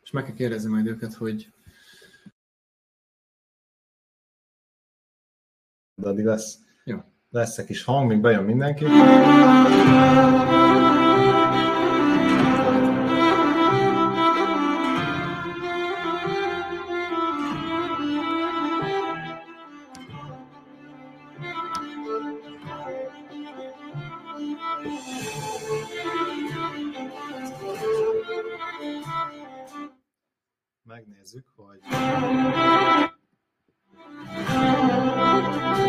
és meg kell kérdezni majd őket, hogy... De addig lesz, Jó. lesz egy kis hang, még bejön mindenki. Megnézzük, hogy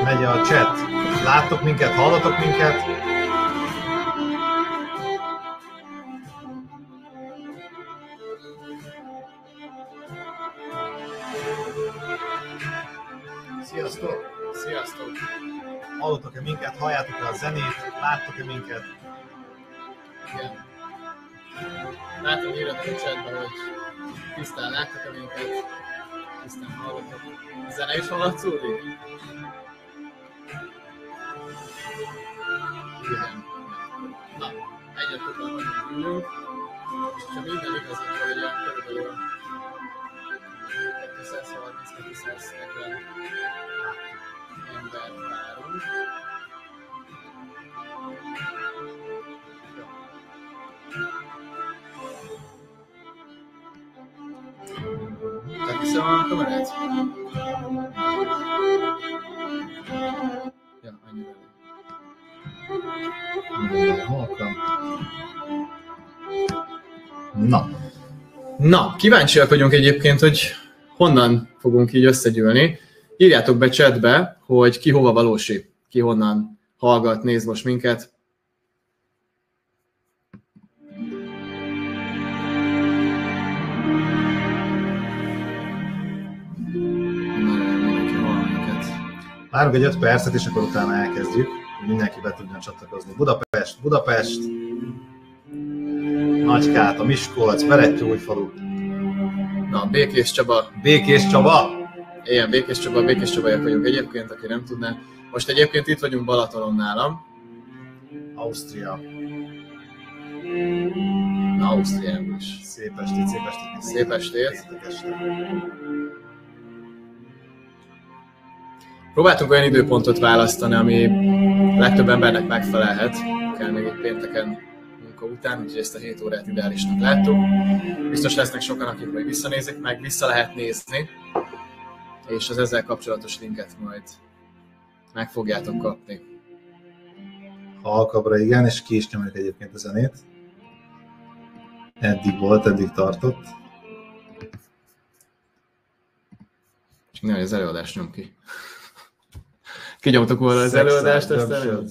megy a chat. Láttok minket, hallatok minket? Sziasztok! Sziasztok! Hallotok-e minket, halljátok-e a zenét, láttok-e minket? Igen. Látom, írjatok a chatben, hogy tisztán láttok-e minket, tisztán hallotok. A zene is hallatszódik? Igen. Na, egyre többen vagyunk ülünk, és ha minden igaz, akkor ugye körülbelül 230-240 ember várunk. Tehát viszont a kamerát? Ja, annyira elég. Na, kíváncsiak vagyunk egyébként, hogy honnan fogunk így összegyűlni. Írjátok be chatbe, hogy ki hova valósi, ki honnan hallgat, néz most minket. Várunk egy 5 percet, és akkor utána elkezdjük, hogy mindenki be tudjon csatlakozni. Budapest, Nagykáta, Miskolc, Berettyóújfalu. Na, Békés Csaba. Igen, Békés Csabaiak vagyunk egyébként, aki nem tudná. Most egyébként itt vagyunk Balatonon nálam. Ausztria. Na, Ausztriában is. Szép estét. Szép estét. Próbáltunk olyan időpontot választani, ami legtöbb embernek megfelelhet, kell még egy pénteken munka után, úgyhogy ezt a 7 órát ideálisnak láttuk. Biztos lesznek sokan, akik majd visszanézik, meg vissza lehet nézni, és az ezzel kapcsolatos linket majd meg fogjátok kapni. Halkabbra igen, és ki is nyomjuk egyébként a zenét. Eddig tartott. Csak nem, hogy az előadást nyom ki. Kinyomtuk volna az előadást, aztán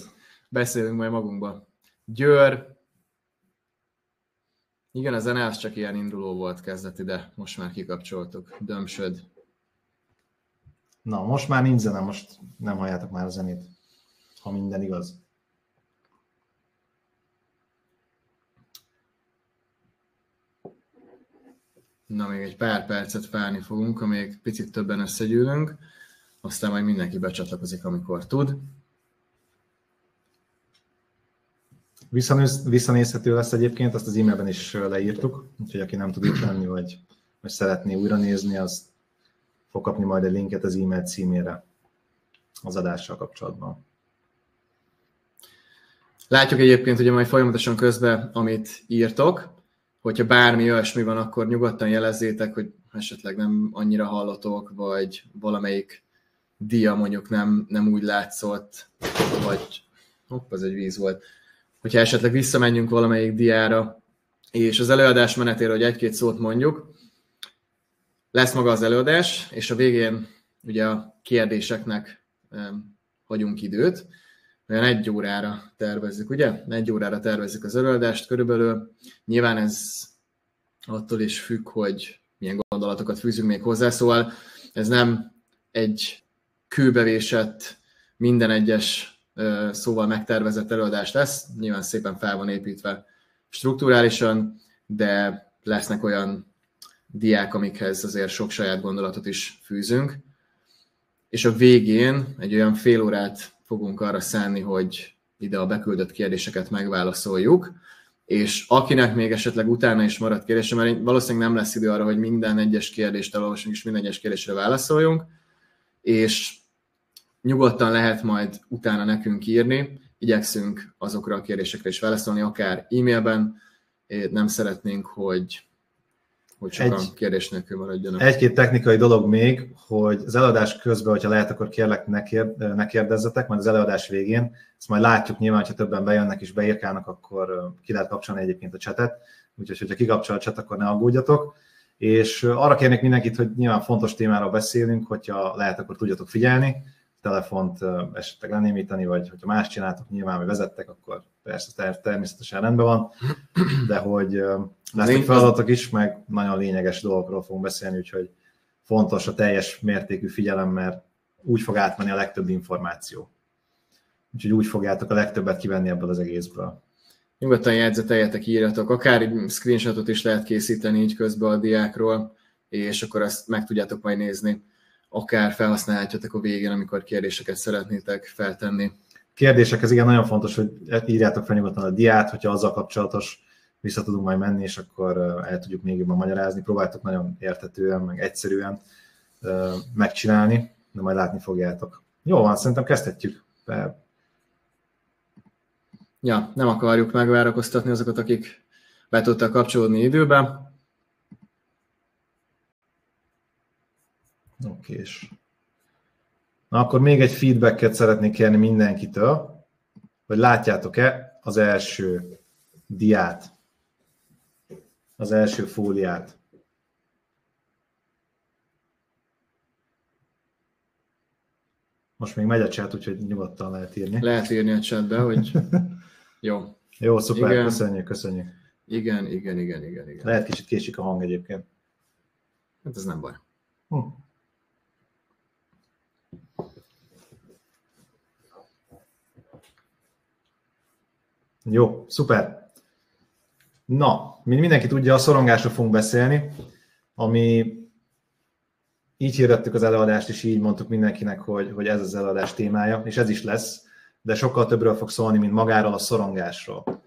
beszélünk majd magunkba. Győr. Igen, a zene az csak ilyen induló volt kezdeti, de most már kikapcsoltuk. Dömsöd. Na, most már nincs zene, most nem halljátok már a zenét, ha minden igaz. Na, még egy pár percet várni fogunk, amíg picit többen összegyűlünk, aztán majd mindenki becsatlakozik, amikor tud. Visszanézhető lesz egyébként, azt az e-mailben is leírtuk, úgyhogy aki nem tud itt lenni, vagy szeretné újra nézni, az fog kapni majd egy linket az e-mail címére az adással kapcsolatban. Látjuk egyébként, hogy majd folyamatosan közben, amit írtok, hogyha bármi olyasmi van, akkor nyugodtan jelezzétek, hogy esetleg nem annyira hallotok, vagy valamelyik dia mondjuk nem úgy látszott, vagy ez egy víz volt. Hogyha esetleg visszamenjünk valamelyik diára, és az előadás menetéről, hogy egy-két szót mondjuk, lesz maga az előadás, és a végén ugye a kérdéseknek hagyunk időt. Olyan 1 órára tervezzük, ugye? 1 órára tervezzük az előadást körülbelül. Nyilván ez attól is függ, hogy milyen gondolatokat fűzünk még hozzá, szóval ez nem egy kőbevésett, minden egyes szóval megtervezett előadás lesz. Nyilván szépen fel van építve strukturálisan, de lesznek olyan diák, amikhez azért sok saját gondolatot is fűzünk. És a végén egy olyan fél órát fogunk arra szánni, hogy ide a beküldött kérdéseket megválaszoljuk, és akinek még esetleg utána is maradt kérdése, mert valószínűleg nem lesz idő arra, hogy minden egyes kérdést elolvasunk, és minden egyes kérdésre válaszoljunk, és nyugodtan lehet majd utána nekünk írni, igyekszünk azokra a kérdésekre is válaszolni, akár e-mailben, nem szeretnénk, hogy sokan kérdés nélkül maradjanak. Egy-két technikai dolog még, hogy az előadás közben, hogyha lehet, akkor kérlek ne kérdezzetek, majd az előadás végén, ezt majd látjuk nyilván, ha többen bejönnek és beírkálnak, akkor ki lehet kapcsolni egyébként a chatet, úgyhogy hogyha kikapcsol a chat, akkor ne aggódjatok. És arra kérnék mindenkit, hogy nyilván fontos témáról beszélünk, hogyha lehet, akkor tudjatok figyelni, telefont esetleg lenémítani, vagy hogyha más csináltok nyilván, vagy vezettek, akkor persze természetesen rendben van, de hogy lesznek feladatok is, meg nagyon lényeges dolgokról fogunk beszélni, úgyhogy fontos a teljes mértékű figyelem, mert úgy fog átmenni a legtöbb információ. Úgyhogy úgy fogjátok a legtöbbet kivenni ebből az egészből. Nyugodtan jegyzeteljetek, írjatok, akár screenshotot is lehet készíteni így közben a diákról, és akkor azt meg tudjátok majd nézni. Akár felhasználhatjátok a végén, amikor kérdéseket szeretnétek feltenni. Kérdésekhez igen, nagyon fontos, hogy írjátok fel nyugodtan a diát, hogyha azzal kapcsolatos vissza tudunk majd menni, és akkor el tudjuk még jobban magyarázni. Próbáltok nagyon érthetően, meg egyszerűen megcsinálni, de majd látni fogjátok. Jó van, szerintem kezdhetjük. Ja, nem akarjuk megvárakoztatni azokat, akik be tudtak kapcsolódni időbe. Okés. Na akkor még egy feedbacket szeretnék kérni mindenkitől, hogy látjátok-e az első diát, az első fóliát. Most még megy a chat, úgyhogy nyugodtan lehet írni. Lehet írni a chatbe, hogy jó. Jó, szuper, Igen. köszönjük. Igen. Lehet kicsit késik a hang egyébként. Hát ez nem baj. Jó, szuper. Na, mint mindenki tudja, a szorongásról fogunk beszélni, ami így hirdettük az előadást, és így mondtuk mindenkinek, hogy ez az előadás témája, és ez is lesz, de sokkal többről fog szólni, mint magáról a szorongásról.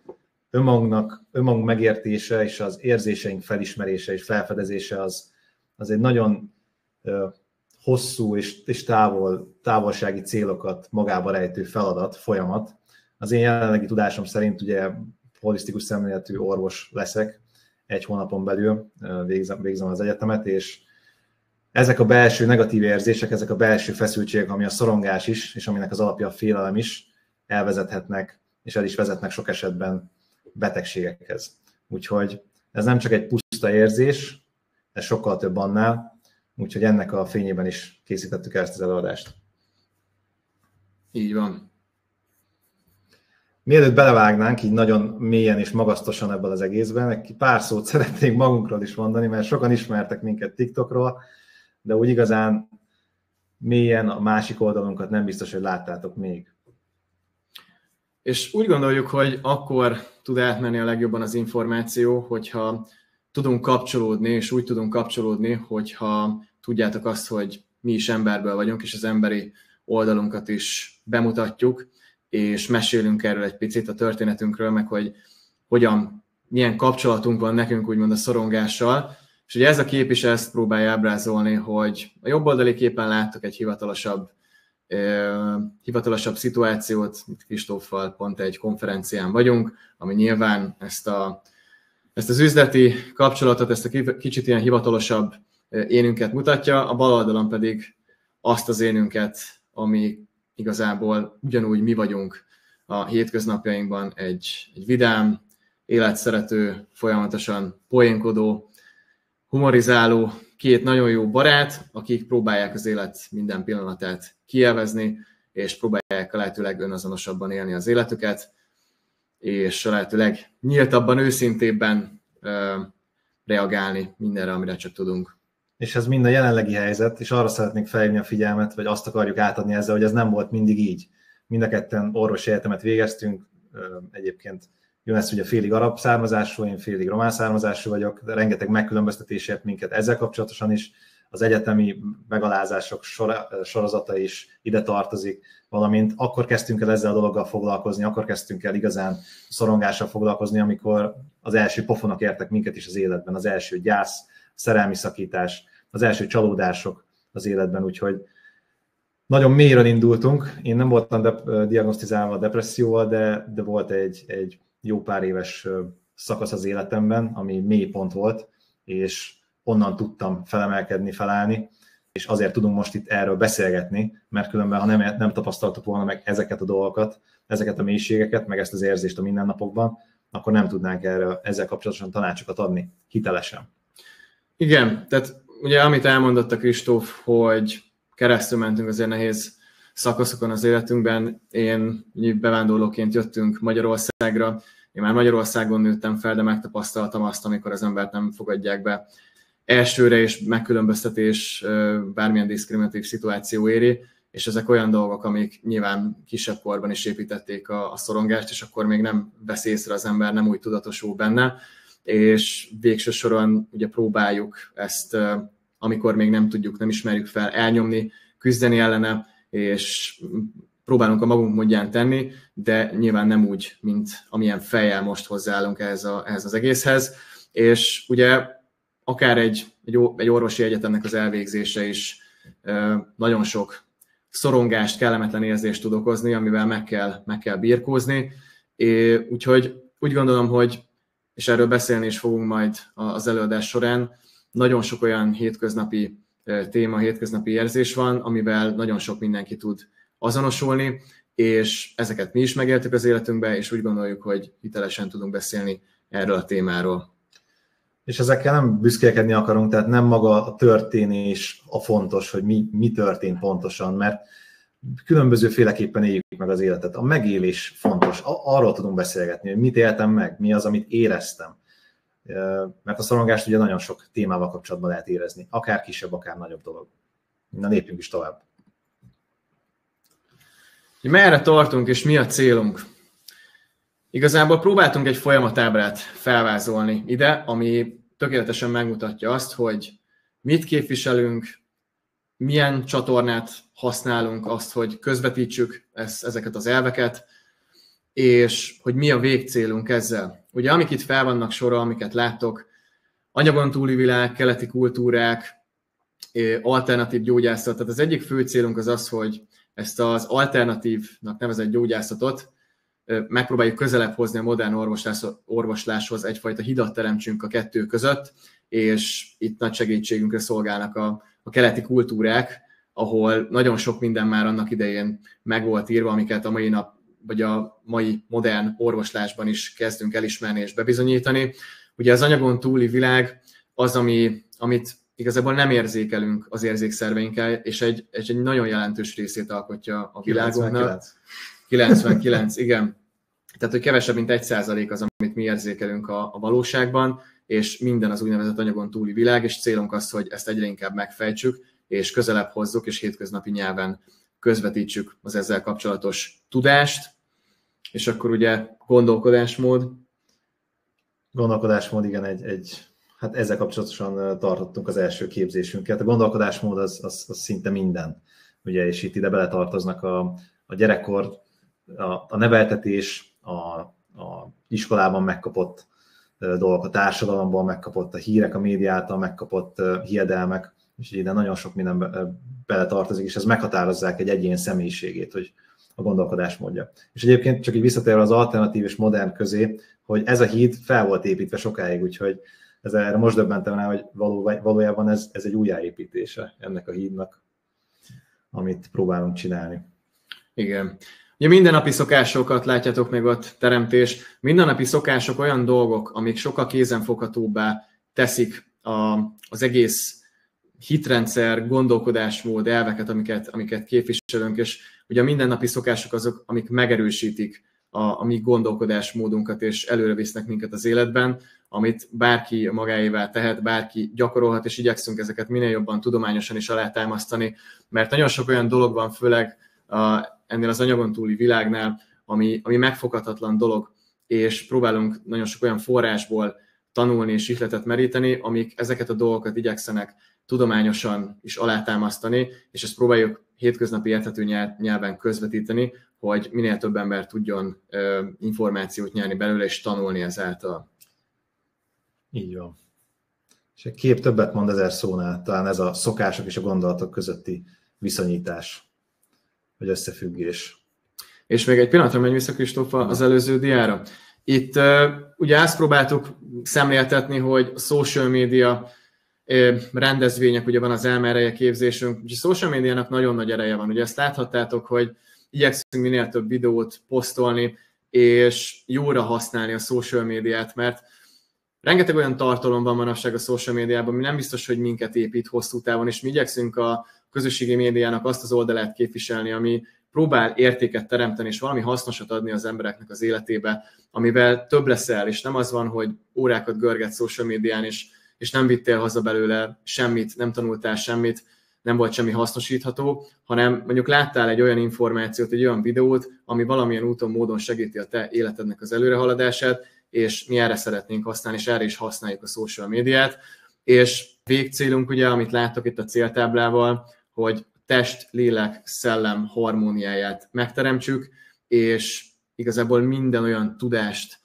Önmagunk megértése és az érzéseink felismerése és felfedezése az egy nagyon hosszú és távolsági célokat magába rejtő feladat, folyamat. Az én jelenlegi tudásom szerint ugye holisztikus szemléletű orvos leszek, 1 hónapon belül végzem az egyetemet, és ezek a belső negatív érzések, ezek a belső feszültségek, ami a szorongás is, és aminek az alapja a félelem is, elvezethetnek, és el is vezetnek sok esetben betegségekhez. Úgyhogy ez nem csak egy puszta érzés, ez sokkal több annál, úgyhogy ennek a fényében is készítettük el ezt az előadást. Így van. Mielőtt belevágnánk így nagyon mélyen és magasztosan ebből az egészben, egy pár szót szeretnék magunkról is mondani, mert sokan ismertek minket TikTokról, de úgy igazán mélyen a másik oldalunkat nem biztos, hogy láttátok még. És úgy gondoljuk, hogy akkor tud átmenni a legjobban az információ, hogyha tudunk kapcsolódni, és úgy tudunk kapcsolódni, hogyha tudjátok azt, hogy mi is emberből vagyunk, és az emberi oldalunkat is bemutatjuk, és mesélünk erről egy picit a történetünkről, meg hogy milyen kapcsolatunk van nekünk úgymond a szorongással. És ugye ez a kép is ezt próbálja ábrázolni, hogy a jobb oldali képen láttok egy hivatalosabb szituációt, itt Kristóffal pont egy konferencián vagyunk, ami nyilván ezt az üzleti kapcsolatot, ezt a kicsit ilyen hivatalosabb énünket mutatja, a bal oldalon pedig azt az énünket, ami igazából ugyanúgy mi vagyunk a hétköznapjainkban, egy vidám, életszerető, folyamatosan poénkodó, humorizáló, 2 nagyon jó barát, akik próbálják az élet minden pillanatát kielvezni, és próbálják a lehető legönazonosabban élni az életüket, és a lehető legnyíltabban, őszintébben reagálni mindenre, amire csak tudunk. És ez mind a jelenlegi helyzet, és arra szeretnék felhívni a figyelmet, vagy azt akarjuk átadni ezzel, hogy ez nem volt mindig így. Mind a ketten orvosi egyetemet végeztünk, egyébként Jonas ugye félig arab származású, én félig román származású vagyok, de rengeteg megkülönböztetésért minket ezzel kapcsolatosan is. az egyetemi megalázások sorozata is ide tartozik, valamint akkor kezdtünk el ezzel a dologgal foglalkozni, akkor kezdtünk el igazán szorongással foglalkozni, amikor az első pofonok értek minket is az életben, az első gyász, szerelmi szakítás, az első csalódások az életben, úgyhogy nagyon mélyről indultunk. Én nem voltam diagnosztizálva a depresszióval, de volt egy jó pár éves szakasz az életemben, ami mélypont volt, és onnan tudtam felemelkedni, felállni, és azért tudunk most itt erről beszélgetni, mert különben, ha nem tapasztaltuk volna meg ezeket a dolgokat, ezeket a mélységeket, meg ezt az érzést a mindennapokban, akkor nem tudnánk ezzel kapcsolatosan tanácsokat adni hitelesen. Igen, tehát ugye amit elmondott a Kristóf, hogy keresztül mentünk azért nehéz szakaszokon az életünkben. Mi bevándorlóként jöttünk Magyarországra, én már Magyarországon nőttem fel, de megtapasztaltam azt, amikor az embert nem fogadják be elsőre, és megkülönböztetés, bármilyen diszkriminatív szituáció éri, és ezek olyan dolgok, amik nyilván kisebb korban is építették a szorongást, és akkor még nem vesz észre az ember, nem úgy tudatosul benne, és végső soron ugye próbáljuk ezt, amikor még nem tudjuk, nem ismerjük fel, elnyomni, küzdeni ellene, és próbálunk a magunk módján tenni, de nyilván nem úgy, mint amilyen fejjel most hozzáállunk ehhez az egészhez. És ugye akár egy orvosi egyetemnek az elvégzése is nagyon sok szorongást, kellemetlen érzést tud okozni, amivel meg kell birkózni. Úgyhogy úgy gondolom, hogy, és erről beszélni is fogunk majd az előadás során, nagyon sok olyan hétköznapi téma, hétköznapi érzés van, amivel nagyon sok mindenki tud azonosulni, és ezeket mi is megéltük az életünkben, és úgy gondoljuk, hogy hitelesen tudunk beszélni erről a témáról. És ezekkel nem büszkélkedni akarunk, tehát nem maga a történés a fontos, hogy mi történt pontosan, mert különbözőféleképpen éljük meg az életet. A megélés fontos, arról tudunk beszélgetni, hogy mit éltem meg, mi az, amit éreztem. Mert a szorongást ugye nagyon sok témával kapcsolatban lehet érezni, akár kisebb, akár nagyobb dolog. Na, lépjünk is tovább. Merre tartunk, és mi a célunk? Igazából próbáltunk egy folyamatábrát felvázolni ide, ami tökéletesen megmutatja azt, hogy mit képviselünk, milyen csatornát használunk, azt, hogy közvetítsük ezeket az elveket, és hogy mi a végcélunk ezzel. Ugye amik itt fel vannak sorra, amiket láttok, anyagon túli világ, keleti kultúrák, alternatív gyógyászat. Tehát az egyik fő célunk az, hogy ezt az alternatívnak nevezett gyógyászatot megpróbáljuk közelebb hozni a modern orvosláshoz, egyfajta hidat teremtsünk a kettő között, és itt nagy segítségünkre szolgálnak a keleti kultúrák, ahol nagyon sok minden már annak idején meg volt írva, amiket a mai nap, vagy a mai modern orvoslásban is kezdünk elismerni és bebizonyítani. Ugye az anyagon túli világ az, amit igazából nem érzékelünk az érzékszerveinkkel, és egy nagyon jelentős részét alkotja a világunknak. 99, igen. Tehát, hogy kevesebb, mint 1% az, amit mi érzékelünk a valóságban, és minden az úgynevezett anyagon túli világ, és célunk az, hogy ezt egyre inkább megfejtsük, és közelebb hozzuk, és hétköznapi nyelven közvetítsük az ezzel kapcsolatos tudást, és akkor ugye gondolkodásmód. Gondolkodásmód, igen, hát ezzel kapcsolatosan tartottunk az első képzésünket. A gondolkodásmód az szinte minden, ugye, és itt ide beletartoznak a gyerekkor, a neveltetés, a iskolában megkapott dolgok, a társadalomban megkapott, a hírek, a média által megkapott hiedelmek, és ide nagyon sok minden beletartozik, és ez meghatározzák egy egyén személyiségét, hogy a gondolkodásmódja. És egyébként csak így visszatérve az alternatív és modern közé, hogy ez a híd fel volt építve sokáig, úgyhogy erre most döbbentem rá, hogy valójában ez egy újjáépítése ennek a hídnak, amit próbálunk csinálni. Igen. Ugye mindennapi szokásokat látjátok még ott, teremtés. Mindennapi szokások olyan dolgok, amik sokkal kézenfoghatóbbá teszik az egész hitrendszer, gondolkodásmód, elveket, amiket képviselünk, és ugye a mindennapi szokások azok, amik megerősítik a mi gondolkodásmódunkat, és előre visznek minket az életben, amit bárki magáévá tehet, bárki gyakorolhat, és igyekszünk ezeket minél jobban tudományosan is alátámasztani, mert nagyon sok olyan dolog van, főleg ennél az anyagon túli világnál, ami megfoghatatlan dolog, és próbálunk nagyon sok olyan forrásból tanulni és ihletet meríteni, amik ezeket a dolgokat igyekszenek tudományosan is alátámasztani, és ezt próbáljuk hétköznapi érthető nyelven közvetíteni, hogy minél több ember tudjon információt nyerni belőle, és tanulni ezáltal. Így van. És egy kép többet mond 1000 szónál, talán ez a szokások és a gondolatok közötti viszonyítás, vagy összefüggés. És még egy pillanatra menj vissza, Kristófa, az előző diára. Itt ugye azt próbáltuk szemléltetni, hogy a social media rendezvények, ugye van az elmereje képzésünk, úgyhogy a social médiának nagyon nagy ereje van. Ugye ezt láthattátok, hogy igyekszünk minél több videót posztolni, és jóra használni a social médiát, mert rengeteg olyan tartalom van manapság a social médiában, ami nem biztos, hogy minket épít hosszú távon, és mi igyekszünk a közösségi médiának azt az oldalát képviselni, ami próbál értéket teremteni, és valami hasznosat adni az embereknek az életébe, amivel több leszel, és nem az van, hogy órákat görget social médián, és nem vittél haza belőle semmit, nem tanultál semmit, nem volt semmi hasznosítható, hanem mondjuk láttál egy olyan információt, egy olyan videót, ami valamilyen úton, módon segíti a te életednek az előrehaladását, és mi erre szeretnénk használni, és erre is használjuk a social médiát. És végcélunk, ugye, amit láttok itt a céltáblával, hogy test, lélek, szellem harmóniáját megteremtsük, és igazából minden olyan tudást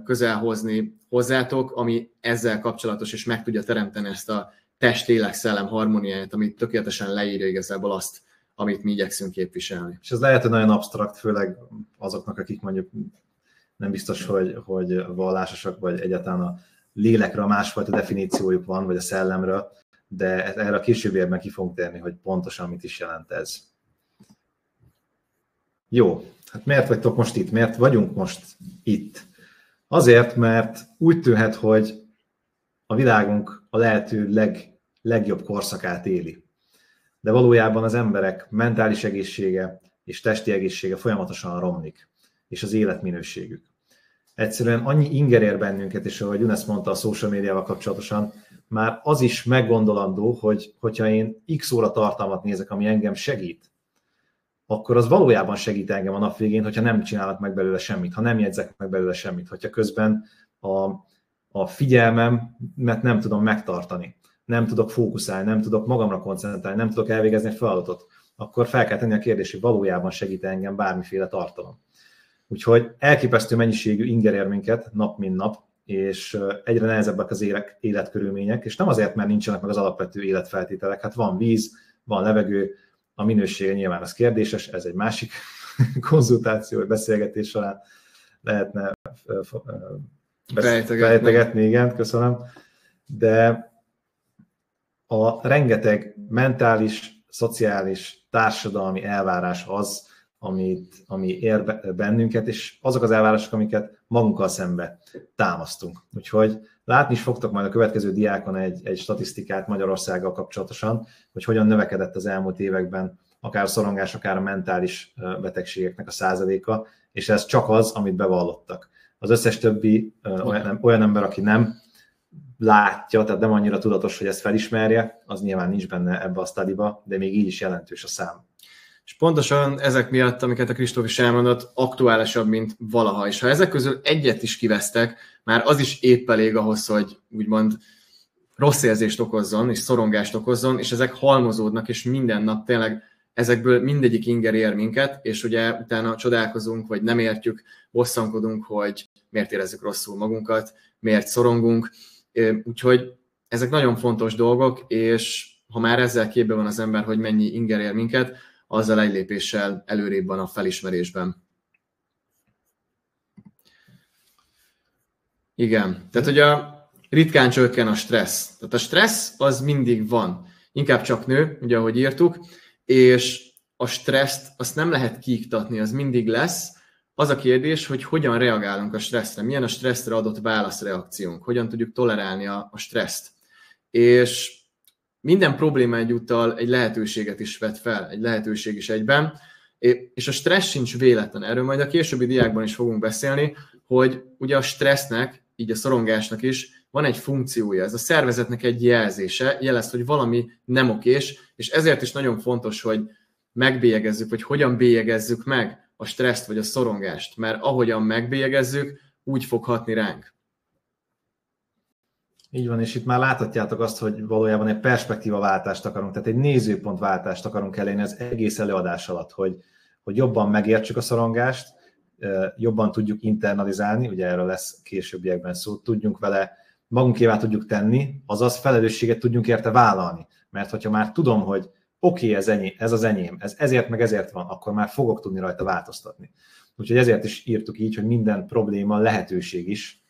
közel hozni hozzátok, ami ezzel kapcsolatos, és meg tudja teremteni ezt a test, lélek, szellem harmóniáját, amit tökéletesen leírja igazából azt, amit mi igyekszünk képviselni. És ez lehet, hogy nagyon absztrakt, főleg azoknak, akik mondjuk nem biztos, hogy vallásosak, vagy egyáltalán a lélekre másfajta definíciójuk van, vagy a szellemről, de erre a későbbiekben ki fogunk térni, hogy pontosan mit is jelent ez. Jó, hát miért vagytok most itt? Miért vagyunk most itt? Azért, mert úgy tűnhet, hogy a világunk a lehető legjobb korszakát éli. De valójában az emberek mentális egészsége és testi egészsége folyamatosan romlik, és az életminőségük. Egyszerűen annyi inger ér bennünket, és ahogy Younes mondta a social médiával kapcsolatosan, már az is meggondolandó, hogy hogyha én x óra tartalmat nézek, ami engem segít, akkor az valójában segít engem a nap végén, hogyha nem csinálok meg belőle semmit, ha nem jegyzek meg belőle semmit, hogyha közben a figyelmemet nem tudom megtartani, nem tudok fókuszálni, nem tudok magamra koncentrálni, nem tudok elvégezni egy feladatot, akkor fel kell tenni a kérdést, hogy valójában segít engem bármiféle tartalom. Úgyhogy elképesztő mennyiségű inger ér minket nap mint nap, és egyre nehezebbek az életkörülmények, és nem azért, mert nincsenek meg az alapvető életfeltételek, hát van víz, van levegő, a minősége nyilván az kérdéses, ez egy másik konzultáció, vagy beszélgetés során lehetne fejtegetni, igen, köszönöm, de a rengeteg mentális, szociális, társadalmi elvárás az, ami ér bennünket, és azok az elvárások, amiket magunkkal szembe támasztunk. Úgyhogy látni is fogtok majd a következő diákon egy statisztikát Magyarországgal kapcsolatosan, hogy hogyan növekedett az elmúlt években akár a szorongás, akár a mentális betegségeknek a százaléka, és ez csak az, amit bevallottak. Az összes többi olyan ember, aki nem látja, tehát nem annyira tudatos, hogy ezt felismerje, az nyilván nincs benne ebbe a studyba, de még így is jelentős a szám. És pontosan ezek miatt, amiket a Kristóf is elmondott, aktuálisabb, mint valaha. És ha ezek közül egyet is kivesztek, már az is épp elég ahhoz, hogy úgymond rossz érzést okozzon, és szorongást okozzon, és ezek halmozódnak, és minden nap tényleg ezekből mindegyik inger ér minket, és ugye utána csodálkozunk, vagy nem értjük, bosszankodunk, hogy miért érezzük rosszul magunkat, miért szorongunk. Úgyhogy ezek nagyon fontos dolgok, és ha már ezzel képben van az ember, hogy mennyi inger ér minket, azzal egy lépéssel előrébb van a felismerésben. Igen, tehát ugye ritkán csökken a stressz. Tehát a stressz az mindig van, inkább csak nő, ugye ahogy írtuk, és a stresszt azt nem lehet kiiktatni, az mindig lesz. Az a kérdés, hogy hogyan reagálunk a stresszre, milyen a stresszre adott válaszreakciónk, hogyan tudjuk tolerálni a stresszt. És minden probléma egyúttal egy lehetőséget is vet fel, egy lehetőség is egyben, és a stressz sincs véletlen. Erről majd a későbbi diákban is fogunk beszélni, hogy ugye a stressznek, így a szorongásnak is van egy funkciója, ez a szervezetnek egy jelzése, jelez, hogy valami nem okés, és ezért is nagyon fontos, hogy megbélyegezzük, vagy hogyan bélyegezzük meg a stresszt vagy a szorongást, mert ahogyan megbélyegezzük, úgy fog hatni ránk. Így van, és itt már láthatjátok azt, hogy valójában egy perspektívaváltást akarunk, tehát egy nézőpontváltást akarunk elérni az egész előadás alatt, hogy jobban megértsük a szorongást, jobban tudjuk internalizálni, ugye erről lesz későbbiekben szó, tudjunk vele, magunkévá tudjuk tenni, azaz felelősséget tudjunk érte vállalni. Mert hogyha már tudom, hogy oké, ez az enyém, ez ezért meg ezért van, akkor már fogok tudni rajta változtatni. Úgyhogy ezért is írtuk így, hogy minden probléma lehetőség is,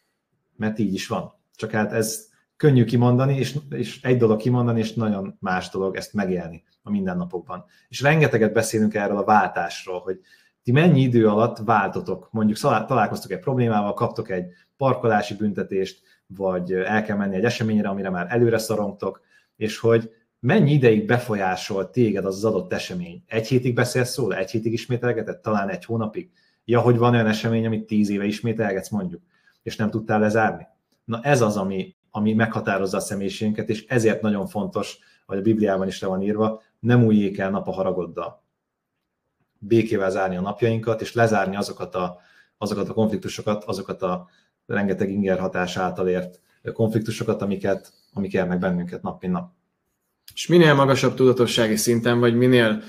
mert így is van. Csak hát ez könnyű kimondani, és egy dolog kimondani, és nagyon más dolog ezt megélni a mindennapokban. És rengeteget beszélünk erről a váltásról, hogy ti mennyi idő alatt váltotok, mondjuk találkoztok egy problémával, kaptok egy parkolási büntetést, vagy el kell menni egy eseményre, amire már előre szorongtok, és hogy mennyi ideig befolyásol téged az adott esemény. Egy hétig beszélsz róla, egy hétig ismételgeted, talán egy hónapig. Ja, hogy van olyan esemény, amit 10 éve ismételgetsz mondjuk, és nem tudtál lezárni. Na ez az, ami meghatározza a személyiségünket, és ezért nagyon fontos, hogy a Bibliában is le van írva, nem újjék el nap a haragoddal. Békével zárni a napjainkat, és lezárni azokat a konfliktusokat, azokat a rengeteg inger hatás által ért konfliktusokat, amik élnek bennünket nap mint nap. És minél magasabb tudatossági szinten vagy, minél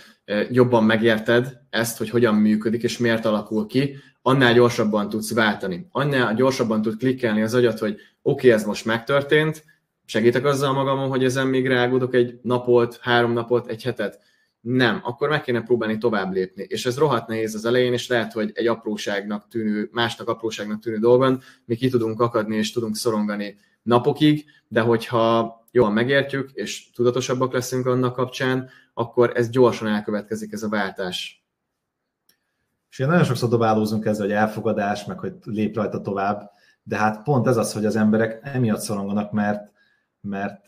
jobban megérted ezt, hogy hogyan működik és miért alakul ki, annál gyorsabban tudsz váltani. Annál gyorsabban tud klikkelni az agyat, hogy oké, ez most megtörtént, segítek azzal magamon, hogy ezen még rágódok egy napot, 3 napot, egy hetet. Nem, akkor meg kéne próbálni tovább lépni. És ez rohadt nehéz az elején, és lehet, hogy egy másnak apróságnak tűnő dolgon mi ki tudunk akadni, és tudunk szorongani napokig, de hogyha jól megértjük, és tudatosabbak leszünk annak kapcsán, akkor ez gyorsan elkövetkezik, ez a váltás. És nagyon sokszor dobálózunk ezzel, hogy elfogadás, meg hogy lép rajta tovább, de hát pont ez az, hogy az emberek emiatt szoronganak, mert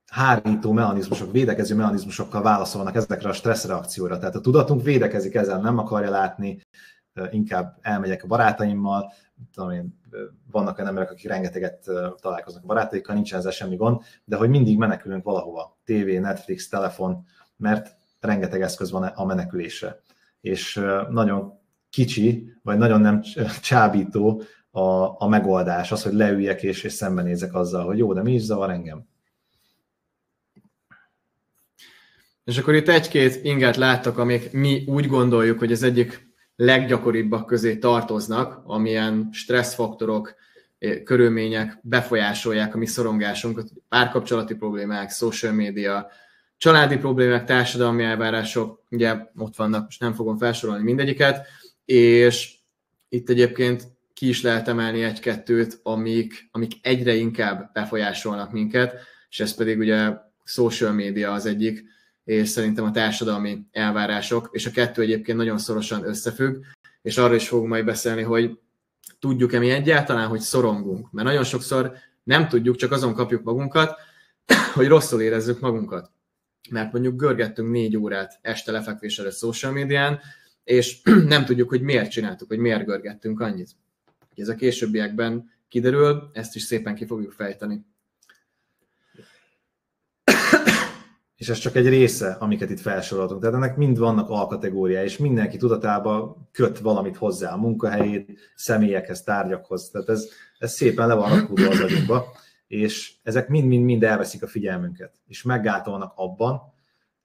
hárító mechanizmusok, védekező mechanizmusokkal válaszolnak ezekre a stresszreakcióra. Tehát a tudatunk védekezik ezzel, nem akarja látni, inkább elmegyek a barátaimmal, vannak olyan emberek, akik rengeteget találkoznak a barátaikkal, nincsen ezzel semmi gond, de hogy mindig menekülünk valahova, tévé, Netflix, telefon, mert rengeteg eszköz van a menekülésre. És nagyon kicsi, vagy nagyon nem csábító a megoldás, az, hogy leüljek és szembenézek azzal, hogy jó, de mi is zavar engem. És akkor itt egy-két inget láttak, amik mi úgy gondoljuk, hogy az egyik leggyakoribbak közé tartoznak, amilyen stresszfaktorok, körülmények befolyásolják a mi szorongásunkat, párkapcsolati problémák, social media, családi problémák, társadalmi elvárások, ugye ott vannak, most nem fogom felsorolni mindegyiket, és itt egyébként ki is lehet emelni egy-kettőt, amik egyre inkább befolyásolnak minket, és ez pedig ugye social media az egyik, és szerintem a társadalmi elvárások, és a kettő egyébként nagyon szorosan összefügg, és arról is fogunk majd beszélni, hogy tudjuk-e mi egyáltalán, hogy szorongunk, mert nagyon sokszor nem tudjuk, csak azon kapjuk magunkat, hogy rosszul érezzük magunkat. Mert mondjuk görgettünk 4 órát este lefekvés előtt social médián, és nem tudjuk, hogy miért csináltuk, hogy miért görgettünk annyit. Ez a későbbiekben kiderül, ezt is szépen ki fogjuk fejteni. És ez csak egy része, amiket itt felsoroltunk. Tehát ennek mind vannak alkategóriái, és mindenki tudatába köt valamit hozzá a munkahelyét, személyekhez, tárgyakhoz. Tehát ez szépen le van rakódva az agyunkba, és ezek mind elveszik a figyelmünket, és meggátolnak abban,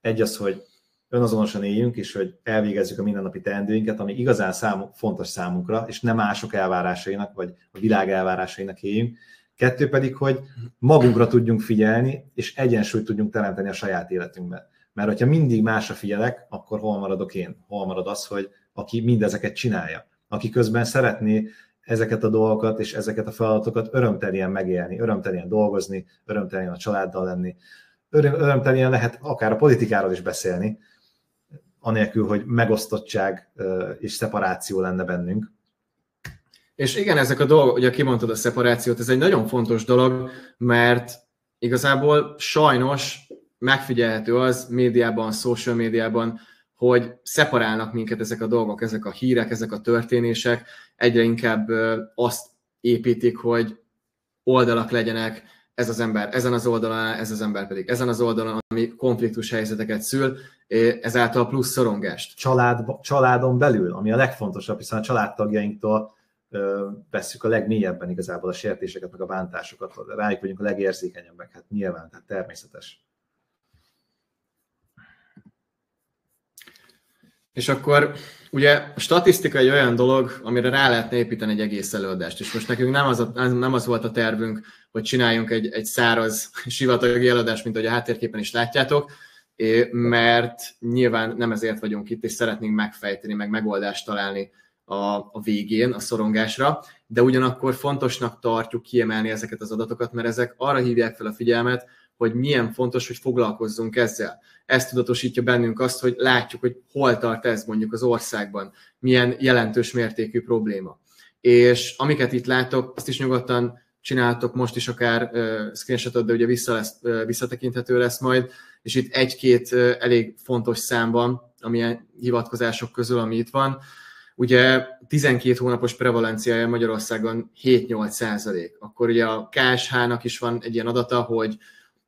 egy az, hogy önazonosan éljünk, és hogy elvégezzük a mindennapi teendőinket, ami igazán fontos számunkra, és nem mások elvárásainak, vagy a világ elvárásainak éljünk. 2 pedig, hogy magunkra tudjunk figyelni, és egyensúlyt tudjunk teremteni a saját életünkben. Mert hogyha mindig másra figyelek, akkor hol maradok én? Hol marad az, hogy aki mindezeket csinálja? Aki közben szeretné ezeket a dolgokat és ezeket a feladatokat örömtelien megélni, örömtelien dolgozni, örömtelien a családdal lenni, örömtelien lehet akár a politikáról is beszélni, anélkül, hogy megosztottság és szeparáció lenne bennünk. És igen, ezek a dolgok, ugye kimondtad a szeparációt, ez egy nagyon fontos dolog, mert igazából sajnos megfigyelhető az médiában, social médiában, hogy szeparálnak minket ezek a dolgok, ezek a hírek, ezek a történések, egyre inkább azt építik, hogy oldalak legyenek, ez az ember ezen az oldalon, ez az ember pedig ezen az oldalon, ami konfliktus helyzeteket szül, ezáltal plusz szorongást. Családon belül, ami a legfontosabb, hiszen a családtagjainktól vesszük a legmélyebben igazából a sértéseket, meg a bántásokat, rájuk vagyunk a legérzékenyebbek, hát nyilván, tehát természetes. És akkor ugye a statisztika egy olyan dolog, amire rá lehetne építeni egy egész előadást, és most nekünk nem az volt a tervünk, hogy csináljunk egy száraz sivatagi előadást, mint ahogy a háttérképen is látjátok, mert nyilván nem ezért vagyunk itt, és szeretnénk megfejteni, meg megoldást találni a végén a szorongásra, de ugyanakkor fontosnak tartjuk kiemelni ezeket az adatokat, mert ezek arra hívják fel a figyelmet, hogy milyen fontos, hogy foglalkozzunk ezzel. Ez tudatosítja bennünk azt, hogy látjuk, hogy hol tart ez mondjuk az országban, milyen jelentős mértékű probléma. És amiket itt látok, azt is nyugodtan csináltok most is akár screenshotot, de ugye visszatekinthető lesz majd, és itt egy-két elég fontos számban, amilyen hivatkozások közül, ami itt van. Ugye 12 hónapos prevalenciája Magyarországon 7-8%. Akkor ugye a KSH-nak is van egy ilyen adata, hogy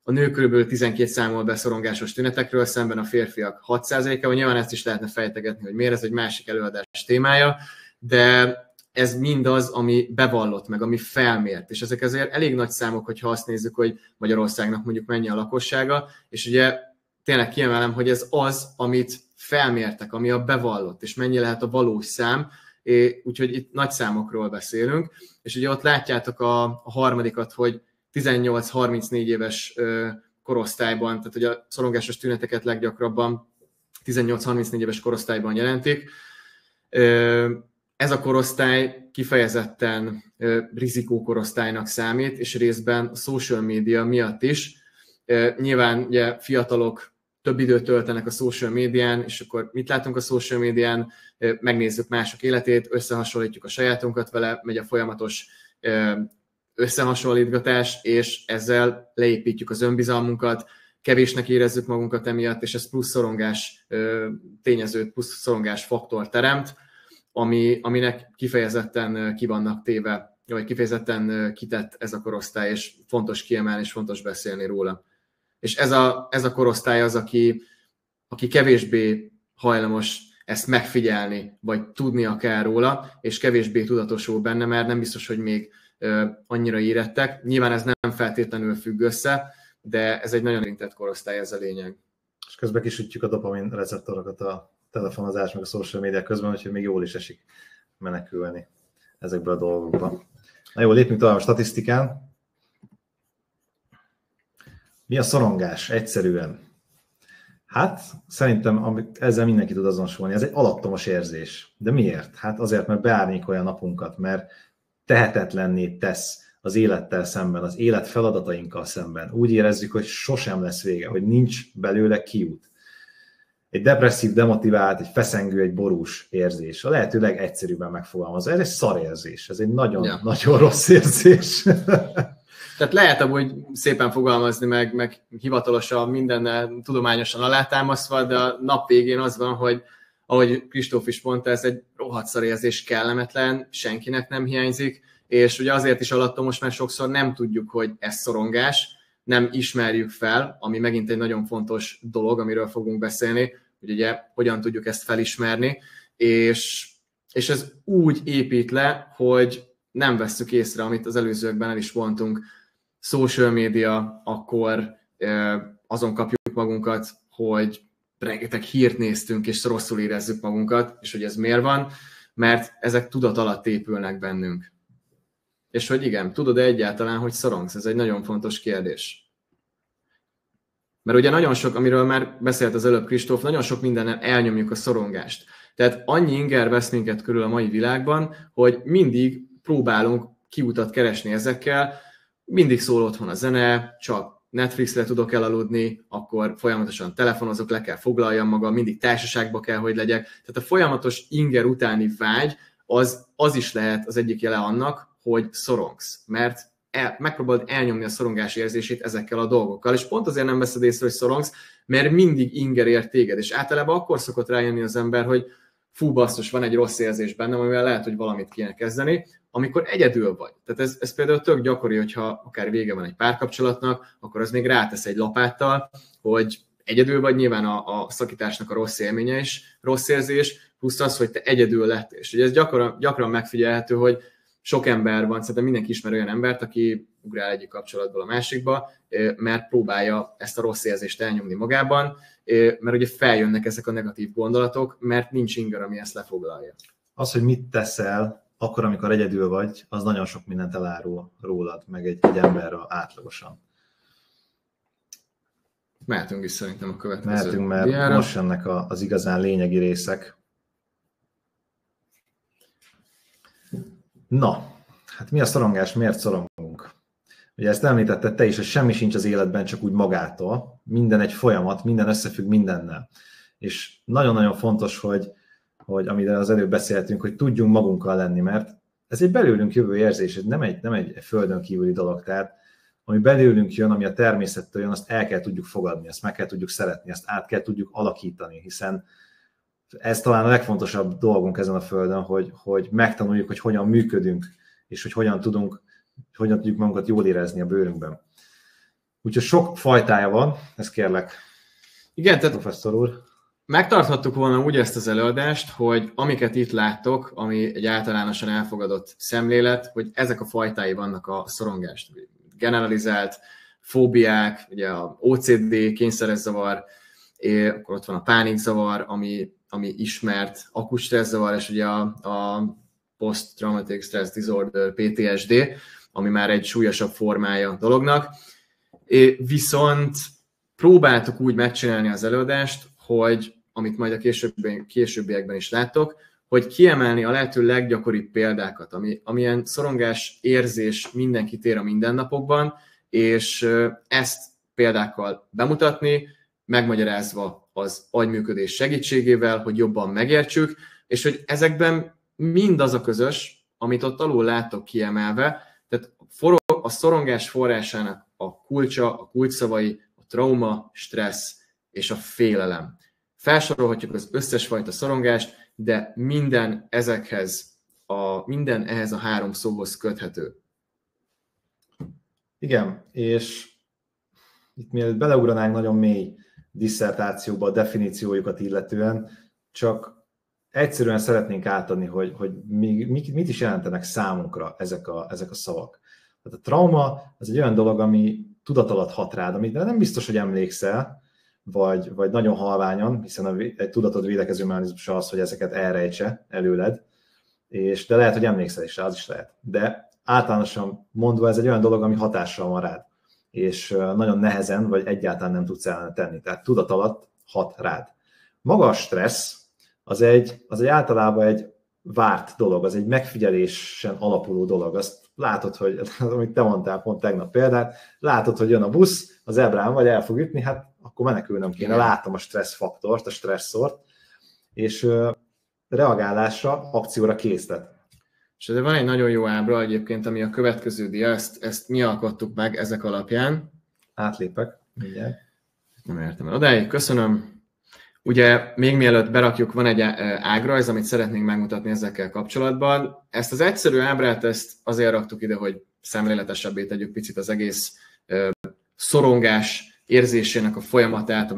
a nők kb. 12 számol be szorongásos tünetekről, szemben a férfiak 6%-ával. Nyilván ezt is lehetne fejtegetni, hogy miért, ez egy másik előadás témája, de ez mindaz, ami bevallott meg, ami felmért. És ezek azért elég nagy számok, hogyha azt nézzük, hogy Magyarországnak mondjuk mennyi a lakossága, és ugye tényleg kiemelem, hogy ez az, amit felmértek, ami a bevallott, és mennyi lehet a valós szám, úgyhogy itt nagy számokról beszélünk, és ugye ott látjátok a harmadikat, hogy 18-34 éves korosztályban, tehát hogy a szorongásos tüneteket leggyakrabban 18-34 éves korosztályban jelentik. Ez a korosztály kifejezetten rizikókorosztálynak számít, és részben a social media miatt is. Nyilván ugye fiatalok több időt töltenek a social médián, és akkor mit látunk a social médián? Megnézzük mások életét, összehasonlítjuk a sajátunkat vele, megy a folyamatos összehasonlítgatás, és ezzel leépítjük az önbizalmunkat, kevésnek érezzük magunkat emiatt, és ez plusz szorongás tényezőt, plusz szorongás faktor teremt, aminek kifejezetten ki vannak téve, vagy kifejezetten kitett ez a korosztály, és fontos kiemelni, és fontos beszélni róla. És ez a korosztály az, aki kevésbé hajlamos ezt megfigyelni, vagy tudnia kell róla, és kevésbé tudatosul benne, mert nem biztos, hogy még annyira érettek. Nyilván ez nem feltétlenül függ össze, de ez egy nagyon érintett korosztály, ez a lényeg. És közben kisütjük a dopamin receptorokat a telefonozás, meg a social media közben, úgyhogy még jól is esik menekülni ezekből a dolgokba. Na jó, lépjünk tovább a statisztikán. Mi a szorongás? Egyszerűen. Hát szerintem ezzel mindenki tud azonosulni. Ez egy alattomos érzés. De miért? Hát azért, mert beárnyékolja a napunkat, mert tehetetlenné tesz az élettel szemben, az élet feladatainkkal szemben. Úgy érezzük, hogy sosem lesz vége, hogy nincs belőle kiút. Egy depresszív, demotivált, egy feszengő, egy borús érzés. A lehető legegyszerűbben megfogalmazva. Ez egy szarérzés, ez egy nagyon rossz érzés. Tehát lehet amúgy szépen fogalmazni, meg hivatalosan, mindennel tudományosan alátámasztva, de a nap végén az van, hogy ahogy Kristóf is mondta, ez egy rohadt szarérzés, kellemetlen, senkinek nem hiányzik, és ugye azért is alattomos, mert sokszor nem tudjuk, hogy ez szorongás, nem ismerjük fel, ami megint egy nagyon fontos dolog, amiről fogunk beszélni, hogy ugye hogyan tudjuk ezt felismerni, és ez úgy épít le, hogy nem vesszük észre, amit az előzőkben el is mondtunk, social media, akkor azon kapjuk magunkat, hogy rengeteg hírt néztünk, és rosszul érezzük magunkat, és hogy ez miért van, mert ezek tudat alatt épülnek bennünk. És hogy igen, tudod-e egyáltalán, hogy szorongsz? Ez egy nagyon fontos kérdés. Mert ugye nagyon sok, amiről már beszélt az előbb Kristóf, nagyon sok mindennel elnyomjuk a szorongást. Tehát annyi inger vesz minket körül a mai világban, hogy mindig próbálunk kiutat keresni ezekkel, mindig szól otthon a zene, csak Netflixre tudok elaludni, akkor folyamatosan telefonozok, le kell foglaljam magam, mindig társaságba kell, hogy legyek. Tehát a folyamatos inger utáni vágy, az is lehet az egyik jele annak, hogy szorongsz, mert megpróbálod elnyomni a szorongás érzését ezekkel a dolgokkal, és pont azért nem veszed észre, hogy szorongsz, mert mindig inger ér téged, és általában akkor szokott rájönni az ember, hogy fú, basszus, van egy rossz érzés bennem, amivel lehet, hogy valamit kéne kezdeni, amikor egyedül vagy. Tehát ez például tök gyakori, hogyha akár vége van egy párkapcsolatnak, akkor az még rátesz egy lapáttal, hogy egyedül vagy, nyilván a szakításnak a rossz élménye is rossz érzés, plusz az, hogy te egyedül lettél. És ugye ez gyakran megfigyelhető, hogy sok ember van, szerintem mindenki ismer olyan embert, aki ugrál egyik kapcsolatból a másikba, mert próbálja ezt a rossz érzést elnyomni magában, mert ugye feljönnek ezek a negatív gondolatok, mert nincs inger, ami ezt lefoglalja. Az, hogy mit teszel akkor, amikor egyedül vagy, az nagyon sok mindent elárul rólad, meg egy emberről átlagosan. Mehetünk is szerintem a következő Mehetünk, mert diára. most jönnek az igazán lényegi részek. Na, hát mi a szorongás, miért szorongunk? Ugye ezt említetted te is, hogy semmi sincs az életben csak úgy magától. Minden egy folyamat, minden összefügg mindennel. És nagyon-nagyon fontos, hogy amiről az előbb beszéltünk, hogy tudjunk magunkkal lenni, mert ez egy belőlünk jövő érzés, ez nem egy földön kívüli dolog. Tehát ami belőlünk jön, ami a természettől jön, azt el kell tudjuk fogadni, ezt meg kell tudjuk szeretni, ezt át kell tudjuk alakítani, hiszen ez talán a legfontosabb dolgunk ezen a földön, hogy megtanuljuk, hogy hogyan működünk, és hogy hogyan tudjuk magunkat jól érezni a bőrünkben. Úgyhogy sok fajtája van, ezt kérlek, igen, tehát professzor úr. Megtarthattuk volna úgy ezt az előadást, hogy amiket itt láttok, ami egy általánosan elfogadott szemlélet, hogy ezek a fajtái vannak a szorongást. Generalizált fóbiák, ugye a OCD, kényszeres zavar, akkor ott van a pánikzavar, ami ismert, akut stresszzavar, és ugye a post-traumatic stress disorder, PTSD, ami már egy súlyosabb formája a dolognak. Viszont próbáltuk úgy megcsinálni az előadást, hogy amit majd a későbbiekben is láttok, hogy kiemelni a lehető leggyakoribb példákat, amilyen szorongás érzés mindenkit ér a mindennapokban, és ezt példákkal bemutatni, megmagyarázva az agyműködés segítségével, hogy jobban megértsük, és hogy ezekben mindaz a közös, amit ott alul láttok kiemelve, tehát a szorongás forrásának a kulcsa, a kulcsszavai, a trauma, stressz és a félelem. Felsorolhatjuk az összes fajta szorongást, de minden ehhez a három szóhoz köthető. Igen, és itt mielőtt beleugranánk nagyon mély disszertációba a definíciójukat illetően, csak egyszerűen szeretnénk átadni, hogy mit is jelentenek számunkra ezek a szavak. Tehát a trauma az egy olyan dolog, ami tudat alatt hat rád, amire nem biztos, hogy emlékszel, vagy nagyon halványan, hiszen egy tudatod védekező mechanizmusa az, hogy ezeket elrejtse előled, de lehet, hogy emlékszel is rá, az is lehet. De általánosan mondva ez egy olyan dolog, ami hatással van rád, és nagyon nehezen, vagy egyáltalán nem tudsz ellene tenni. Tehát tudat alatt hat rád. Maga a stressz az általában egy várt dolog, az egy megfigyelésen alapuló dolog. Azt látod, hogy, amit te mondtál pont tegnap példát, látod, hogy jön a busz, az ebrán vagy el fog ütni, hát akkor menekülnöm kéne. Látom a stressz faktort, a stresszort, és reagálásra, akcióra késztet. És de van egy nagyon jó ábra egyébként, ami a következő dia, ezt mi alkottuk meg ezek alapján. Átlépek, mindjárt. Nem értem el odáig, köszönöm. Ugye még mielőtt berakjuk, van egy ágrajz, amit szeretnénk megmutatni ezekkel kapcsolatban. Ezt az egyszerű ábrát azért raktuk ide, hogy szemléletesebbé tegyük picit az egész szorongás érzésének a folyamatát,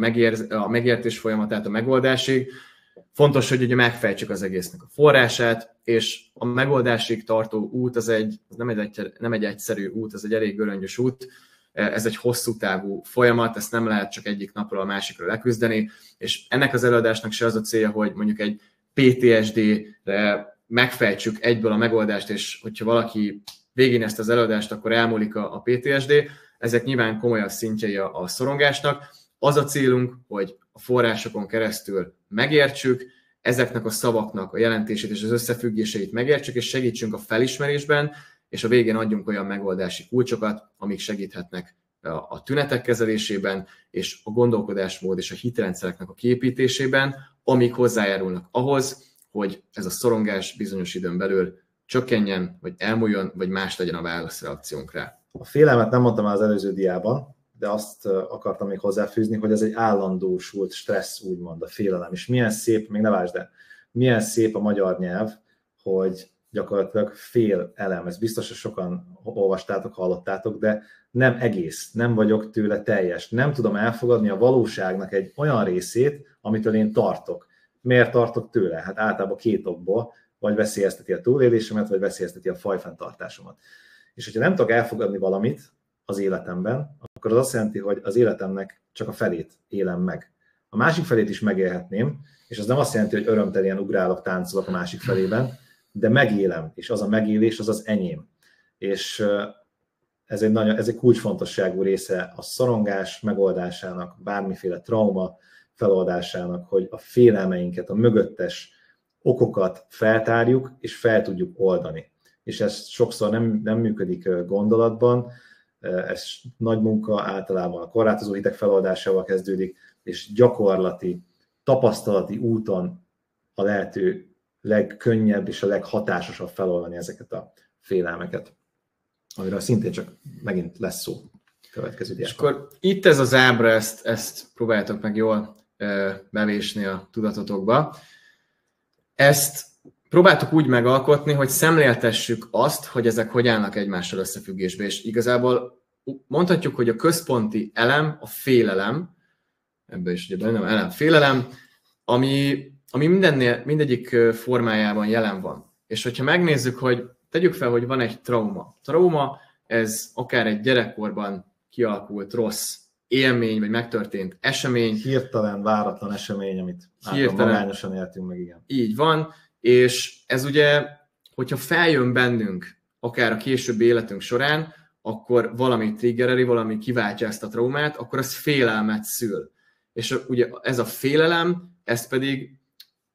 a megértés folyamatát a megoldásig. Fontos, hogy ugye megfejtsük az egésznek a forrását, és a megoldásig tartó út az nem egy egyszerű út, ez egy elég göröngyös út, ez egy hosszú távú folyamat, ezt nem lehet csak egyik napról a másikra leküzdeni, és ennek az előadásnak se az a célja, hogy mondjuk egy PTSD-re megfejtsük egyből a megoldást, és hogyha valaki végén ezt az előadást, akkor elmúlik a PTSD, ezek nyilván komolyabb szintjei a szorongásnak. Az a célunk, hogy a forrásokon keresztül megértsük, ezeknek a szavaknak a jelentését és az összefüggéseit megértsük, és segítsünk a felismerésben, és a végén adjunk olyan megoldási kulcsokat, amik segíthetnek a tünetek kezelésében, és a gondolkodásmód és a hitrendszereknek a kiépítésében, amik hozzájárulnak ahhoz, hogy ez a szorongás bizonyos időn belül csökkenjen, vagy elmúljon, vagy más legyen a válaszreakciónk rá. A félelmet nem mondtam már az előző diában, de azt akartam még hozzáfűzni, hogy ez egy állandósult stressz, úgymond a félelem. És milyen szép, még ne várj, de milyen szép a magyar nyelv, hogy gyakorlatilag félelem. Ezt biztos, hogy sokan olvastátok, hallottátok, de nem egész, nem vagyok tőle teljes. Nem tudom elfogadni a valóságnak egy olyan részét, amitől én tartok. Miért tartok tőle? Hát általában két okból. vagy veszélyezteti a túlélésemet, vagy veszélyezteti a fajfenntartásomat. És hogyha nem tudok elfogadni valamit az életemben, akkor az azt jelenti, hogy az életemnek csak a felét élem meg. A másik felét is megélhetném, és az nem azt jelenti, hogy örömteljen ugrálok, táncolok a másik felében, de megélem, és az a megélés az enyém. És ez egy kulcsfontosságú része a szorongás megoldásának, bármiféle trauma feloldásának, hogy a félelmeinket, a mögöttes okokat feltárjuk, és fel tudjuk oldani. És ez sokszor nem működik gondolatban, ez nagy munka, általában a korlátozó hitek feloldásával kezdődik, és gyakorlati, tapasztalati úton a lehető legkönnyebb és a leghatásosabb feloldani ezeket a félelmeket, amiről szintén csak megint lesz szó következő diákon. És akkor itt ez az ábra, ezt próbáljátok meg jól bevésni a tudatotokba. Ezt próbáltuk úgy megalkotni, hogy szemléltessük azt, hogy ezek hogy állnak egymással összefüggésbe, és igazából mondhatjuk, hogy a központi elem, a félelem, ebben is ugye benne van elem, félelem, ami mindegyik formájában jelen van. És hogyha megnézzük, hogy tegyük fel, hogy van egy trauma. Trauma, ez akár egy gyerekkorban kialakult rossz élmény, vagy megtörtént esemény. Hirtelen, váratlan esemény, amit magányosan éltünk meg, igen. Így van, és ez ugye, hogyha feljön bennünk, akár a későbbi életünk során, akkor valami triggereli, valami kiváltja ezt a traumát, akkor az félelmet szül. És ugye ez a félelem, ez pedig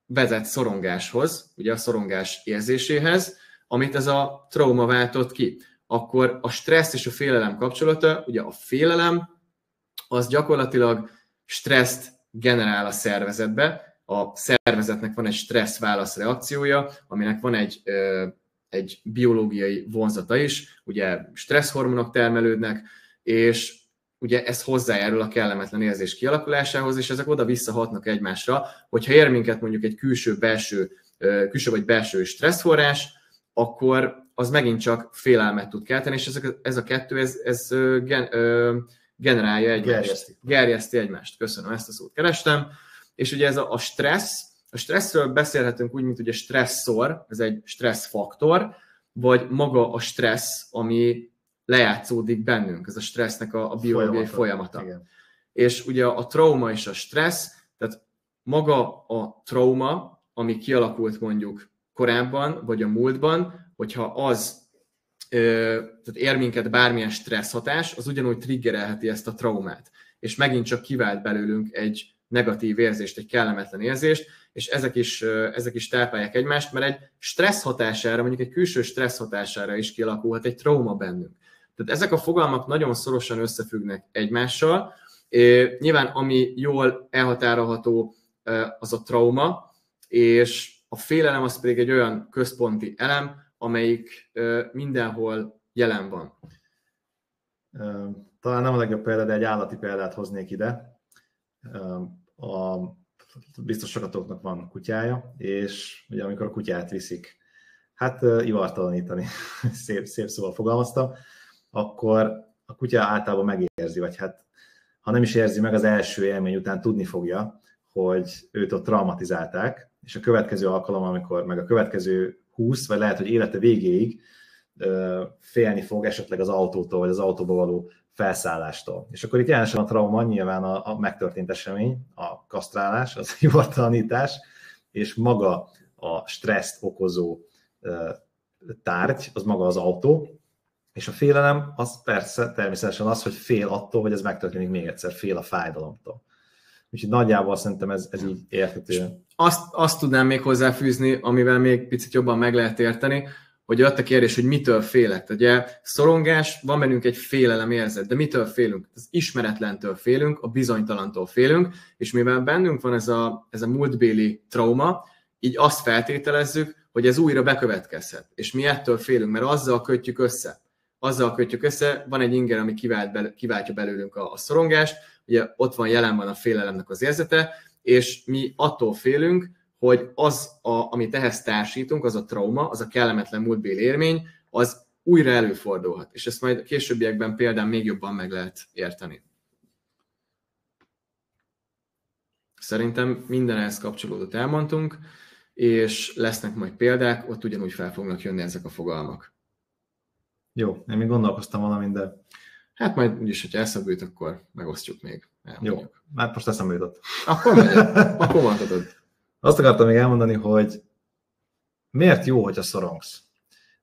vezet szorongáshoz, ugye a szorongás érzéséhez, amit ez a trauma váltott ki. Akkor a stressz és a félelem kapcsolata, ugye a félelem, az gyakorlatilag stresszt generál a szervezetbe, a szervezetnek van egy stressz válaszreakciója, aminek van egy biológiai vonzata is, ugye stresszhormonok termelődnek, és ugye ez hozzájárul a kellemetlen érzés kialakulásához, és ezek oda-vissza hatnak egymásra, hogyha ér minket mondjuk egy külső vagy belső stresszforrás, akkor az megint csak félelmet tud kelteni, és ez a kettő, ez generálja egymást. Gerjeszti egymást. Köszönöm, ezt a szót kerestem. És ugye ez a stressz, a stresszről beszélhetünk úgy, mint ugye stresszor, ez egy stresszfaktor, vagy maga a stressz, ami lejátszódik bennünk, ez a stressznek a biológiai folyamata. Igen. És ugye a trauma és a stressz, tehát maga a trauma, ami kialakult mondjuk korábban, vagy a múltban, hogyha az tehát ér minket bármilyen stressz hatás, az ugyanúgy triggerelheti ezt a traumát. És megint csak kivált belőlünk egy negatív érzést, egy kellemetlen érzést, és ezek is táplálják egymást, mert egy stressz hatására, mondjuk egy külső stressz hatására is kialakulhat egy trauma bennünk. Tehát ezek a fogalmak nagyon szorosan összefüggnek egymással. Nyilván ami jól elhatárolható, az a trauma, és a félelem az pedig egy olyan központi elem, amelyik mindenhol jelen van. Talán nem a legjobb példa, de egy állati példát hoznék ide. Biztos sokatoknak van kutyája, és ugye amikor a kutyát viszik, hát ivartalanítani, szép szóval fogalmaztam, akkor a kutya általában megérzi, vagy hát ha nem is érzi meg, az első élmény után tudni fogja, hogy őt ott traumatizálták, és a következő alkalom, amikor meg a következő 20, vagy lehet, hogy élete végéig félni fog esetleg az autótól, vagy az autóba való felszállástól. És akkor itt jelentősen a trauma nyilván a megtörtént esemény, a kasztrálás, az hivatalnítás, és maga a stresszt okozó tárgy, az maga az autó, és a félelem az persze természetesen az, hogy fél attól, hogy ez megtörténik még egyszer, fél a fájdalomtól. Úgyhogy nagyjából szerintem ez így érthető. Azt tudnám még hozzáfűzni, amivel még picit jobban meg lehet érteni, hogy ott a kérdés, hogy mitől félek. Ugye szorongás, van bennünk egy félelem érzet, de mitől félünk? Az ismeretlentől félünk, a bizonytalantól félünk, és mivel bennünk van ez a múltbéli trauma, így azt feltételezzük, hogy ez újra bekövetkezhet. És mi ettől félünk, mert azzal kötjük össze, van egy inger, ami kiváltja belőlünk a szorongást, ugye ott van jelen van a félelemnek az érzete, és mi attól félünk, hogy amit ehhez társítunk, az a trauma, az a kellemetlen múltbéli élmény, az újra előfordulhat. És ezt majd a későbbiekben például még jobban meg lehet érteni. Szerintem minden ehhez kapcsolódott elmondtunk, és lesznek majd példák, ott ugyanúgy fel fognak jönni ezek a fogalmak. Jó, én még gondolkoztam valamin, de... Hát majd úgyis, hogyha eszembe jut, akkor megosztjuk még. Jó, hát most eszembe jutott. Akkor megyek, akkor mondhatod. Azt akartam még elmondani, hogy miért jó, hogyha szorongsz?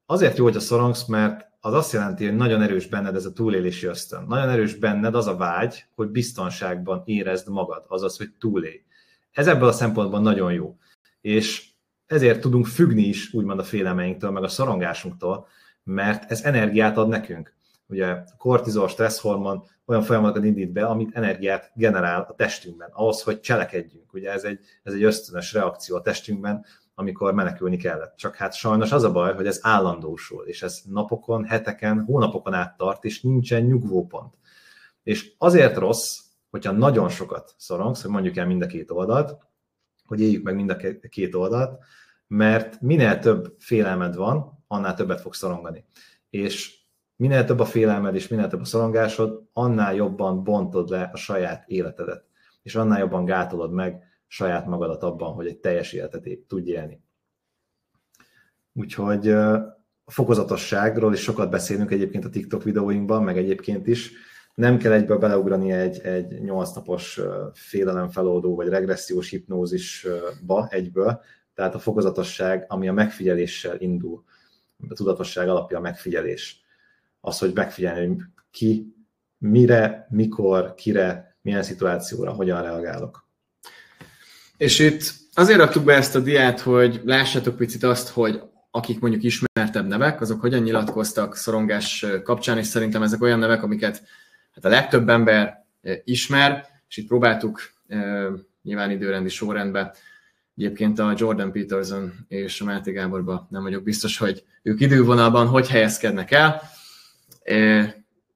Azért jó, hogyha szorongsz, mert az azt jelenti, hogy nagyon erős benned ez a túlélési ösztön. Nagyon erős benned az a vágy, hogy biztonságban érezd magad, azaz, hogy túlélj. Ez ebből a szempontból nagyon jó. És ezért tudunk függni is, úgymond a félelmeinktől, meg a szorongásunktól, mert ez energiát ad nekünk. Ugye a kortizol, stresszhormon olyan folyamatokat indít be, amit energiát generál a testünkben, ahhoz, hogy cselekedjünk. Ugye ez egy ösztönös reakció a testünkben, amikor menekülni kellett. Csak hát sajnos az a baj, hogy ez állandósul, és ez napokon, heteken, hónapokon át tart, és nincsen nyugvópont. És azért rossz, hogyha nagyon sokat szorongsz, hogy mondjuk el mind a két oldalt, hogy éljük meg mind a két oldalt, mert minél több félelmed van, annál többet fogsz szorongani. És minél több a félelmed és minél több a szorongásod, annál jobban bontod le a saját életedet. És annál jobban gátolod meg saját magadat abban, hogy egy teljes életet tudj élni. Úgyhogy a fokozatosságról is sokat beszélünk egyébként a TikTok videóinkban, meg egyébként is. Nem kell egyből beleugrani egy 8 napos félelemfeloldó vagy regressziós hipnózisba egyből. Tehát a fokozatosság, ami a megfigyeléssel indul. A tudatosság alapja a megfigyelés. Az, hogy megfigyelni, hogy ki, mire, mikor, kire, milyen szituációra, hogyan reagálok. És itt azért raktuk be ezt a diát, hogy lássátok picit azt, hogy akik mondjuk ismertebb nevek, azok hogyan nyilatkoztak szorongás kapcsán, és szerintem ezek olyan nevek, amiket hát a legtöbb ember ismer, és itt próbáltuk nyilván időrendi sorrendben. Egyébként a Jordan Peterson és a Máté Gáborban nem vagyok biztos, hogy ők idővonalban hogy helyezkednek el.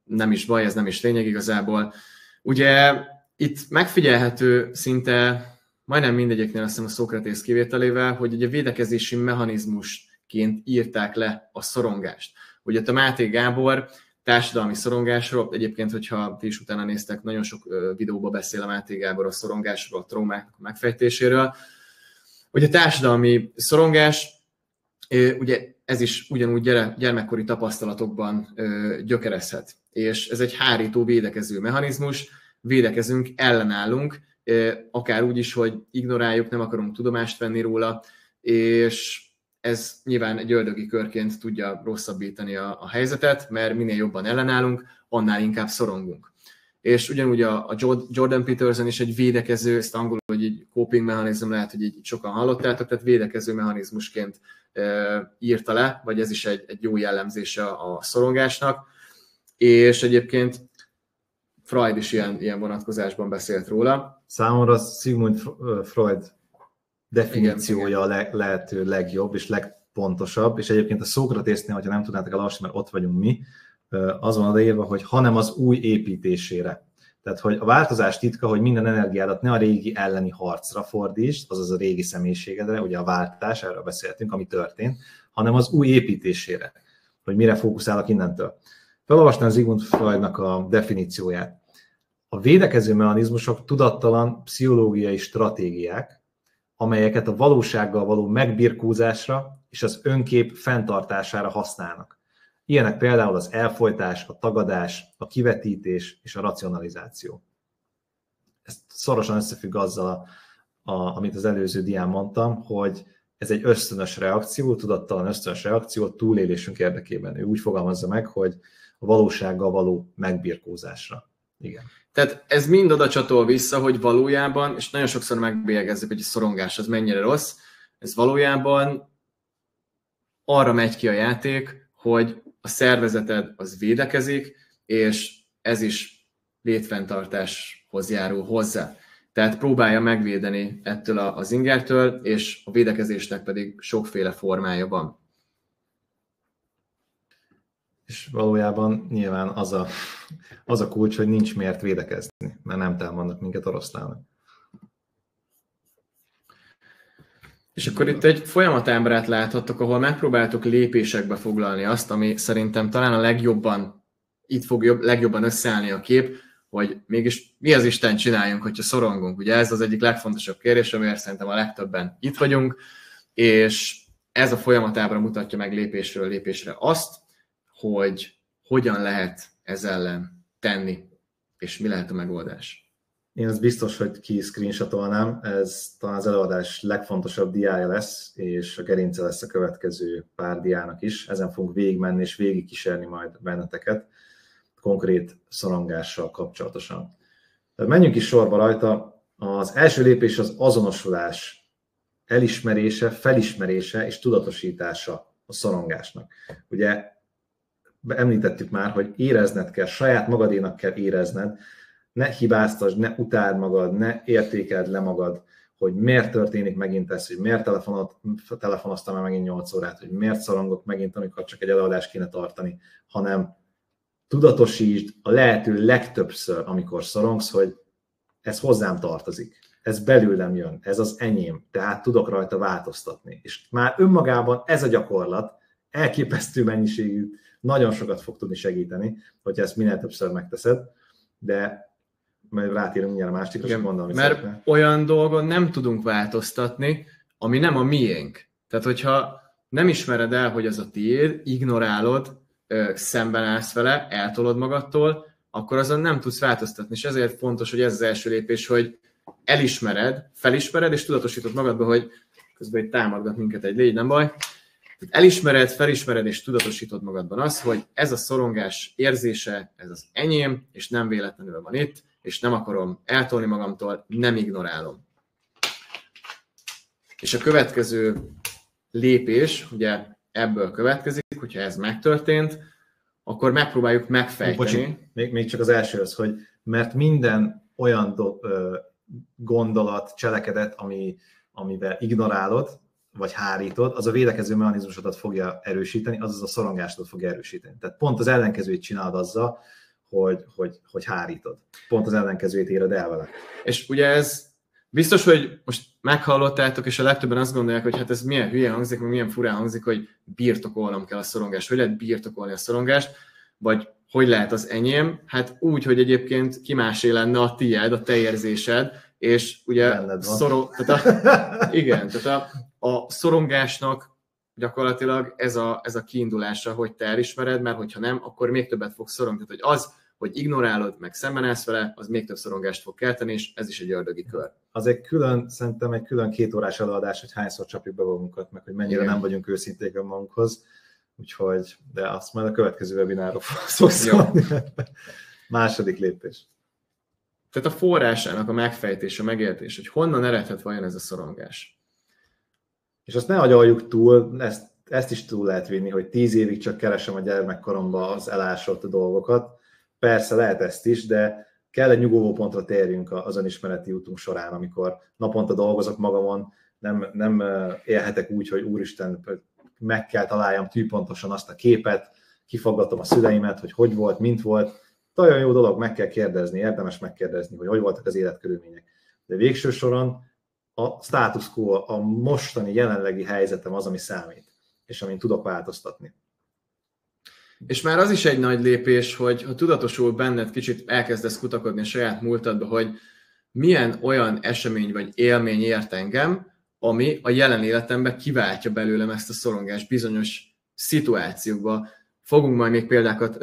Nem is baj, ez nem is lényeg igazából. Ugye itt megfigyelhető szinte majdnem mindegyiknél, azt hiszem a Szókratész kivételével, hogy ugye védekezési mechanizmusként írták le a szorongást. Ugye a Máté Gábor társadalmi szorongásról, egyébként, hogyha ti is utána néztek, nagyon sok videóban beszél a Máté Gábor a szorongásról, a traumák megfejtéséről. Ugye a társadalmi szorongás, ugye ez is ugyanúgy gyermekkori tapasztalatokban gyökerezhet. És ez egy hárító védekező mechanizmus, védekezünk, ellenállunk, akár úgy is, hogy ignoráljuk, nem akarunk tudomást venni róla, és ez nyilván egy ördögi körként tudja rosszabbítani a helyzetet, mert minél jobban ellenállunk, annál inkább szorongunk. És ugyanúgy a Jordan Peterson is egy védekező, ezt angolul, hogy egy coping mechanizm, lehet, hogy így sokan hallottátok, tehát védekező mechanizmusként írta le, vagy ez is egy jó jellemzése a szorongásnak. És egyébként Freud is ilyen vonatkozásban beszélt róla. Számomra Sigmund Freud definíciója a lehető legjobb és legpontosabb, és egyébként a Szókratésznél, hogyha nem tudnátok elolvasni, mert ott vagyunk mi, az van odaírva, hogy hanem az új építésére. Tehát, hogy a változás titka, hogy minden energiádat ne a régi elleni harcra fordítsd, azaz a régi személyiségedre, ugye a váltás, erről beszéltünk, ami történt, hanem az új építésére, hogy mire fókuszálok innentől. Felolvastam Sigmund Freudnak a definícióját. A védekező mechanizmusok tudattalan pszichológiai stratégiák, amelyeket a valósággal való megbirkózásra és az önkép fenntartására használnak. Ilyenek például az elfojtás, a tagadás, a kivetítés és a racionalizáció. Ez szorosan összefügg azzal, amit az előző dián mondtam, hogy ez egy ösztönös reakció, tudattalan ösztönös reakció a túlélésünk érdekében. Ő úgy fogalmazza meg, hogy a valósággal való megbirkózásra. Igen. Tehát ez mind oda csatol vissza, hogy valójában, és nagyon sokszor megbélyegezzük, hogy a szorongás az mennyire rossz, ez valójában arra megy ki a játék, hogy a szervezeted az védekezik, és ez is létfenntartáshoz járul hozzá. Tehát próbálja megvédeni ettől az ingertől, és a védekezésnek pedig sokféle formája van. És valójában nyilván az a kulcs, hogy nincs miért védekezni, mert nem támadnak minket oroszlánok. És akkor itt egy folyamatábrát láthattok, ahol megpróbáltuk lépésekbe foglalni azt, ami szerintem talán a legjobban, itt fog legjobban összeállni a kép, hogy mégis mi az Isten csináljunk, hogyha szorongunk. Ugye ez az egyik legfontosabb kérdés, amiért szerintem a legtöbben itt vagyunk. és ez a folyamatában mutatja meg lépésről lépésre azt, hogy hogyan lehet ez ellen tenni, és mi lehet a megoldás. Én az biztos, hogy ki screenshotolnám, ez talán az előadás legfontosabb diája lesz, és a gerince lesz a következő pár diának is. Ezen fogunk végigmenni, és végigkísérni majd benneteket konkrét szorongással kapcsolatosan. Tehát menjünk is sorba rajta. Az első lépés az azonosulás, elismerése, felismerése és tudatosítása a szorongásnak. Ugye említettük már, hogy érezned kell, saját magadénak kell érezned, ne hibáztasd, ne utáld magad, ne értékeld le magad, hogy miért történik megint ez, hogy miért telefonoztam már megint 8 órát, hogy miért szorongok megint, amikor csak egy előadást kéne tartani, hanem tudatosítsd a lehető legtöbbször, amikor szorongsz, hogy ez hozzám tartozik, ez belőlem jön, ez az enyém, tehát tudok rajta változtatni. És már önmagában ez a gyakorlat elképesztő mennyiségű, nagyon sokat fog tudni segíteni, hogyha ezt minél többször megteszed, de majd rátérünk mindjárt a másikra, és mondom, mert szeretne. Olyan dolgon nem tudunk változtatni, ami nem a miénk. Tehát, hogyha nem ismered el, hogy az a tiéd, ignorálod, szemben állsz vele, eltolod magadtól, akkor azon nem tudsz változtatni, és ezért fontos, hogy ez az első lépés, hogy elismered, felismered, és tudatosítod magadba, hogy közben itt támadgat minket egy légy, nem baj. Tehát elismered, felismered, és tudatosítod magadban azt, hogy ez a szorongás érzése, ez az enyém, és nem véletlenül van itt, és nem akarom eltolni magamtól, nem ignorálom. És a következő lépés, ugye ebből következik, hogyha ez megtörtént, akkor megpróbáljuk megfejteni. Még csak az első az, hogy mert minden olyan gondolat, cselekedet, amivel ignorálod, vagy hárítod, az a védekező mechanizmusodat fogja erősíteni, azaz a szorongásodat fogja erősíteni. Tehát pont az ellenkezőjét csinálod azzal, hogy hárítod. Pont az ellenkezőjét éred el vele. És ugye ez biztos, hogy most meghallottátok, és a legtöbben azt gondolják, hogy hát ez milyen hülye hangzik, meg milyen furán hangzik, hogy birtokolnom kell a szorongást. Hogy lehet birtokolni a szorongást, vagy hogy lehet az enyém? Hát úgy, hogy egyébként ki másé lenne a tiéd, a te érzésed, és ugye igen, tehát a szorongásnak gyakorlatilag ez a kiindulása, hogy te elismered, mert hogyha nem, akkor még többet fog szorongni. Tehát hogy az, hogy ignorálod, meg szembenállsz vele, az még több szorongást fog kelteni, és ez is egy ördögi kör. Az szerintem egy külön 2 órás előadás, hogy hányszor csapjuk be magunkat, meg hogy mennyire nem vagyunk őszinték magunkhoz. Úgyhogy, de azt majd a következő webinárról fogok szólni. Második lépés. Tehát a forrásának a megfejtése, a megértés, hogy honnan eredhet vajon ez a szorongás. És azt ne agyaljuk túl, ezt is túl lehet vinni, hogy 10 évig csak keresem a gyermekkoromban az elásott dolgokat. Persze lehet ezt is, de kell egy nyugovópontra térjünk az önismereti útunk során, amikor naponta dolgozok magamon, nem élhetek úgy, hogy úristen, meg kell találjam tűpontosan azt a képet, kifaggatom a szüleimet, hogy volt, mint volt. Nagyon jó dolog, meg kell kérdezni, érdemes megkérdezni, hogy voltak az életkörülmények. De végső soron a status quo, a mostani jelenlegi helyzetem az, ami számít, és amin tudok változtatni. És már az is egy nagy lépés, hogy ha tudatosul benned, kicsit elkezdesz kutakodni a saját múltadba, hogy milyen olyan esemény vagy élmény ért engem, ami a jelen életemben kiváltja belőlem ezt a szorongást bizonyos szituációkba. Fogunk majd még példákat,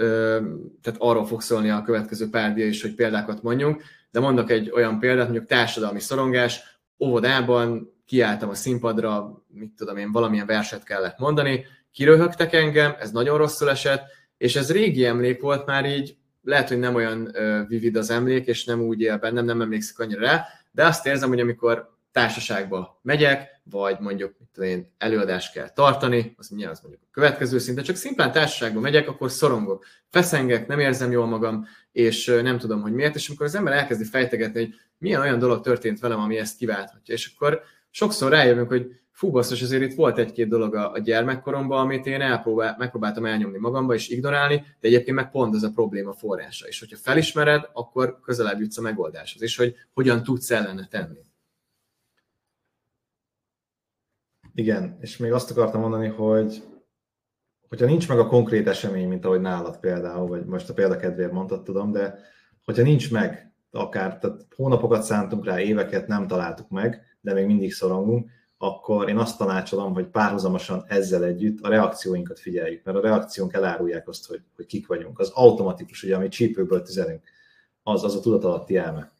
tehát arról fog szólni a következő pár dia is, hogy példákat mondjunk, de mondok egy olyan példát, mondjuk társadalmi szorongás, óvodában kiálltam a színpadra, mit tudom én, valamilyen verset kellett mondani, kiröhögtek engem, ez nagyon rosszul esett, és ez régi emlék volt már így, lehet, hogy nem olyan vivid az emlék, és nem úgy él bennem, nem emlékszik annyira rá, de azt érzem, hogy amikor társaságba megyek, vagy mondjuk én előadást kell tartani, az mondjuk a következő szinte, csak szimplán társaságba megyek, akkor szorongok, feszengek, nem érzem jól magam, és nem tudom, hogy miért, és amikor az ember elkezdi fejtegetni, hogy milyen olyan dolog történt velem, ami ezt kiválthatja, és akkor sokszor rájövünk, hogy fú, basszus, azért itt volt egy-két dolog a gyermekkoromban, amit én megpróbáltam elnyomni magamba és ignorálni, de egyébként meg pont ez a probléma forrása. És hogyha felismered, akkor közelebb jutsz a megoldáshoz, és hogy hogyan tudsz ellene tenni. Igen, és még azt akartam mondani, hogy hogyha nincs meg a konkrét esemény, mint ahogy nálad például, vagy most a példakedvéért mondtad, tudom, de hogyha nincs meg, akár tehát hónapokat szántunk rá, éveket nem találtuk meg, de még mindig szorongunk, akkor én azt tanácsolom, hogy párhuzamosan ezzel együtt a reakcióinkat figyeljük, mert a reakciónk elárulják azt, hogy kik vagyunk. Az automatikus, ugye, amit csípőből tüzelünk, az a tudatalatti elme.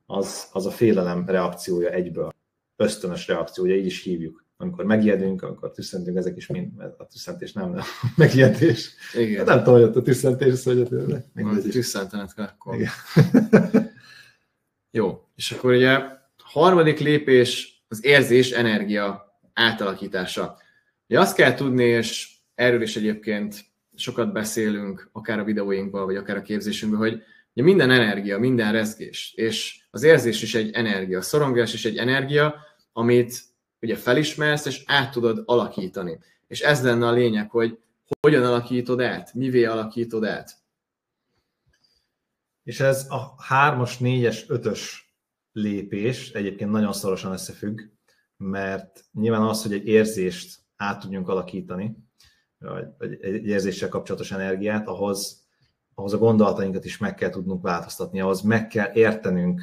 Az a félelem reakciója egyből. Ösztönös reakció, ugye így is hívjuk. Amikor megijedünk, amikor tüsszentünk, ezek is mind, mert a tüsszentés nem megijedés. Igen. Nem tudom, hogy ott a tüsszentés, hogy tüsszentenet kell akkor. Jó, és akkor ugye harmadik lépés az érzés energia átalakítása. Ugye azt kell tudni, és erről is egyébként sokat beszélünk, akár a videóinkban, vagy akár a képzésünkben, hogy ugye minden energia, minden rezgés, és az érzés is egy energia, a szorongás is egy energia, amit ugye felismersz, és át tudod alakítani. És ez lenne a lényeg, hogy hogyan alakítod át, mivé alakítod át. És ez a 3-as, 4-es, 5-ös lépés egyébként nagyon szorosan összefügg, mert nyilván az, hogy egy érzést át tudjunk alakítani, vagy egy érzéssel kapcsolatos energiát, ahhoz a gondolatainkat is meg kell tudnunk változtatni, ahhoz meg kell értenünk,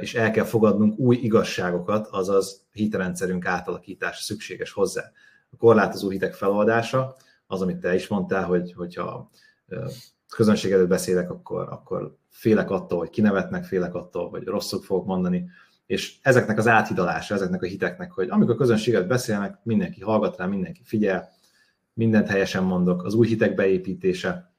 és el kell fogadnunk új igazságokat, azaz hitrendszerünk átalakítása szükséges hozzá. A korlátozó hitek feloldása, az, amit te is mondtál, hogyha közönség előtt beszélek, akkor félek attól, hogy kinevetnek, félek attól, hogy rosszul fogok mondani, és ezeknek az áthidalása, ezeknek a hiteknek, hogy amikor közönség előtt beszélnek, mindenki hallgat rá, mindenki figyel, mindent helyesen mondok, az új hitek beépítése,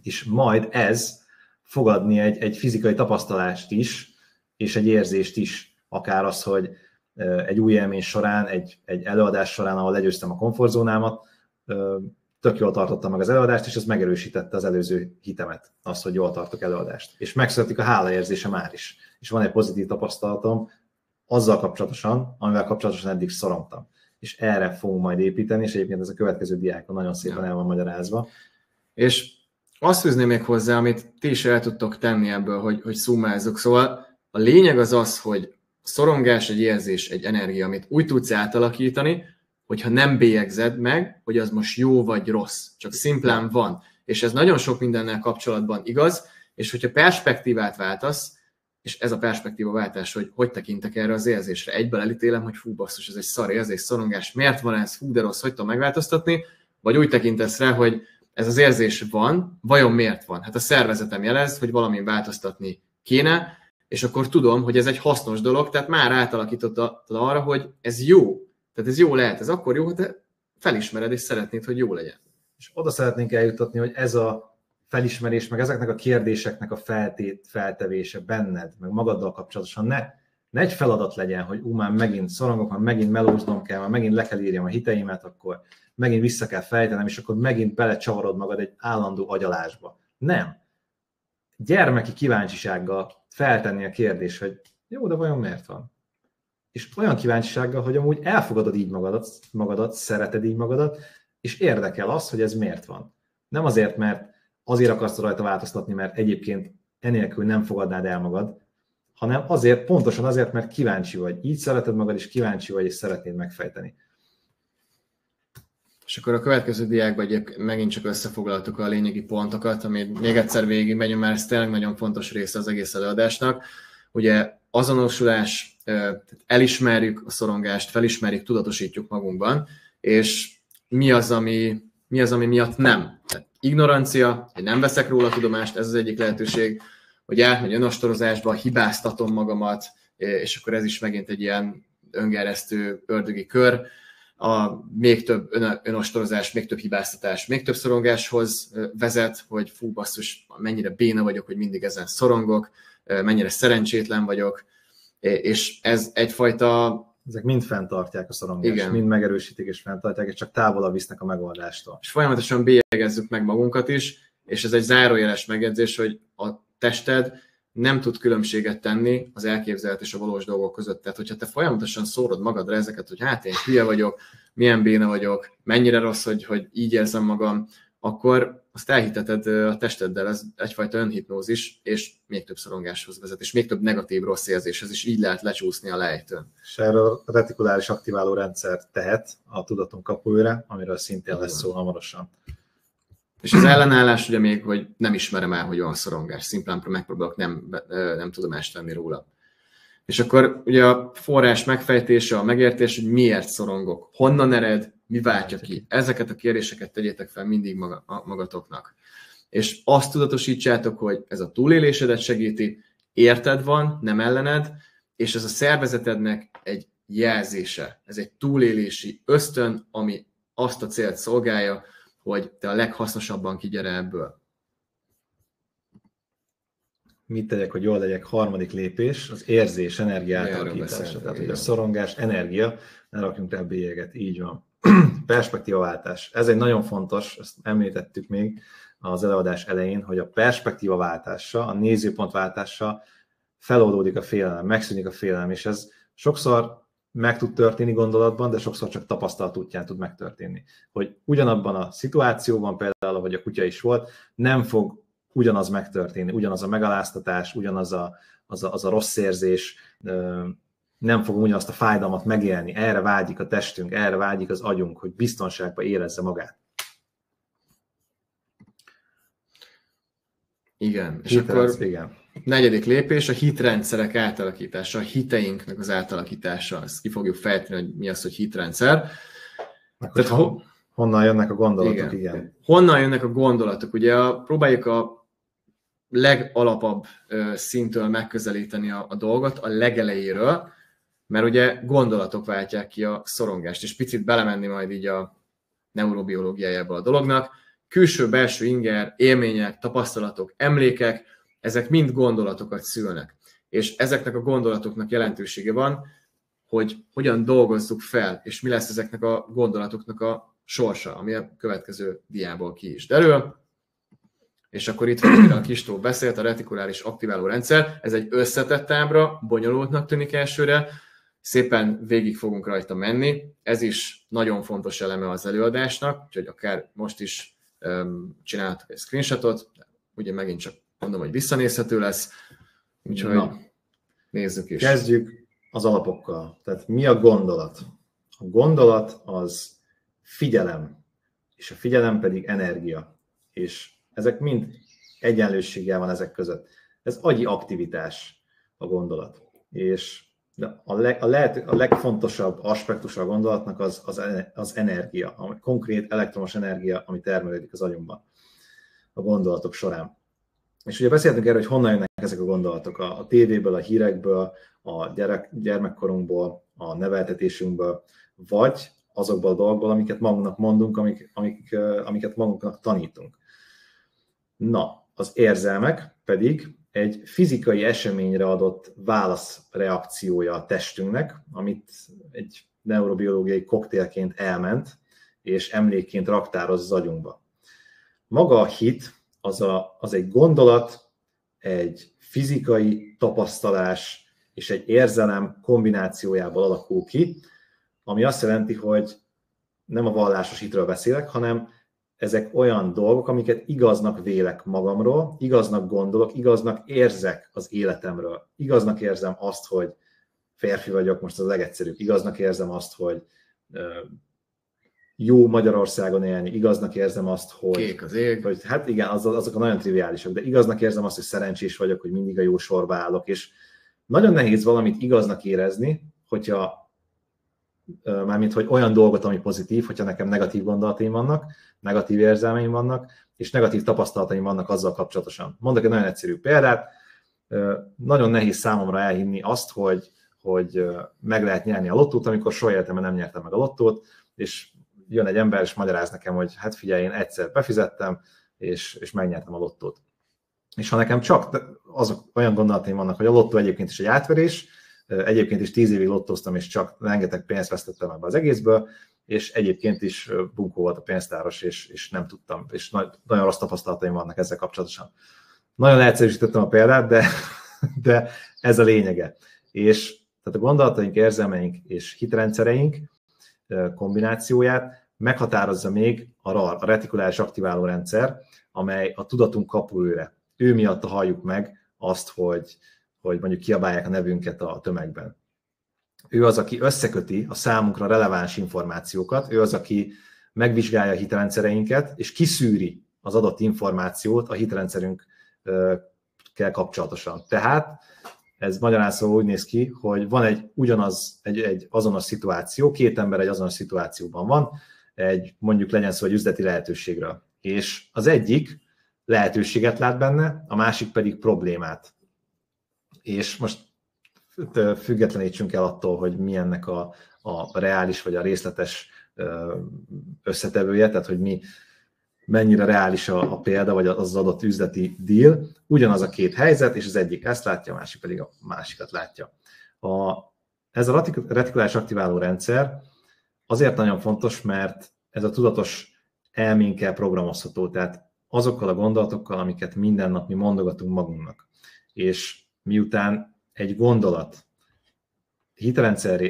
és majd ez fogadni egy fizikai tapasztalást is, és egy érzést is, akár az, hogy egy új élmény során, egy előadás során, ahol legyőztem a komfortzónámat, tök jól tartottam meg az előadást, és ez megerősítette az előző hitemet, azt, hogy jól tartok előadást. És megszületik a hálaérzése már is. És van egy pozitív tapasztalatom azzal kapcsolatosan, amivel kapcsolatosan eddig szorongtam. És erre fogunk majd építeni, és egyébként ez a következő diákon nagyon szépen el van magyarázva. És azt fűzném még hozzá, amit ti is el tudtok tenni ebből, hogy szummázzuk. Szóval a lényeg az, hogy a szorongás egy érzés, egy energia, amit úgy tudsz átalakítani, hogyha nem bélyegzed meg, hogy az most jó vagy rossz, csak szimplán van. És ez nagyon sok mindennel kapcsolatban igaz, és hogyha perspektívát váltasz, és ez a perspektívaváltás, hogy tekintek erre az érzésre, egyből elítélem, hogy fú basszus, ez egy szar érzés, szorongás, miért van ez, fú de rossz, hogy tudom megváltoztatni, vagy úgy tekintesz rá, hogy ez az érzés van, vajon miért van? Hát a szervezetem jelez, hogy valamin változtatni kéne, és akkor tudom, hogy ez egy hasznos dolog, tehát már átalakítottad arra, hogy ez jó. Tehát ez jó lehet, ez akkor jó, hogy te felismered és szeretnéd, hogy jó legyen. És oda szeretnénk eljutatni, hogy ez a felismerés, meg ezeknek a kérdéseknek a feltevése benned, meg magaddal kapcsolatosan ne egy feladat legyen, hogy már megint szorongok, már megint melóznom kell, már megint le kell írjam a hiteimet, akkor megint vissza kell fejtenem, és akkor megint belecsavarod magad egy állandó agyalásba. Nem. Gyermeki kíváncsisággal feltenni a kérdést, hogy jó, de vajon miért van? És olyan kíváncsisággal, hogy amúgy elfogadod így magadat, szereted így magadat, és érdekel az, hogy ez miért van. Nem azért, mert azért akarsz rajta változtatni, mert egyébként enélkül nem fogadnád el magad, hanem azért, pontosan azért, mert kíváncsi vagy. Így szereted magad, és kíváncsi vagy, és szeretnéd megfejteni. És akkor a következő diákban megint csak összefoglaltuk a lényegi pontokat, amit még egyszer végigmegyünk, mert ez tényleg nagyon fontos része az egész előadásnak. Ugye azonosulás, elismerjük a szorongást, felismerjük, tudatosítjuk magunkban, és mi az, ami miatt nem. Tehát ignorancia, hogy nem veszek róla tudomást, ez az egyik lehetőség, hogy átmegy önostorozásba, hibáztatom magamat, és akkor ez is megint egy ilyen öngeresztő ördögi kör. Még több önostorozás, még több hibáztatás, még több szorongáshoz vezet, hogy fú basszus, mennyire béna vagyok, hogy mindig ezen szorongok, mennyire szerencsétlen vagyok, és ez egyfajta... Ezek mind fenntartják a szorongást, mind megerősítik és fenntartják, és csak távolabb visznek a megoldástól. És folyamatosan bélyegezzük meg magunkat is, és ez egy zárójeles megjegyzés, hogy a tested nem tud különbséget tenni az elképzelt és a valós dolgok között. Tehát, hogyha te folyamatosan szórod magadra ezeket, hogy hát én hülye vagyok, milyen béna vagyok, mennyire rossz, hogy így érzem magam, akkor azt elhiteted a testeddel, ez egyfajta önhipnózis, és még több szorongáshoz vezet, és még több negatív rossz érzéshez, és így lehet lecsúszni a lejtőn. És erről a retikuláris aktiváló rendszer tehet a tudatunk kapuőre, amiről szintén lesz szó hamarosan. És az ellenállás ugye még, hogy nem ismerem el, hogy van szorongás, szimplán megpróbálok nem tudomást venni róla. És akkor ugye a forrás megfejtése, a megértés, hogy miért szorongok, honnan ered, mi váltja ki. Ezeket a kérdéseket tegyétek fel mindig magatoknak. És azt tudatosítsátok, hogy ez a túlélésedet segíti, érted van, nem ellened, és ez a szervezetednek egy jelzése. Ez egy túlélési ösztön, ami azt a célt szolgálja, hogy te a leghasznosabban kigyere ebből. Mit tegyek, hogy jól legyek? Harmadik lépés, az érzés, energia átalakítása. Tehát, hogy a szorongás, energia, ne rakjunk rá bélyeget, így van. Perspektívaváltás. Ez egy nagyon fontos, ezt említettük még az előadás elején, hogy a perspektívaváltással, a nézőpontváltással feloldódik a félelem, megszűnik a félelem, és ez sokszor meg tud történni gondolatban, de sokszor csak tapasztalat útján tud megtörténni. Hogy ugyanabban a szituációban, például, ahogy a kutya is volt, nem fog ugyanaz megtörténni, ugyanaz a megaláztatás, ugyanaz a rossz érzés, nem fogom ugyanazt a fájdalmat megélni. Erre vágyik a testünk, erre vágyik az agyunk, hogy biztonságban érezze magát. Igen, és akkor negyedik lépés a hitrendszerek átalakítása, a hiteinknek az átalakítása. Ezt ki fogjuk fejteni, hogy mi az, hogy hitrendszer. Tehát honnan jönnek a gondolatok, igen. Honnan jönnek a gondolatok? Ugye próbáljuk a legalapabb szintől megközelíteni a dolgot, a legelejéről, mert ugye gondolatok váltják ki a szorongást, és picit belemenni majd így a neurobiológiájába a dolognak. Külső-belső inger, élmények, tapasztalatok, emlékek, ezek mind gondolatokat szülnek. És ezeknek a gondolatoknak jelentősége van, hogy hogyan dolgozzuk fel, és mi lesz ezeknek a gondolatoknak a sorsa, ami a következő diából ki is derül. És akkor itt van, amire a Kistó beszélt, a retikuláris aktiváló rendszer. Ez egy összetett ábra, bonyolultnak tűnik elsőre, szépen végig fogunk rajta menni. Ez is nagyon fontos eleme az előadásnak, úgyhogy akár most is csinálhatok egy screenshotot, ugye megint csak mondom, hogy visszanézhető lesz, úgyhogy nézzük is. Kezdjük az alapokkal. Tehát mi a gondolat? A gondolat az figyelem, és a figyelem pedig energia. És ezek mind egyenlőséggel van ezek között. Ez agyi aktivitás a gondolat. És a legfontosabb aspektus a gondolatnak az energia, a konkrét elektromos energia, ami termelődik az agyunkban a gondolatok során. És ugye beszéltünk erről, hogy honnan jönnek ezek a gondolatok. A tévéből, a hírekből, a gyermekkorunkból, a neveltetésünkből, vagy azokból a dolgokból, amiket magunknak mondunk, amiket magunknak tanítunk. Na, az érzelmek pedig egy fizikai eseményre adott válaszreakciója a testünknek, amit egy neurobiológiai koktélként elment, és emlékként raktározza az agyunkba. Maga a hit az egy gondolat, egy fizikai tapasztalás és egy érzelem kombinációjából alakul ki, ami azt jelenti, hogy nem a vallásos hitről beszélek, hanem ezek olyan dolgok, amiket igaznak vélek magamról, igaznak gondolok, igaznak érzek az életemről. Igaznak érzem azt, hogy férfi vagyok, most az legegyszerűbb. Igaznak érzem azt, hogy jó Magyarországon élni. Igaznak érzem azt, hogy... Kék az ég. Hogy, hát igen, azok a nagyon triviálisak, de igaznak érzem azt, hogy szerencsés vagyok, hogy mindig a jó sorba állok. És nagyon nehéz valamit igaznak érezni, hogyha mármint, hogy olyan dolgot, ami pozitív, hogyha nekem negatív gondolataim vannak, negatív érzelmeim vannak, és negatív tapasztalataim vannak azzal kapcsolatosan. Mondok egy nagyon egyszerű példát, nagyon nehéz számomra elhinni azt, hogy meg lehet nyerni a lottót, amikor soha életemben nem nyertem meg a lottót, és jön egy ember, és magyaráz nekem, hogy hát figyelj, én egyszer befizettem, és megnyertem a lottót. És ha nekem csak azok olyan gondolataim vannak, hogy a lottó egyébként is egy átverés, egyébként is 10 évig lottóztam, és csak rengeteg pénzt vesztettem ebbe az egészből, és egyébként is bunkó volt a pénztáros, és nem tudtam, és nagyon rossz tapasztalataim vannak ezzel kapcsolatosan. Nagyon leegyszerűsítettem a példát, de ez a lényege. És tehát a gondolataink, érzelmeink és hitrendszereink kombinációját meghatározza még a RAR, a retikuláris aktiváló rendszer, amely a tudatunk kapuőre. Ő miatt halljuk meg azt, hogy mondjuk kiabálják a nevünket a tömegben. Ő az, aki összeköti a számunkra releváns információkat, ő az, aki megvizsgálja a hitrendszereinket, és kiszűri az adott információt a hitrendszerünkkel kapcsolatosan. Tehát Ez magyarán szóval úgy néz ki, hogy van egy azonos szituáció, két ember egy azonos szituációban van, mondjuk legyen szó egy üzleti lehetőségről. És az egyik lehetőséget lát benne, a másik pedig problémát. És most függetlenítsünk el attól, hogy mi ennek a reális vagy a részletes összetevője, tehát hogy mennyire reális a példa, vagy az adott üzleti deal. Ugyanaz a két helyzet, és az egyik ezt látja, a másik pedig a másikat látja. Ez a retikuláris aktiváló rendszer azért nagyon fontos, mert ez a tudatos elménkkel programozható, tehát azokkal a gondolatokkal, amiket minden nap mi mondogatunk magunknak. És miután egy gondolat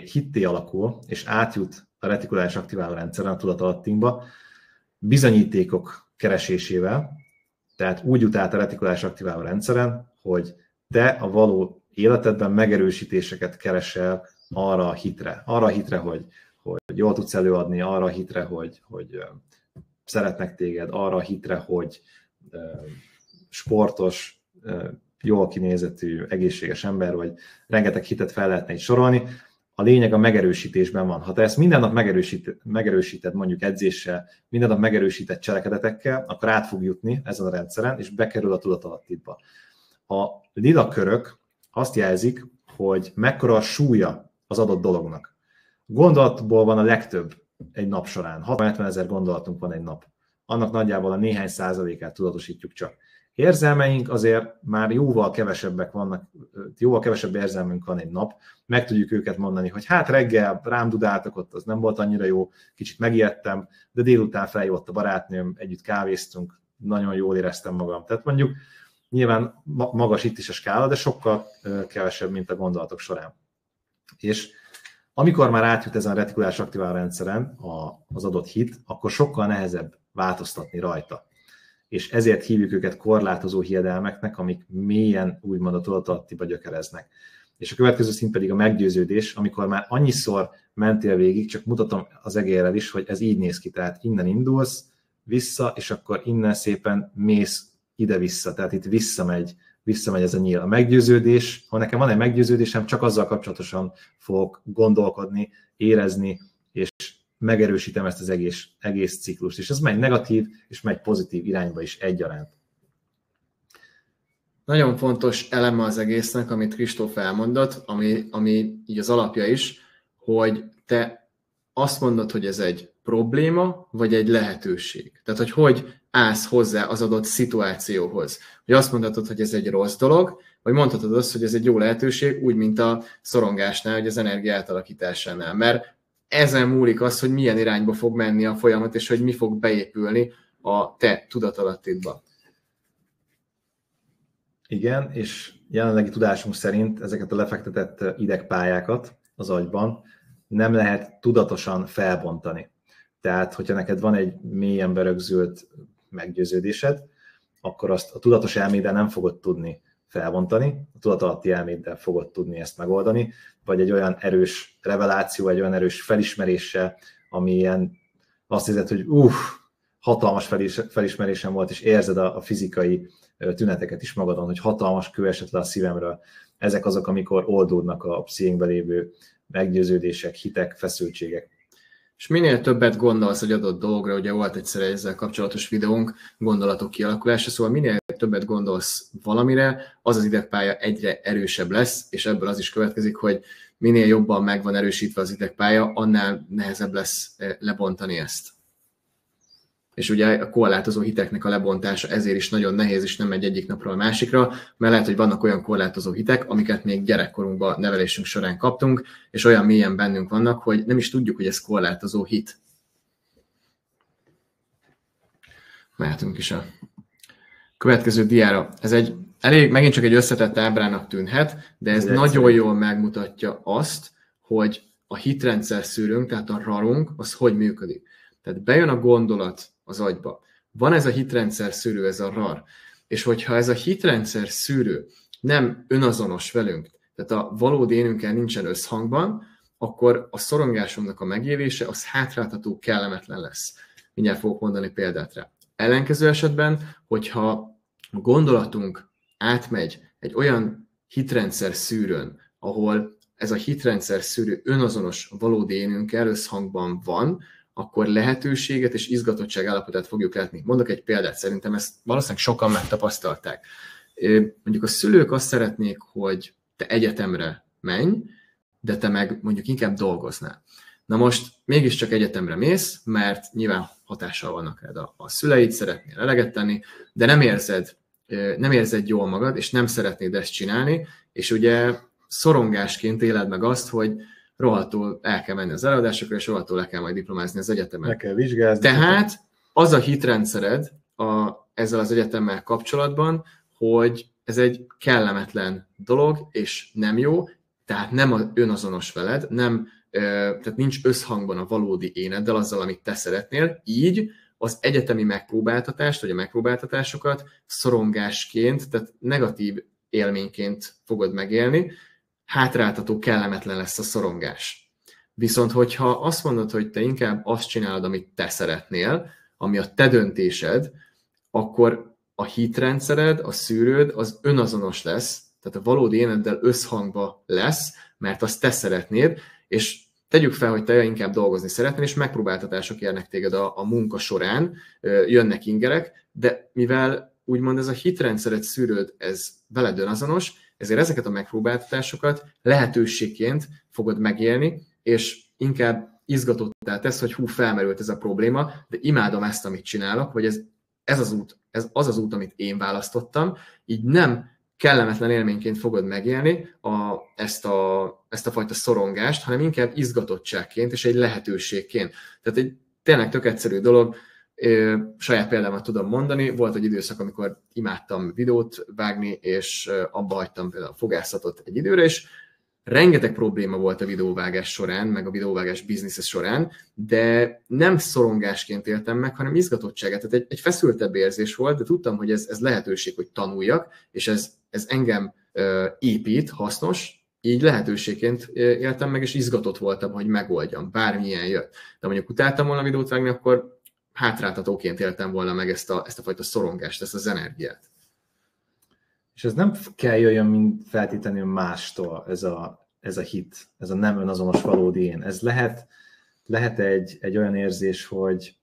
hitté alakul, és átjut a retikuláris aktiváló rendszeren, a tudatalattinkba, bizonyítékok keresésével, tehát úgy jut át a retikuláris aktiváló rendszeren, hogy te a való életedben megerősítéseket keresel arra a hitre, hogy jól tudsz előadni, arra a hitre, hogy szeretnek téged, arra a hitre, hogy sportos, jól kinézetű, egészséges ember vagy, rengeteg hitet fel lehetne így sorolni. A lényeg a megerősítésben van. Ha te ezt minden nap megerősíted mondjuk edzéssel, minden nap megerősített cselekedetekkel, akkor át fog jutni ezen a rendszeren, és bekerül a tudatalattidba. A lila körök azt jelzik, hogy mekkora a súlya az adott dolognak. Gondolatból van a legtöbb egy nap során. 60-70 ezer gondolatunk van egy nap. Annak nagyjából a néhány százalékát tudatosítjuk csak. Érzelmeink azért már jóval kevesebbek vannak, jóval kevesebb érzelmünk van egy nap, meg tudjuk őket mondani, hogy hát reggel rám dudáltak ott, az nem volt annyira jó, kicsit megijedtem, de délután feljött a barátnőm, együtt kávéztunk, nagyon jól éreztem magam. Tehát mondjuk nyilván magas itt is a skála, de sokkal kevesebb, mint a gondolatok során. És amikor már átjut ezen a retikuláris aktiváló rendszeren az adott hit, akkor sokkal nehezebb változtatni rajta. És ezért hívjuk őket korlátozó hiedelmeknek, amik mélyen úgymond a tudatalattiba gyökereznek. És a következő szint pedig a meggyőződés, amikor már annyiszor mentél végig, csak mutatom az egérrel is, hogy ez így néz ki, tehát innen indulsz, vissza, és akkor innen szépen mész ide-vissza, tehát itt visszamegy ez a nyíl. A meggyőződés, ha nekem van egy meggyőződésem, csak azzal kapcsolatosan fogok gondolkodni, érezni, és megerősítem ezt az egész ciklust. És ez megy negatív, és megy pozitív irányba is egyaránt. Nagyon fontos eleme az egésznek, amit Kristóf elmondott, ami így az alapja is, hogy te azt mondod, hogy ez egy probléma, vagy egy lehetőség. Tehát, hogy állsz hozzá az adott szituációhoz. Hogy azt mondhatod, hogy ez egy rossz dolog, vagy mondhatod azt, hogy ez egy jó lehetőség, úgy, mint a szorongásnál, vagy az energia átalakításánál. Mert ezen múlik az, hogy milyen irányba fog menni a folyamat, és hogy mi fog beépülni a te tudatalattidba. Igen, és jelenlegi tudásunk szerint ezeket a lefektetett idegpályákat az agyban nem lehet tudatosan felbontani. Tehát, hogyha neked van egy mélyen berögzült meggyőződésed, akkor azt a tudatos elméddel nem fogod tudni felbontani, a tudatalatti elméddel fogod tudni ezt megoldani, vagy egy olyan erős reveláció, egy olyan erős felismeréssel, ami ilyen azt hiszed, hogy hatalmas felismerésem volt, és érzed a fizikai tüneteket is magadon, hogy hatalmas kő esett le a szívemről. Ezek azok, amikor oldódnak a pszichénkben lévő meggyőződések, hitek, feszültségek. És minél többet gondolsz egy adott dologra, ugye volt egyszer ezzel kapcsolatos videónk, gondolatok kialakulása, szóval minél többet gondolsz valamire, az az idegpálya egyre erősebb lesz, és ebből az is következik, hogy minél jobban meg van erősítve az idegpálya, annál nehezebb lesz lebontani ezt. És ugye a korlátozó hiteknek a lebontása ezért is nagyon nehéz, és nem megy egyik napról a másikra, mert lehet, hogy vannak olyan korlátozó hitek, amiket még gyerekkorunkban nevelésünk során kaptunk, és olyan mélyen bennünk vannak, hogy nem is tudjuk, hogy ez korlátozó hit. Mehetünk is a következő diára. Ez egy megint csak egy összetett ábrának tűnhet, de ez nagyon jól megmutatja azt, hogy a hitrendszer szűrőnk, tehát a RAR-unk, az hogy működik. Tehát bejön a gondolat az agyba. Van ez a hitrendszer szűrő, ez a RAR. És hogyha ez a hitrendszer szűrő nem önazonos velünk, tehát a valódi énünkkel nincsen összhangban, akkor a szorongásomnak a megélése az hátráltató, kellemetlen lesz. Mindjárt fogok mondani példát rá. Ellenkező esetben, hogyha a gondolatunk átmegy egy olyan hitrendszer szűrőn, ahol ez a hitrendszer szűrő önazonos valódi énünkkel összhangban van, akkor lehetőséget és izgatottság állapotát fogjuk látni. Mondok egy példát, szerintem ezt valószínűleg sokan megtapasztalták. Mondjuk a szülők azt szeretnék, hogy te egyetemre menj, de te meg mondjuk inkább dolgoznál. Na most mégiscsak egyetemre mész, mert nyilván hatással vannak rád a szüleid, szeretnél eleget tenni, de nem érzed jól magad, és nem szeretnéd ezt csinálni, és ugye szorongásként éled meg azt, hogy rohadtul el kell menni az előadásokra, és rohadtul le kell majd diplomázni az egyetemen. Le kell vizsgázni. Tehát az a hitrendszered ezzel az egyetemmel kapcsolatban, hogy ez egy kellemetlen dolog, és nem jó, tehát nem önazonos veled, tehát nincs összhangban a valódi éneddel, azzal, amit te szeretnél, így az egyetemi megpróbáltatást, vagy a megpróbáltatásokat szorongásként, tehát negatív élményként fogod megélni, hátráltató, kellemetlen lesz a szorongás. Viszont, hogyha azt mondod, hogy te inkább azt csinálod, amit te szeretnél, ami a te döntésed, akkor a hitrendszered, a szűrőd az önazonos lesz, tehát a valódi éneddel összhangba lesz, mert azt te szeretnéd, és tegyük fel, hogy te inkább dolgozni szeretnél, és megpróbáltatások érnek téged a munka során, jönnek ingerek, de mivel úgymond ez a hitrendszered, szűrőd, ez veled önazonos, ezért ezeket a megpróbáltatásokat lehetőségként fogod megélni, és inkább izgatottá tesz, hogy felmerült ez a probléma, de imádom ezt, amit csinálok, vagy ez az út, amit én választottam, így nem kellemetlen élményként fogod megélni ezt a fajta szorongást, hanem inkább izgatottságként és egy lehetőségként. Tehát egy tényleg tök egyszerű dolog, saját példámat tudom mondani, volt egy időszak, amikor imádtam videót vágni, és abba hagytam például a fogászatot egy időre, és rengeteg probléma volt a videóvágás során, meg a videóvágás biznisze során, de nem szorongásként éltem meg, hanem izgatottságát. Tehát egy feszültebb érzés volt, de tudtam, hogy ez lehetőség, hogy tanuljak, és ez engem épít, hasznos, így lehetőségként éltem meg, és izgatott voltam, hogy megoldjam, bármilyen jött. De mondjuk utáltam volna videót vágni, akkor hátráltatóként éltem volna meg ezt a fajta szorongást, ezt az energiát. És ez nem kell jöjjön, mint feltétlenül mástól ez a hit, ez a nem önazonos valódi én. Ez lehet egy olyan érzés, hogy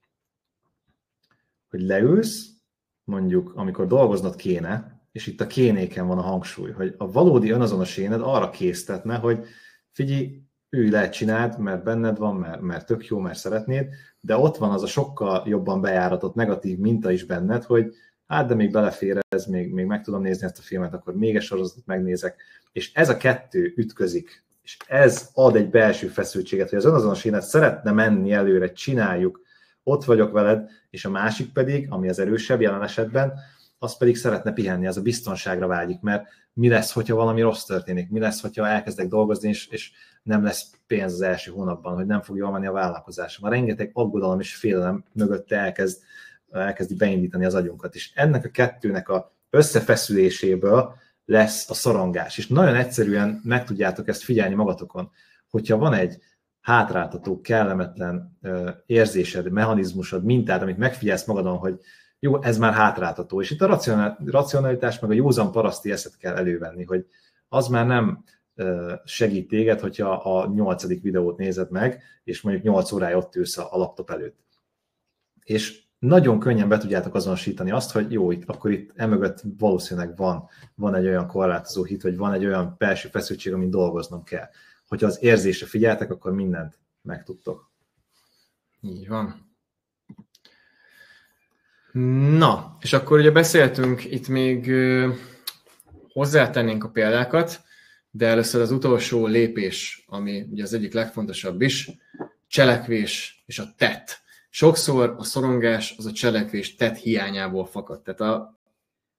leülsz, mondjuk, amikor dolgoznod kéne, és itt a kénéken van a hangsúly, hogy a valódi önazonos éned arra késztetne, hogy figyelj, ülj le, csináld, mert benned van, mert tök jó, mert szeretnéd, de ott van az a sokkal jobban bejáratott negatív minta is benned, hogy hát de még belefér ez, még meg tudom nézni ezt a filmet, akkor még egy sorozatot megnézek. És ez a kettő ütközik, és ez ad egy belső feszültséget, hogy az önazonos énet szeretne menni előre, csináljuk, ott vagyok veled, és a másik pedig, ami az erősebb jelen esetben, az pedig szeretne pihenni, az a biztonságra vágyik, mert mi lesz, hogyha valami rossz történik, mi lesz, hogyha elkezdek dolgozni, és nem lesz pénz az első hónapban, hogy nem fog jól menni a vállalkozásom. A rengeteg aggodalom és félelem mögötte elkezdi beindítani az agyunkat, és ennek a kettőnek a összefeszüléséből lesz a szorongás. És nagyon egyszerűen meg tudjátok ezt figyelni magatokon, hogyha van egy hátráltató, kellemetlen érzésed, mechanizmusod, mintád, amit megfigyelsz magadon, hogy jó, ez már hátráltató. És itt a racionalitás, meg a józan paraszti eszet kell elővenni, hogy az már nem segít téged, hogyha a 8. videót nézed meg, és mondjuk 8 órája ott ülsz a laptop előtt. És nagyon könnyen be tudjátok azonosítani azt, hogy jó, akkor itt emögött valószínűleg van egy olyan korlátozó hit, vagy van egy olyan belső feszültség, amin dolgoznom kell. Hogyha az érzésre figyeltek, akkor mindent megtudtok. Így van. Na, és akkor ugye beszéltünk, itt még hozzátennénk a példákat, de először az utolsó lépés, ami ugye az egyik legfontosabb is, cselekvés és a tett. Sokszor a szorongás az a cselekvés tett hiányából fakad. Tehát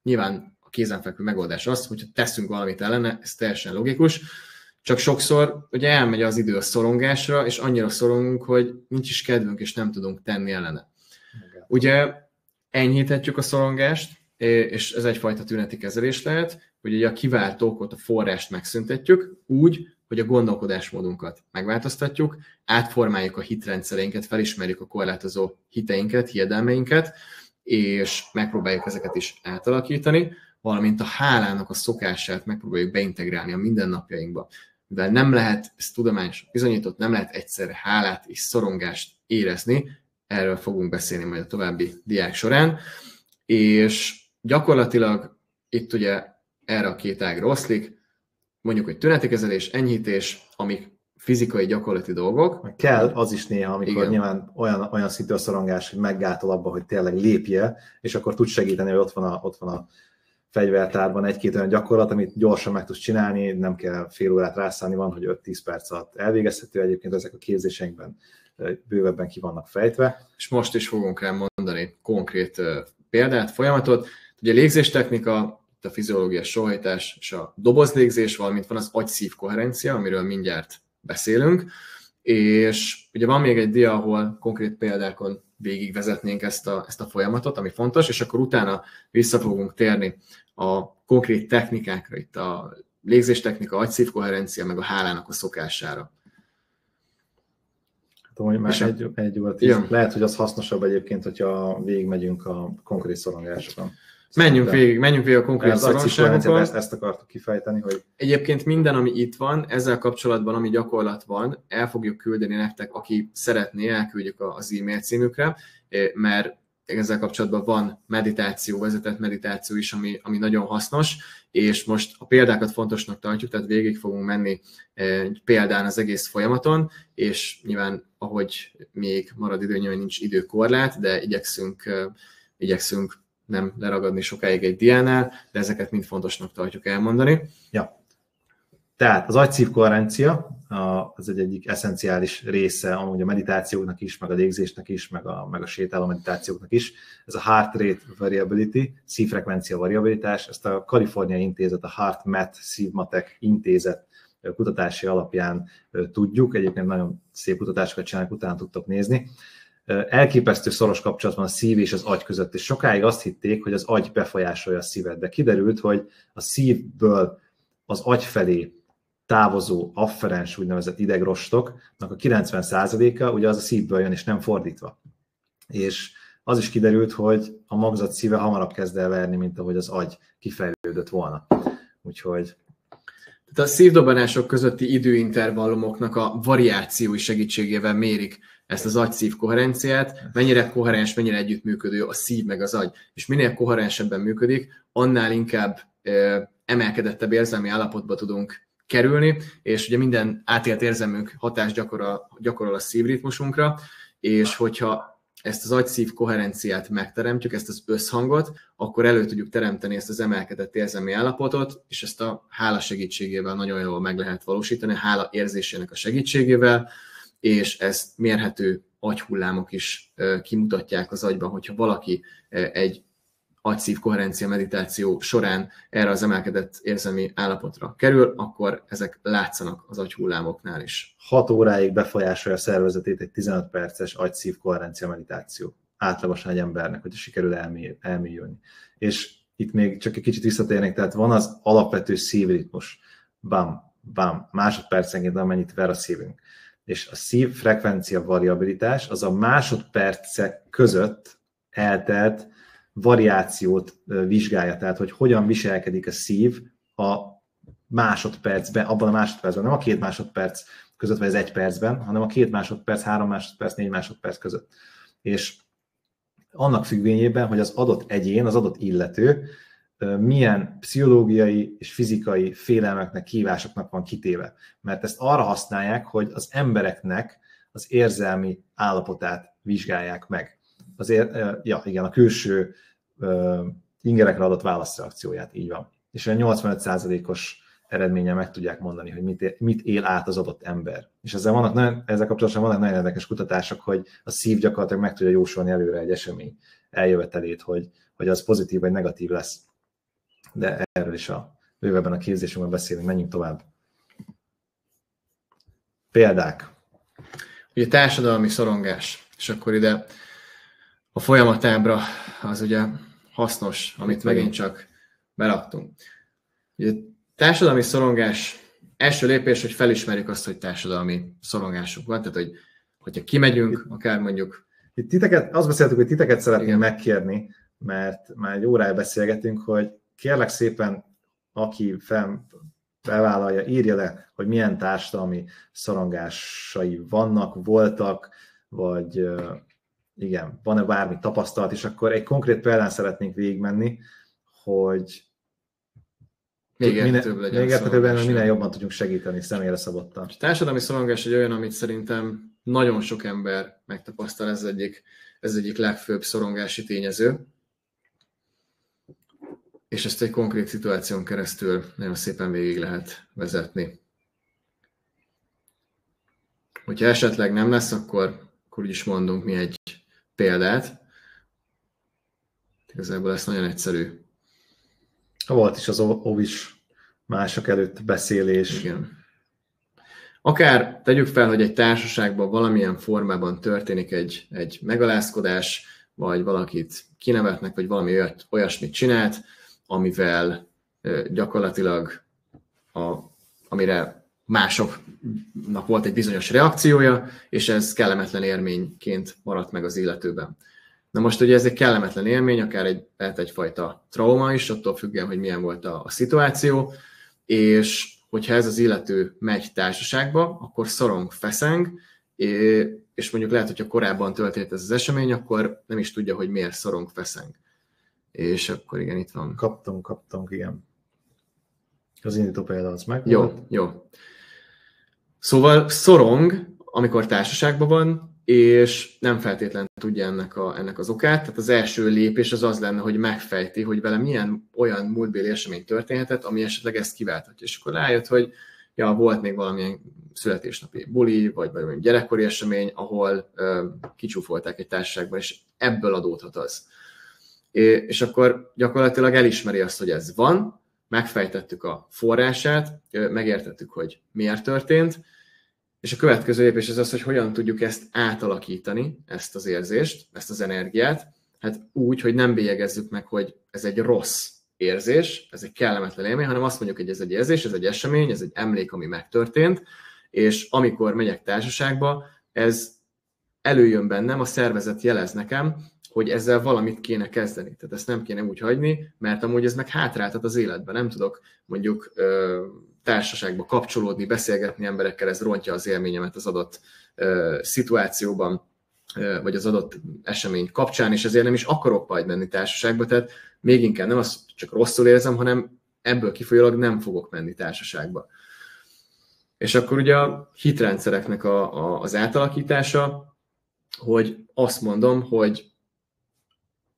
nyilván a kézenfekvő megoldás az, hogyha teszünk valamit ellene, ez teljesen logikus, csak sokszor ugye elmegy az idő a szorongásra, és annyira szorongunk, hogy nincs is kedvünk, és nem tudunk tenni ellene. Ugye enyhíthetjük a szorongást, és ez egyfajta tüneti kezelés lehet, hogy ugye a kiváltókot, a forrást megszüntetjük úgy, hogy a gondolkodásmódunkat megváltoztatjuk, átformáljuk a hitrendszereinket, felismerjük a korlátozó hiteinket, hiedelmeinket, és megpróbáljuk ezeket is átalakítani, valamint a hálának a szokását megpróbáljuk beintegrálni a mindennapjainkba. Mivel nem lehet, ez tudományos bizonyított, nem lehet egyszerre hálát és szorongást érezni, erről fogunk beszélni majd a további diák során, és gyakorlatilag itt ugye erre a két ágra oszlik, mondjuk, hogy tüneti kezelés, enyhítés, amik fizikai, gyakorlati dolgok. Kell az is néha, amikor igen. Nyilván olyan szintű a szorongás, hogy meggátol abba, hogy tényleg lépje, és akkor tud segíteni, hogy ott van a fegyvertárban egy-két olyan gyakorlat, amit gyorsan meg tudsz csinálni, nem kell fél órát rászállni, van, hogy 5-10 perc alatt elvégezhető, egyébként ezek a képzéseinkben bővebben ki vannak fejtve. És most is fogunk rá mondani konkrét példát, folyamatot. Ugye a légzéstechnika, a fiziológiai sóhajtás és a dobozlégzés, valamint van az agy-szív koherencia, amiről mindjárt beszélünk, és ugye van még egy dia, ahol konkrét példákon végigvezetnénk ezt a folyamatot, ami fontos, és akkor utána vissza fogunk térni a konkrét technikákra, itt a légzéstechnika, agy-szív koherencia, meg a hálának a szokására. Tudom, hogy már egy óra 10. Lehet, hogy az hasznosabb egyébként, hogyha végigmegyünk a konkrét szorongásokon. Menjünk végig a konkrét szorongásokon. Ezt akartuk kifejteni, hogy... Egyébként minden, ami itt van, ezzel kapcsolatban, ami gyakorlat van, el fogjuk küldeni nektek, aki szeretné, elküldjük az e-mail címükre, mert ezzel kapcsolatban van meditáció, vezetett meditáció is, ami nagyon hasznos, és most a példákat fontosnak tartjuk, tehát végig fogunk menni egy példán az egész folyamaton, és nyilván, ahogy még marad idő, nyilván nincs időkorlát, de igyekszünk nem leragadni sokáig egy diánál, de ezeket mind fontosnak tartjuk elmondani. Ja. Tehát az agy-szív koherencia az egyik eszenciális része amúgy a meditációknak is, meg a légzésnek is, meg a sétáló meditációknak is. Ez a heart rate variability, szívfrekvencia variabilitás, ezt a Kaliforniai Intézet, a HeartMath Szívmatek Intézet kutatási alapján tudjuk. Egyébként nagyon szép kutatásokat csinálnak, utána tudtok nézni. Elképesztő szoros kapcsolat van a szív és az agy között, és sokáig azt hitték, hogy az agy befolyásolja a szívet, de kiderült, hogy a szívből az agy felé távozó afferens úgynevezett idegrostoknak a 90%-a ugye az a szívből jön, és nem fordítva. És az is kiderült, hogy a magzat szíve hamarabb kezd el verni, mint ahogy az agy kifejlődött volna. Úgyhogy... Tehát a szívdobbanások közötti időintervallumoknak a variációi segítségével mérik ezt az agy-szív koherenciát, mennyire koherens, mennyire együttműködő a szív meg az agy. És minél koherensebben működik, annál inkább emelkedettebb érzelmi állapotba tudunk kerülni, és ugye minden átélt érzelmünk hatást gyakorol a szívritmusunkra, és hogyha ezt az agy-szív koherenciát megteremtjük, ezt az összhangot, akkor elő tudjuk teremteni ezt az emelkedett érzelmi állapotot, és ezt a hála segítségével nagyon jól meg lehet valósítani, a hála érzésének a segítségével, és ezt mérhető agyhullámok is kimutatják az agyban, hogyha valaki egy agy-szív koherencia meditáció során erre az emelkedett érzelmi állapotra kerül, akkor ezek látszanak az agyhullámoknál is. 6 óráig befolyásolja a szervezetét egy 15 perces agy-szív koherencia meditáció. Átlagosan egy embernek, hogyha sikerül elmélyülni. És itt még csak egy kicsit visszatérnék, tehát van az alapvető szívritmus. Bam, bam, másodpercenként amennyit ver a szívünk. És a szívfrekvencia variabilitás az a másodpercek között eltelt variációt vizsgálja, tehát hogy hogyan viselkedik a szív a másodpercben, abban a másodpercben, nem a 2 másodperc között, vagy az 1 percben, hanem a 2 másodperc, 3 másodperc, 4 másodperc között. És annak függvényében, hogy az adott egyén, az adott illető milyen pszichológiai és fizikai félelmeknek, kihívásoknak van kitéve. Mert ezt arra használják, hogy az embereknek az érzelmi állapotát vizsgálják meg. Azért, igen, a külső ingerekre adott válaszreakcióját, így van. És a 85%-os eredménnyel meg tudják mondani, hogy mit él át az adott ember. És ezzel kapcsolatban vannak nagyon érdekes kutatások, hogy a szív gyakorlatilag meg tudja jósolni előre egy esemény eljövetelét, hogy az pozitív vagy negatív lesz. De erről is bővebben a képzésünkben beszélünk, menjünk tovább. Példák. Ugye társadalmi szorongás, és akkor ide a folyamatábra az ugye hasznos, amit megint csak beraktunk. Ugye társadalmi szorongás első lépés, hogy felismerjük azt, hogy társadalmi szorongásunk van, tehát hogyha kimegyünk, akár mondjuk... Azt beszéltük, hogy titeket szeretnénk megkérni, mert már egy órája beszélgetünk, hogy kérlek szépen, aki felvállalja, írja le, hogy milyen társadalmi szorongásai vannak, voltak, vagy igen, van-e bármi tapasztalat, és akkor egy konkrét példán szeretnénk végigmenni, hogy még érthetőbben, minél jobban tudjunk segíteni személyre szabottan. A társadalmi szorongás egy olyan, amit szerintem nagyon sok ember megtapasztal, ez egyik legfőbb szorongási tényező, és ezt egy konkrét szituáción keresztül nagyon szépen végig lehet vezetni. Hogyha esetleg nem lesz, akkor úgyis mondunk mi egy példát. Igazából ez nagyon egyszerű. Volt is az ovis mások előtt beszélés. Igen. Akár tegyük fel, hogy egy társaságban valamilyen formában történik egy megalázkodás, vagy valakit kinevetnek, vagy valami olyasmit csinált, amivel gyakorlatilag amire másoknak volt egy bizonyos reakciója, és ez kellemetlen élményként maradt meg az illetőben. Na most ugye ez egy kellemetlen élmény, akár lehet egyfajta trauma is, attól függően, hogy milyen volt a szituáció, és hogyha ez az illető megy társaságba, akkor szorong, feszeng, és mondjuk lehet, hogyha korábban történt ez az esemény, akkor nem is tudja, hogy miért szorong, feszeng. És akkor igen, itt van. Kaptunk, igen. Az indító példa az meg Jó. Szóval szorong, amikor társaságban van, és nem feltétlenül tudja ennek az okát. Tehát az első lépés az lenne, hogy megfejti, hogy vele milyen olyan múltbéli esemény történhetett, ami esetleg ezt kiválthatja. És akkor rájött, hogy volt még valamilyen születésnapi buli, vagy gyerekkori esemény, ahol kicsúfolták egy társaságban, és ebből adódhat az. És akkor gyakorlatilag elismeri azt, hogy ez van, megfejtettük a forrását, megértettük, hogy miért történt, és a következő lépés az, hogy hogyan tudjuk ezt átalakítani, ezt az érzést, ezt az energiát, hát úgy, hogy nem bélyegezzük meg, hogy ez egy rossz érzés, ez egy kellemetlen élmény, hanem azt mondjuk, hogy ez egy érzés, ez egy esemény, ez egy emlék, ami megtörtént, és amikor megyek társaságba, ez előjön bennem, a szervezet jelez nekem, hogy ezzel valamit kéne kezdeni. Tehát ezt nem kéne úgy hagyni, mert amúgy ez meg hátráltat az életben. Nem tudok mondjuk társaságba kapcsolódni, beszélgetni emberekkel, ez rontja az élményemet az adott szituációban, vagy az adott esemény kapcsán, és ezért nem is akarok majd menni társaságba, tehát még inkább nem azt csak rosszul érzem, hanem ebből kifolyólag nem fogok menni társaságba. És akkor ugye a hitrendszereknek az átalakítása, hogy azt mondom, hogy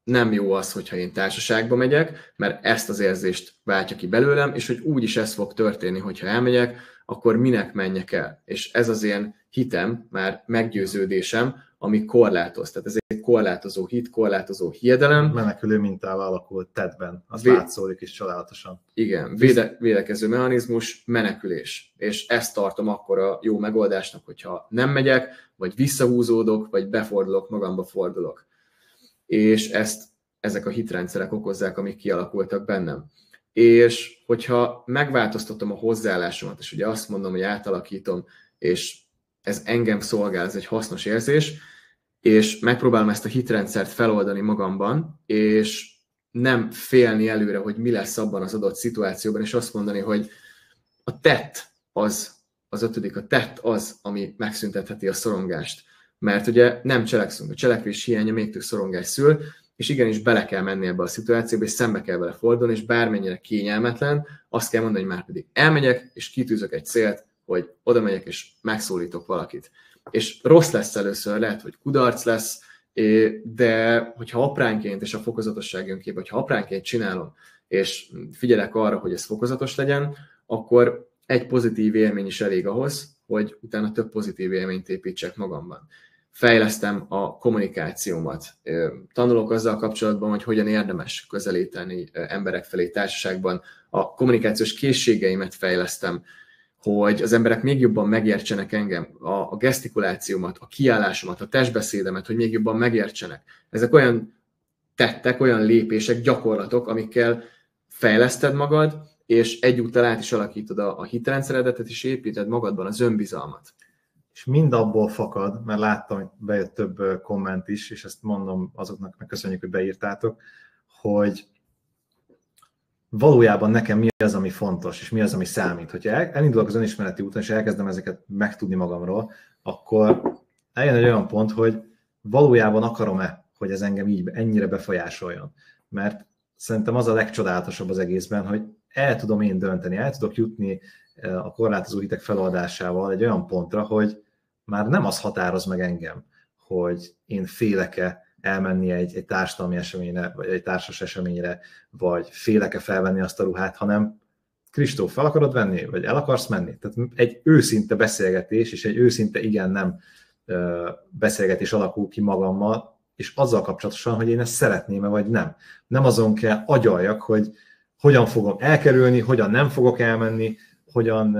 nem jó az, hogyha én társaságba megyek, mert ezt az érzést váltja ki belőlem, és hogy úgyis ez fog történni, hogyha elmegyek, akkor minek menjek el. És ez az én hitem, már meggyőződésem, ami korlátoz. Tehát ez egy korlátozó hit, korlátozó hiedelem. Menekülő mintával alakult Tedben. Az látszódik is csodálatosan. Igen, védekező mechanizmus, menekülés. És ezt tartom akkor a jó megoldásnak, hogyha nem megyek, vagy visszahúzódok, vagy befordulok, magamba fordulok. És ezek a hitrendszerek okozzák, amik kialakultak bennem. És hogyha megváltoztatom a hozzáállásomat, és ugye azt mondom, hogy átalakítom, és ez engem szolgál, ez egy hasznos érzés, és megpróbálom ezt a hitrendszert feloldani magamban, és nem félni előre, hogy mi lesz abban az adott szituációban, és azt mondani, hogy a tett az ötödik, a tett az, ami megszüntetheti a szorongást. Mert ugye nem cselekszünk, a cselekvés hiánya még több szorongás szül, és igenis bele kell menni ebbe a szituációba, és szembe kell vele fordulni, és bármennyire kényelmetlen, azt kell mondani, hogy már pedig elmegyek, és kitűzök egy célt, hogy oda megyek, és megszólítok valakit. És rossz lesz először, lehet, hogy kudarc lesz, de hogyha apránként, és a fokozatosság jön képbe, hogyha apránként csinálom, és figyelek arra, hogy ez fokozatos legyen, akkor egy pozitív élmény is elég ahhoz, hogy utána több pozitív élményt építsek magamban. Fejlesztem a kommunikációmat. Tanulok azzal kapcsolatban, hogy hogyan érdemes közelíteni emberek felé társaságban. A kommunikációs készségeimet fejlesztem, hogy az emberek még jobban megértsenek engem, a gesztikulációmat, a kiállásomat, a testbeszédemet, hogy még jobban megértsenek. Ezek olyan tettek, olyan lépések, gyakorlatok, amikkel fejleszted magad, és egyúttal át is alakítod a hitrendszeredet, és építed magadban az önbizalmat. És mind abból fakad, mert láttam, hogy bejött több komment is, és ezt mondom azoknak, meg köszönjük, hogy beírtátok, hogy valójában nekem mi az, ami fontos, és mi az, ami számít. Hogyha elindulok az önismereti úton, és elkezdem ezeket megtudni magamról, akkor eljön egy olyan pont, hogy valójában akarom-e, hogy ez engem így ennyire befolyásoljon. Mert szerintem az a legcsodálatosabb az egészben, hogy el tudom én dönteni, el tudok jutni a korlátozó hitek feloldásával egy olyan pontra, hogy már nem az határoz meg engem, hogy én félek-e elmenni egy társadalmi eseményre, vagy egy társas eseményre, vagy félek-e felvenni azt a ruhát, hanem Kristóf, fel akarod venni, vagy el akarsz menni? Tehát egy őszinte beszélgetés, és egy őszinte igen-nem beszélgetés alakul ki magammal, és azzal kapcsolatosan, hogy én ezt szeretném-e, vagy nem. Nem azon kell agyaljak, hogy hogyan fogom elkerülni, hogyan nem fogok elmenni, hogyan,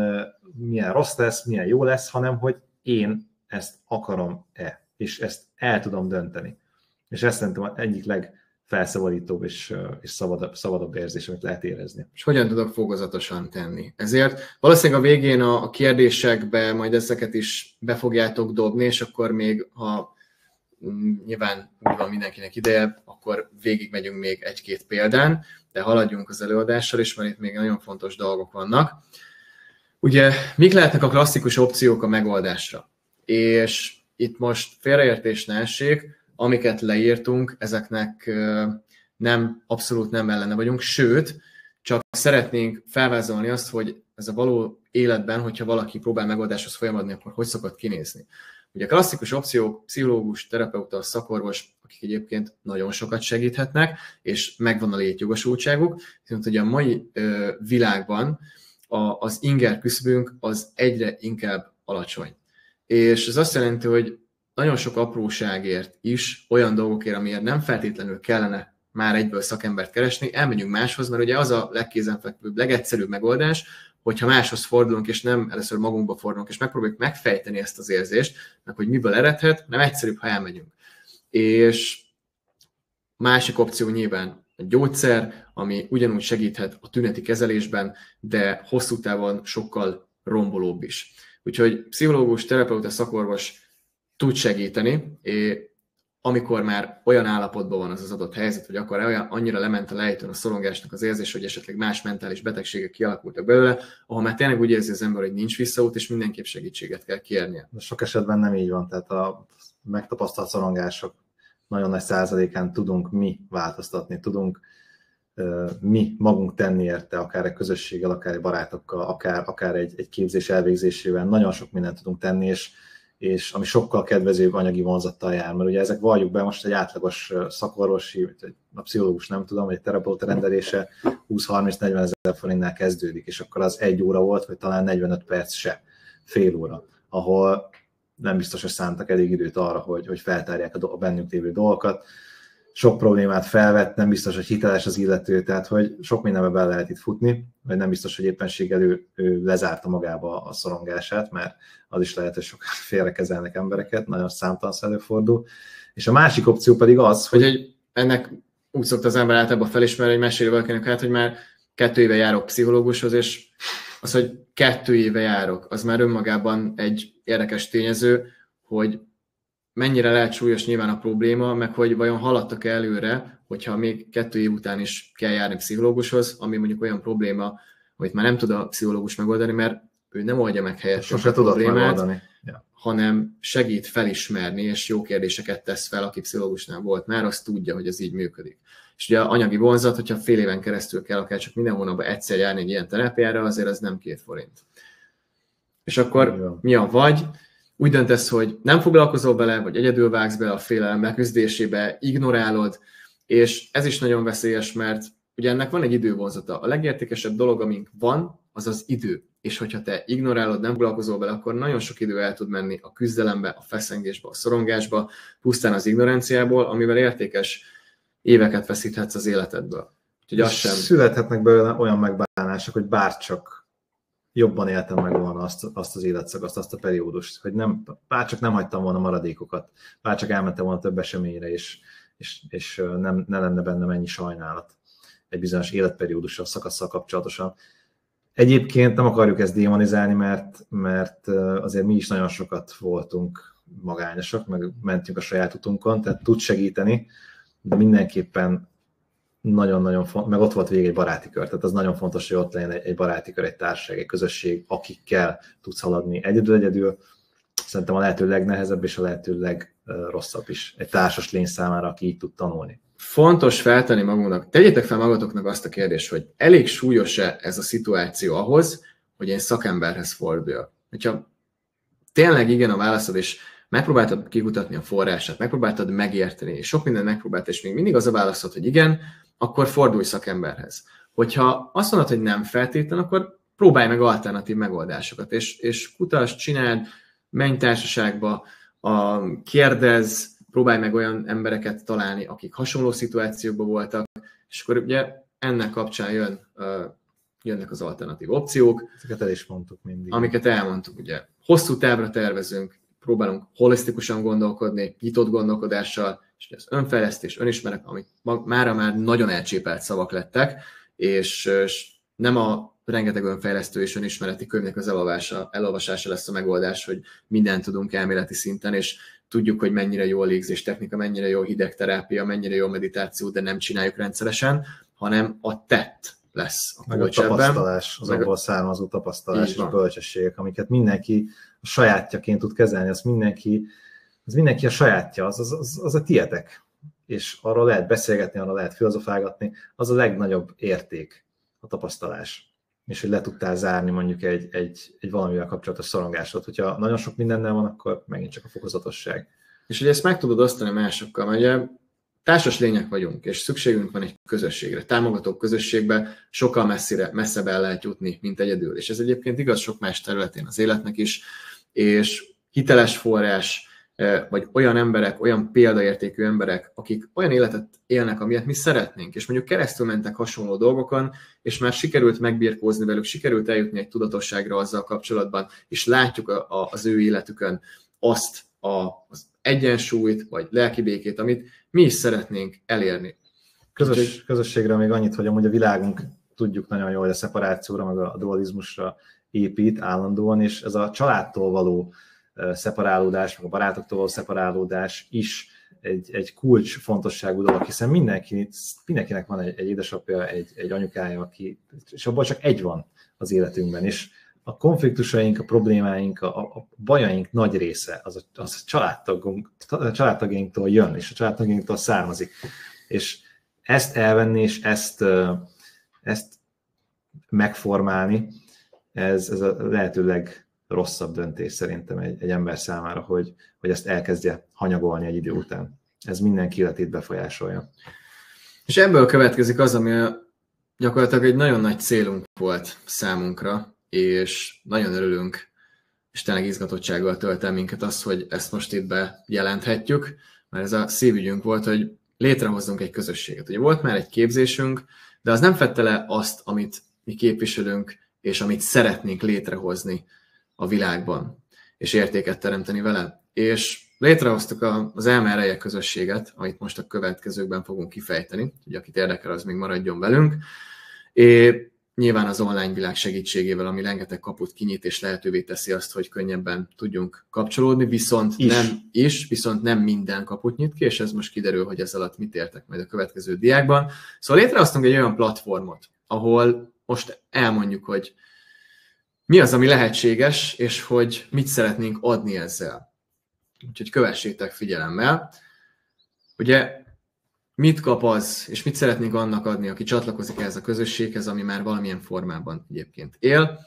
milyen rossz lesz, milyen jó lesz, hanem hogy én ezt akarom-e, és ezt el tudom dönteni. És ezt szerintem egyik legfelszabadítóbb és szabadabb érzés, amit lehet érezni. És hogyan tudok fokozatosan tenni? Ezért valószínűleg a végén a kérdésekbe majd ezeket is be fogjátok dobni, és akkor még, ha nyilván úgy van mindenkinek ideje, akkor végigmegyünk még egy-két példán, de haladjunk az előadással is, mert itt még nagyon fontos dolgok vannak. Ugye, mik lehetnek a klasszikus opciók a megoldásra? És itt most félreértés ne essék, amiket leírtunk, ezeknek abszolút nem ellene vagyunk, sőt, csak szeretnénk felvázolni azt, hogy ez a való életben, hogyha valaki próbál megoldáshoz folyamodni, akkor hogy szokott kinézni. Ugye a klasszikus opciók, pszichológus, terapeuta, szakorvos, akik egyébként nagyon sokat segíthetnek, és megvan a létjogosultságuk, viszont ugye a mai világban az inger küszöbünk az egyre inkább alacsony. És ez azt jelenti, hogy nagyon sok apróságért is, olyan dolgokért, amiért nem feltétlenül kellene már egyből szakembert keresni, elmegyünk máshoz, mert ugye az a legkézenfekvőbb, legegyszerűbb megoldás, hogyha máshoz fordulunk, és nem először magunkba fordulunk, és megpróbáljuk megfejteni ezt az érzést, meg hogy miből eredhet, nem egyszerűbb, ha elmegyünk. És másik opció nyilván a gyógyszer, ami ugyanúgy segíthet a tüneti kezelésben, de hosszú távon sokkal rombolóbb is. Úgyhogy pszichológus, terapeuta, szakorvos tud segíteni, amikor már olyan állapotban van az adott helyzet, hogy akkor annyira lement a lejtőn a szorongásnak az érzés, hogy esetleg más mentális betegségek kialakultak belőle, ahol már tényleg úgy érzi az ember, hogy nincs visszaút, és mindenképp segítséget kell kérnie. De sok esetben nem így van, tehát a megtapasztalt szorongások nagyon nagy százalékán tudunk mi változtatni, tudunk mi magunk tenni érte, akár egy közösséggel, akár egy barátokkal, akár egy képzés elvégzésével, nagyon sok mindent tudunk tenni, és ami sokkal kedvezőbb anyagi vonzattal jár, mert ugye ezek valljuk be, most egy átlagos szakorvosi, a pszichológus nem tudom, vagy egy terapeuta rendelése 20-30-40 ezer forintnál kezdődik, és akkor az 1 óra volt, vagy talán 45 perc se, fél óra, ahol nem biztos, hogy szántak elég időt arra, hogy feltárják a bennük lévő dolgokat, sok problémát felvett, nem biztos, hogy hiteles az illető, tehát hogy sok mindenbe bele lehet itt futni, vagy nem biztos, hogy éppenséggel ő lezárta magába a szorongását, mert az is lehet, hogy sok félrekezelnek embereket, nagyon számtalan előfordul. És a másik opció pedig az, hogy ennek úgy szokta az ember általában felismerni, hogy mesélj valakinek át, hogy már 2 éve járok pszichológushoz, és az, hogy 2 éve járok, az már önmagában egy érdekes tényező, hogy mennyire lehet súlyos nyilván a probléma, meg hogy vajon haladtak előre, hogyha még 2 év után is kell járni pszichológushoz, ami mondjuk olyan probléma, amit már nem tud a pszichológus megoldani, mert ő nem oldja meg helyett a problémát, hanem segít felismerni, és jó kérdéseket tesz fel, aki pszichológusnál volt már, azt tudja, hogy ez így működik. És ugye anyagi vonzat, hogyha fél éven keresztül kell akár csak minden hónapban egyszer járni egy ilyen terápiára, azért az nem 2 forint. És akkor mi a vagy? Úgy döntesz, hogy nem foglalkozol vele, vagy egyedül vágsz bele a félelem leküzdésébe, ignorálod, és ez is nagyon veszélyes, mert ugye ennek van egy idővonzata. A legértékesebb dolog, amink van, az az idő. És hogyha te ignorálod, nem foglalkozol vele, akkor nagyon sok idő el tud menni a küzdelembe, a feszengésbe, a szorongásba, pusztán az ignoranciából, amivel értékes éveket veszíthetsz az életedből. Úgyhogy az sem... Születhetnek belőle olyan megbánások, hogy bárcsak jobban éltem meg volna azt az életszakaszt, azt a periódust, hogy bárcsak nem hagytam volna maradékokat, bárcsak elmentem volna több eseményre, és ne lenne bennem ennyi sajnálat egy bizonyos életperiódussal, szakasszal kapcsolatosan. Egyébként nem akarjuk ezt démonizálni, mert azért mi is nagyon sokat voltunk magányosak, meg mentünk a saját utunkon, tehát tud segíteni, de mindenképpen nagyon-nagyon fontos, meg ott volt végig egy baráti kör, tehát az nagyon fontos, hogy ott legyen egy baráti kör, egy társaság, egy közösség, akikkel tudsz haladni egyedül. Szerintem a lehető legnehezebb és a lehető legrosszabb is egy társas lény számára, aki így tud tanulni. Fontos feltenni magunknak, tegyétek fel magatoknak azt a kérdést, hogy elég súlyos-e ez a szituáció ahhoz, hogy én szakemberhez forduljak. Hogyha tényleg igen a válaszod, és megpróbáltad kikutatni a forrását, megpróbáltad megérteni, és sok mindent megpróbáltad, és még mindig az a válaszod, hogy igen, akkor fordulj szakemberhez. Hogyha azt mondod, hogy nem feltétlen, akkor próbálj meg alternatív megoldásokat, és kutass, csináld, menj társaságba, kérdezz, próbálj meg olyan embereket találni, akik hasonló szituációkban voltak, és akkor ugye ennek kapcsán jönnek az alternatív opciók. Ezeket el is mondtuk mindig. Amiket elmondtuk, ugye hosszú távra tervezünk, próbálunk holisztikusan gondolkodni, nyitott gondolkodással, és az önfejlesztés, önismeret, amik mára már nagyon elcsépelt szavak lettek, és nem a rengeteg önfejlesztő és önismereti könyvnek az elolvasása lesz a megoldás, hogy mindent tudunk elméleti szinten, és tudjuk, hogy mennyire jó a légzéstechnika, mennyire jó hidegterápia, mennyire jó meditáció, de nem csináljuk rendszeresen, hanem a tett lesz a kulcs ebben. Meg a tapasztalás, az abból származó tapasztalás és bölcsességek, amiket mindenki a sajátjaként tud kezelni, az mindenki a sajátja, az a tietek. És arról lehet beszélgetni, arról lehet filozofálgatni, az a legnagyobb érték, a tapasztalás. És hogy le tudtál zárni mondjuk egy valamivel kapcsolatos szorongásot. Hogyha nagyon sok mindennel van, akkor megint csak a fokozatosság. És hogy ezt meg tudod osztani másokkal, mert ugye társas lények vagyunk, és szükségünk van egy közösségre. Támogató közösségbe sokkal messzebb el lehet jutni, mint egyedül. És ez egyébként igaz sok más területén az életnek is, és hiteles forrás, vagy olyan emberek, olyan példaértékű emberek, akik olyan életet élnek, amilyet mi szeretnénk, és mondjuk keresztül mentek hasonló dolgokon, és már sikerült megbirkózni velük, sikerült eljutni egy tudatosságra azzal kapcsolatban, és látjuk az ő életükön azt az egyensúlyt, vagy lelki békét, amit mi is szeretnénk elérni. Közösségre még annyit, hogy amúgy a világunk tudjuk nagyon jól, hogy a szeparációra, meg a dualizmusra épít állandóan, és ez a családtól való szeparálódás, meg a barátoktól való szeparálódás is egy kulcs fontosságú dolog, hiszen mindenkinek van egy édesapja, egy anyukája, és abban csak egy van az életünkben, és a konfliktusaink, a problémáink, a bajaink nagy része az a családtagjainktól jön, és a családtagjainktól származik. És ezt elvenni, és ezt megformálni, ez a lehető legrosszabb döntés szerintem egy ember számára, hogy ezt elkezdje hanyagolni egy idő után. Ez mindenki életét befolyásolja. És ebből következik az, ami gyakorlatilag egy nagyon nagy célunk volt számunkra, és nagyon örülünk, és tényleg izgatottsággal tölt el minket az, hogy ezt most itt bejelenthetjük, mert ez a szívügyünk volt, hogy létrehozzunk egy közösséget. Ugye volt már egy képzésünk, de az nem fedte le azt, amit mi képviselünk, és amit szeretnénk létrehozni a világban, és értéket teremteni vele. És létrehoztuk az Elme Ereje közösséget, amit most a következőkben fogunk kifejteni, hogy akit érdekel, az még maradjon velünk. És nyilván az online világ segítségével, ami rengeteg kaput kinyit, és lehetővé teszi azt, hogy könnyebben tudjunk kapcsolódni, viszont nem minden kaput nyit ki, és ez most kiderül, hogy ez alatt mit értek majd a következő diákban. Szóval létrehoztunk egy olyan platformot, ahol most elmondjuk, hogy mi az, ami lehetséges, és hogy mit szeretnénk adni ezzel. Úgyhogy kövessétek figyelemmel. Ugye mit kap az, és mit szeretnénk annak adni, aki csatlakozik ehhez a közösséghez, ami már valamilyen formában egyébként él.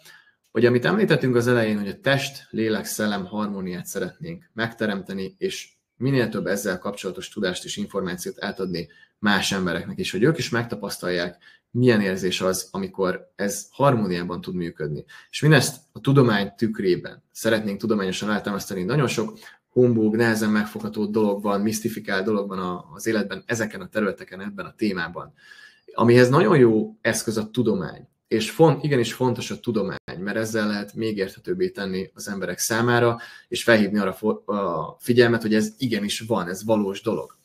Hogy amit említettünk az elején, hogy a test, lélek, szellem harmóniát szeretnénk megteremteni, és minél több ezzel kapcsolatos tudást és információt átadni más embereknek is, hogy ők is megtapasztalják, milyen érzés az, amikor ez harmóniában tud működni. És mindezt a tudomány tükrében szeretnénk tudományosan eltámasztani. Nagyon sok humbug, nehezen megfogható dolog van, misztifikált dolog van az életben, ezeken a területeken, ebben a témában. Amihez nagyon jó eszköz a tudomány. És igenis fontos a tudomány, mert ezzel lehet még érthetőbbé tenni az emberek számára, és felhívni arra a figyelmet, hogy ez igenis van, ez valós dolog.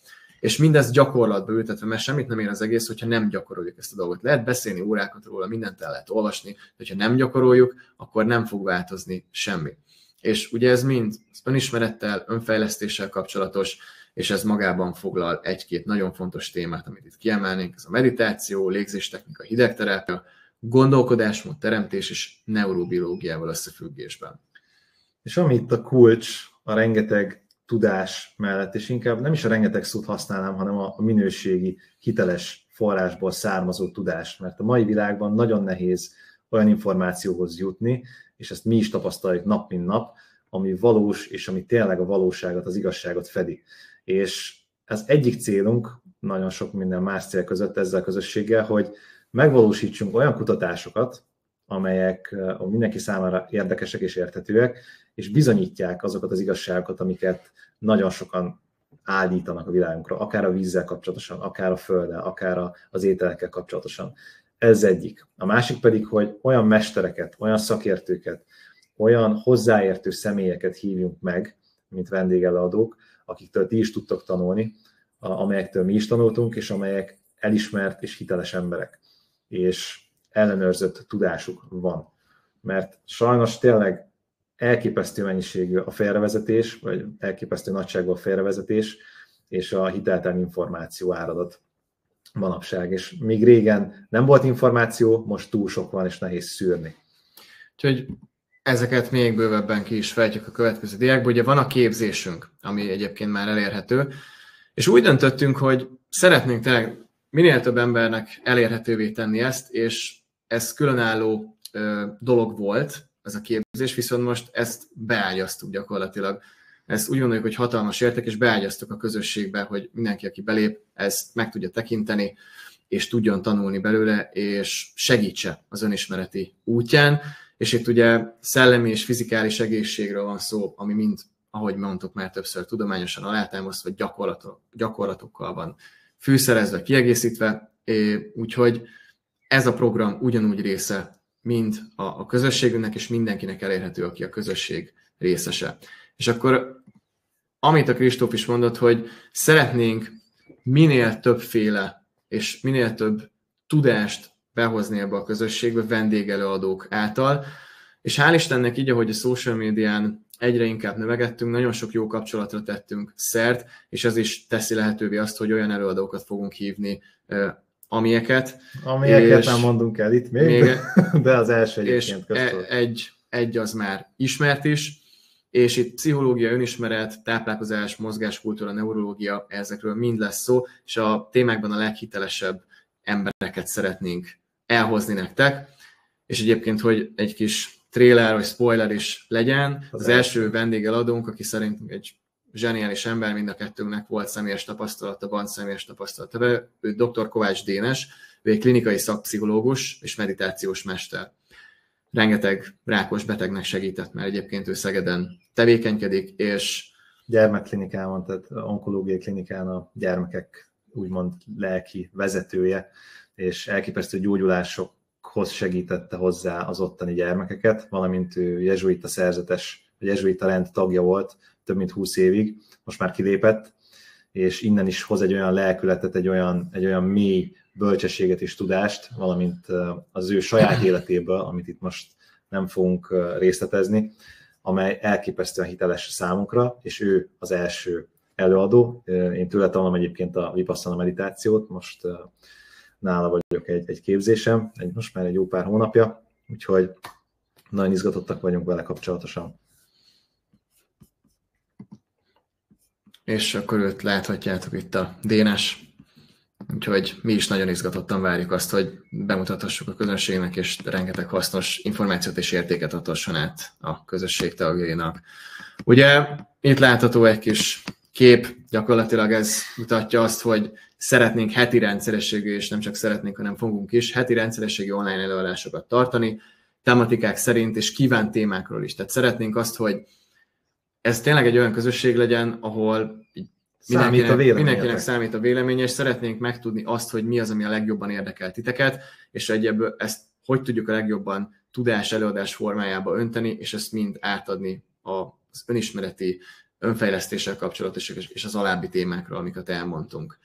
És mindezt gyakorlatba ültetve, mert semmit nem ér az egész, hogyha nem gyakoroljuk ezt a dolgot. Lehet beszélni órákat róla, mindent el lehet olvasni, de hogyha nem gyakoroljuk, akkor nem fog változni semmi. És ugye ez mind az önismerettel, önfejlesztéssel kapcsolatos, és ez magában foglal egy-két nagyon fontos témát, amit itt kiemelnénk, ez a meditáció, légzéstechnika, hidegterápia, gondolkodásmód teremtés és neurobiológiával összefüggésben. És ami itt a kulcs, a rengeteg tudás mellett, és inkább nem is a rengeteg szót használnám, hanem a minőségi, hiteles forrásból származó tudás, mert a mai világban nagyon nehéz olyan információhoz jutni, és ezt mi is tapasztaljuk nap mint nap, ami valós, és ami tényleg a valóságot, az igazságot fedi. És ez egyik célunk, nagyon sok minden más cél között ezzel a közösséggel, hogy megvalósítsunk olyan kutatásokat, amelyek mindenki számára érdekesek és érthetőek, és bizonyítják azokat az igazságokat, amiket nagyon sokan állítanak a világunkra, akár a vízzel kapcsolatosan, akár a földdel, akár az ételekkel kapcsolatosan. Ez egyik. A másik pedig, hogy olyan mestereket, olyan szakértőket, olyan hozzáértő személyeket hívjunk meg, mint vendégelőadók, akiktől ti is tudtok tanulni, amelyektől mi is tanultunk, és amelyek elismert és hiteles emberek, és ellenőrzött tudásuk van. Mert sajnos tényleg elképesztő mennyiségű a félrevezetés, vagy elképesztő nagyságú a félrevezetés, és a hiteltelen információ áradat manapság. És míg régen nem volt információ, most túl sok van, és nehéz szűrni. Úgyhogy ezeket még bővebben ki is fejtjük a következő diákban. Ugye van a képzésünk, ami egyébként már elérhető, és úgy döntöttünk, hogy szeretnénk tényleg minél több embernek elérhetővé tenni ezt, és ez különálló dolog volt, ez a képzés, viszont most ezt beágyaztuk gyakorlatilag. Ezt úgy gondoljuk, hogy hatalmas érték, és beágyaztuk a közösségbe, hogy mindenki, aki belép, ezt meg tudja tekinteni, és tudjon tanulni belőle, és segítse az önismereti útján. És itt ugye szellemi és fizikális egészségről van szó, ami mind, ahogy mondtuk már többször, tudományosan alátámasztva, gyakorlatokkal van fűszerezve, kiegészítve, úgyhogy ez a program ugyanúgy része mind a közösségünknek, és mindenkinek elérhető, aki a közösség részese. És akkor, amit a Kristóf is mondott, hogy szeretnénk minél többféle és minél több tudást behozni ebbe a közösségbe vendégelőadók által, és hál' Istennek így, ahogy a social médián egyre inkább növegettünk, nagyon sok jó kapcsolatra tettünk szert, és ez is teszi lehetővé azt, hogy olyan előadókat fogunk hívni, amilyeket nem mondunk el itt még de az első egyébként köztől. Egy az már ismert is, és itt pszichológia, önismeret, táplálkozás, mozgáskultúra, neurológia, ezekről mind lesz szó, és a témákban a leghitelesebb embereket szeretnénk elhozni nektek, és egyébként, hogy egy kis trailer vagy spoiler is legyen, az első vendégeladónk, aki szerintünk egy zseniális ember, mind a kettőnknek volt személyes tapasztalata, van személyes tapasztalata, ő dr. Kovács Dénes, ő egy klinikai szakpszichológus és meditációs mester. Rengeteg rákos betegnek segített, mert egyébként ő Szegeden tevékenykedik, és gyermekklinikában, tehát onkológiai klinikán a gyermekek úgymond lelki vezetője, és elképesztő gyógyulásokhoz segítette hozzá az ottani gyermekeket, valamint ő jezsuita szerzetes, vagy jezsuita rend tagja volt több mint 20 évig, most már kilépett, és innen is hoz egy olyan lelkületet, egy olyan mély bölcsességet és tudást, valamint az ő saját életéből, amit itt most nem fogunk részletezni, amely elképesztően hiteles számunkra, és ő az első előadó. Én tőle tanulom egyébként a Vipasszana meditációt, most nála vagyok egy képzésem, most már egy jó pár hónapja, úgyhogy nagyon izgatottak vagyunk vele kapcsolatosan. És akkor őt láthatjátok itt a Dénes. Úgyhogy mi is nagyon izgatottan várjuk azt, hogy bemutathassuk a közönségnek, és rengeteg hasznos információt és értéket adhasson át a közösség tagjainak. Ugye itt látható egy kis kép, gyakorlatilag ez mutatja azt, hogy szeretnénk heti rendszerességű, és nem csak szeretnénk, hanem fogunk is heti rendszerességű online előadásokat tartani, tematikák szerint és kívánt témákról is. Tehát szeretnénk azt, hogy ez tényleg egy olyan közösség legyen, ahol mindenkinek számít a véleménye, és szeretnénk megtudni azt, hogy mi az, ami a legjobban érdekel titeket, és egyebből ezt hogy tudjuk a legjobban tudás előadás formájába önteni, és ezt mind átadni az önismereti, önfejlesztéssel kapcsolatos és az alábbi témákról, amiket elmondtunk.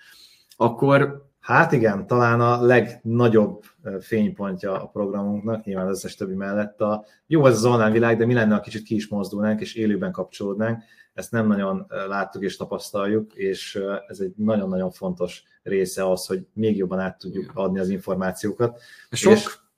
Akkor Hát igen, talán a legnagyobb fénypontja a programunknak, nyilván az összes többi mellett. Jó ez az online világ, de mi lenne, ha kicsit ki is mozdulnánk, és élőben kapcsolódnánk. Ezt nem nagyon láttuk és tapasztaljuk, és ez egy nagyon-nagyon fontos része az, hogy még jobban át tudjuk adni az információkat. És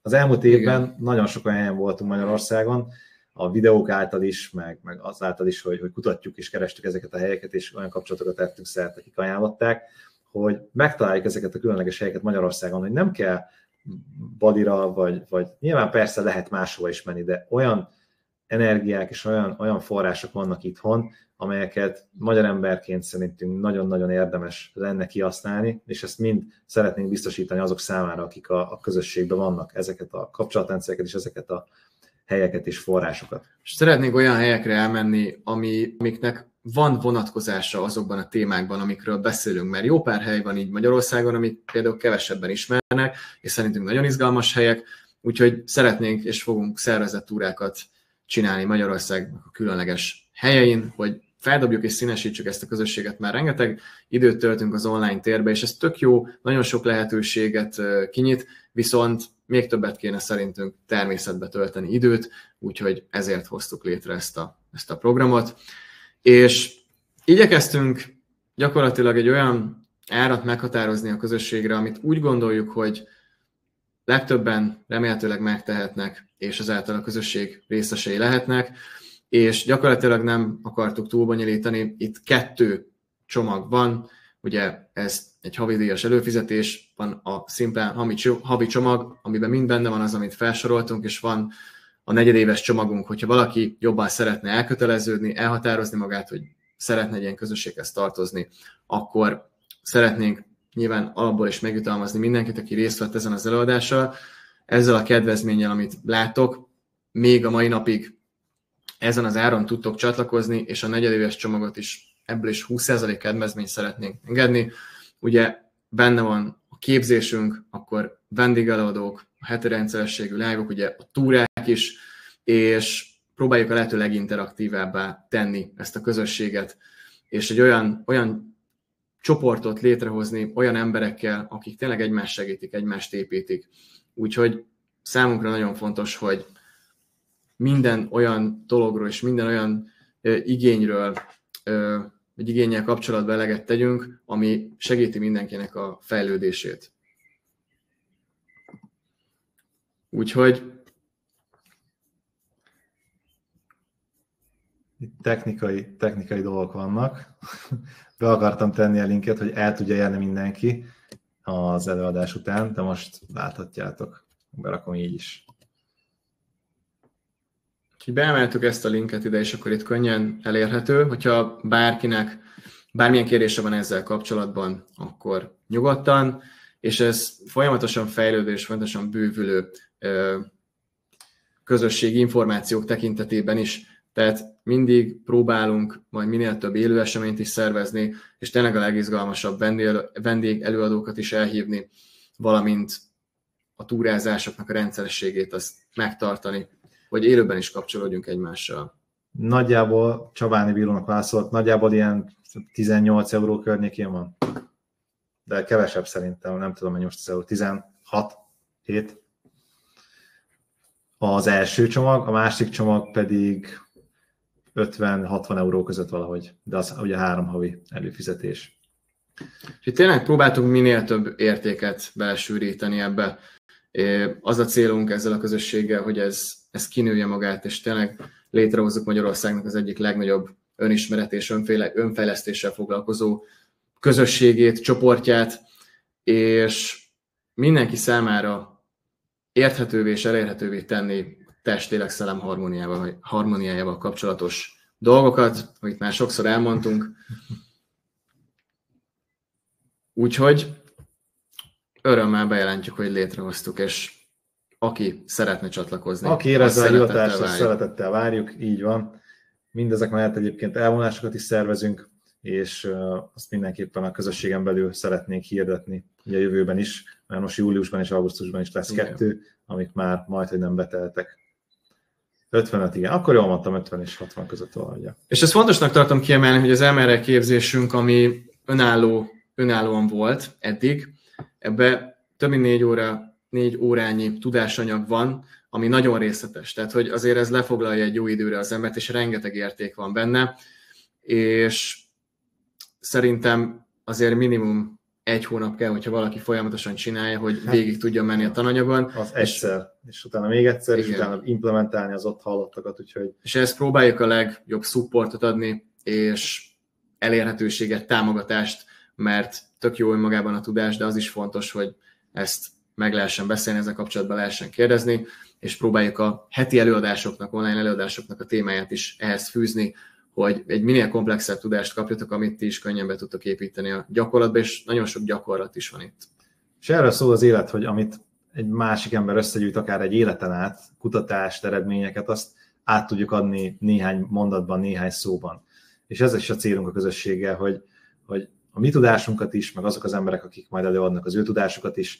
az elmúlt évben nagyon sok olyan helyen voltunk Magyarországon, a videók által is, meg azáltal is, hogy kutatjuk és kerestük ezeket a helyeket, és olyan kapcsolatokat tettünk szert, akik ajánlották, hogy megtaláljuk ezeket a különleges helyeket Magyarországon, hogy nem kell Badira, vagy nyilván persze lehet máshova is menni, de olyan energiák és olyan források vannak itthon, amelyeket magyar emberként szerintünk nagyon-nagyon érdemes lenne kihasználni, és ezt mind szeretnénk biztosítani azok számára, akik a közösségben vannak, ezeket a kapcsolatrendszereket és ezeket a helyeket és forrásokat. És szeretnénk olyan helyekre elmenni, amiknek van vonatkozása azokban a témákban, amikről beszélünk, mert jó pár hely van így Magyarországon, amit például kevesebben ismernek, és szerintünk nagyon izgalmas helyek, úgyhogy szeretnénk és fogunk szervezett túrákat csinálni Magyarország a különleges helyein, hogy feldobjuk és színesítsük ezt a közösséget, már rengeteg időt töltünk az online térbe, és ez tök jó, nagyon sok lehetőséget kinyit, viszont még többet kéne szerintünk természetbe tölteni időt, úgyhogy ezért hoztuk létre ezt a programot. És igyekeztünk gyakorlatilag egy olyan árat meghatározni a közösségre, amit úgy gondoljuk, hogy legtöbben remélhetőleg megtehetnek, és ezáltal a közösség részesei lehetnek, és gyakorlatilag nem akartuk túlbonyolítani. Itt 2 csomag van, ugye ez egy havidíjas előfizetés, van a szimplán havi csomag, amiben mind benne van az, amit felsoroltunk, és van a negyedéves csomagunk, hogyha valaki jobban szeretne elköteleződni, elhatározni magát, hogy szeretne egy ilyen közösséghez tartozni, akkor szeretnénk nyilván alapból is megjutalmazni mindenkit, aki részt vett ezen az előadással. Ezzel a kedvezménnyel, amit látok, még a mai napig ezen az áron tudtok csatlakozni, és a negyedéves csomagot is ebből is 20% kedvezményt szeretnénk engedni. Ugye benne van a képzésünk, akkor vendégelőadók, a heti rendszerességű live-ok, ugye a túrák is, és próbáljuk a lehető leginteraktívvábbá tenni ezt a közösséget, és egy olyan csoportot létrehozni olyan emberekkel, akik tényleg egymást segítik, egymást építik. Úgyhogy számunkra nagyon fontos, hogy minden olyan dologról és minden olyan igényről, vagy igénnyel kapcsolatban eleget tegyünk, ami segíti mindenkinek a fejlődését. Úgyhogy technikai dolgok vannak. Be akartam tenni a linket, hogy el tudja érni mindenki az előadás után, de most láthatjátok. Berakom így is. Úgyhogy beemeltük ezt a linket ide, és akkor itt könnyen elérhető. Hogyha bárkinek bármilyen kérdése van ezzel kapcsolatban, akkor nyugodtan, és ez folyamatosan fejlődő és folyamatosan bővülő közösségi információk tekintetében is. Tehát mindig próbálunk majd minél több élő eseményt is szervezni, és tényleg a legizgalmasabb vendég előadókat is elhívni, valamint a túrázásoknak a rendszerességét azt megtartani, hogy élőben is kapcsolódjunk egymással. Nagyjából Csabáni bírónak válaszolt, nagyjából ilyen 18 euró környékén van. De kevesebb szerintem, nem tudom, hogy most az euró, 16, 7. Az első csomag, a másik csomag pedig 50-60 euró között valahogy, de az ugye 3 havi előfizetés. És tényleg próbáltunk minél több értéket belesűríteni ebbe. Az a célunk ezzel a közösséggel, hogy ez kinője magát, és tényleg létrehozzuk Magyarországnak az egyik legnagyobb önismeret és önfejlesztéssel foglalkozó közösségét, csoportját, és mindenki számára érthetővé és elérhetővé tenni test-lélek-szellem harmóniájával kapcsolatos dolgokat, amit már sokszor elmondtunk. Úgyhogy örömmel bejelentjük, hogy létrehoztuk, és aki szeretne csatlakozni. Aki érezze a hivatást, szeretettel várjuk, így van. Mindezek mellett egyébként elvonásokat is szervezünk, és azt mindenképpen a közösségen belül szeretnénk hirdetni ugye a jövőben is, mert most júliusban és augusztusban is lesz 2, amik már majdhogy nem beteltek. 55, igen. Akkor jól mondtam, 50 és 60 között valahogy. És ezt fontosnak tartom kiemelni, hogy az MRE képzésünk, ami önállóan volt eddig, ebbe több mint 4 órányi tudásanyag van, ami nagyon részletes. Tehát, hogy azért ez lefoglalja egy jó időre az embert, és rengeteg érték van benne, és szerintem azért minimum 1 hónap kell, hogyha valaki folyamatosan csinálja, hogy végig tudjon menni a tananyagon. Az egyszer, és utána még egyszer, igen. És utána implementálni az ott hallottakat. Úgyhogy... És ezt próbáljuk a legjobb supportot adni, és elérhetőséget, támogatást, mert tök jó önmagában a tudás, de az is fontos, hogy ezt meg lehessen beszélni, ezzel kapcsolatban lehessen kérdezni, és próbáljuk a heti előadásoknak, online előadásoknak a témáját is ehhez fűzni, hogy egy minél komplexebb tudást kapjatok, amit ti is könnyen be tudtok építeni a gyakorlatba, és nagyon sok gyakorlat is van itt. És erről szól az élet, hogy amit egy másik ember összegyűjt, akár egy életen át, kutatást, eredményeket, azt át tudjuk adni néhány mondatban, néhány szóban. És ez is a célunk a közösséggel, hogy a mi tudásunkat is, meg azok az emberek, akik majd előadnak az ő tudásukat is,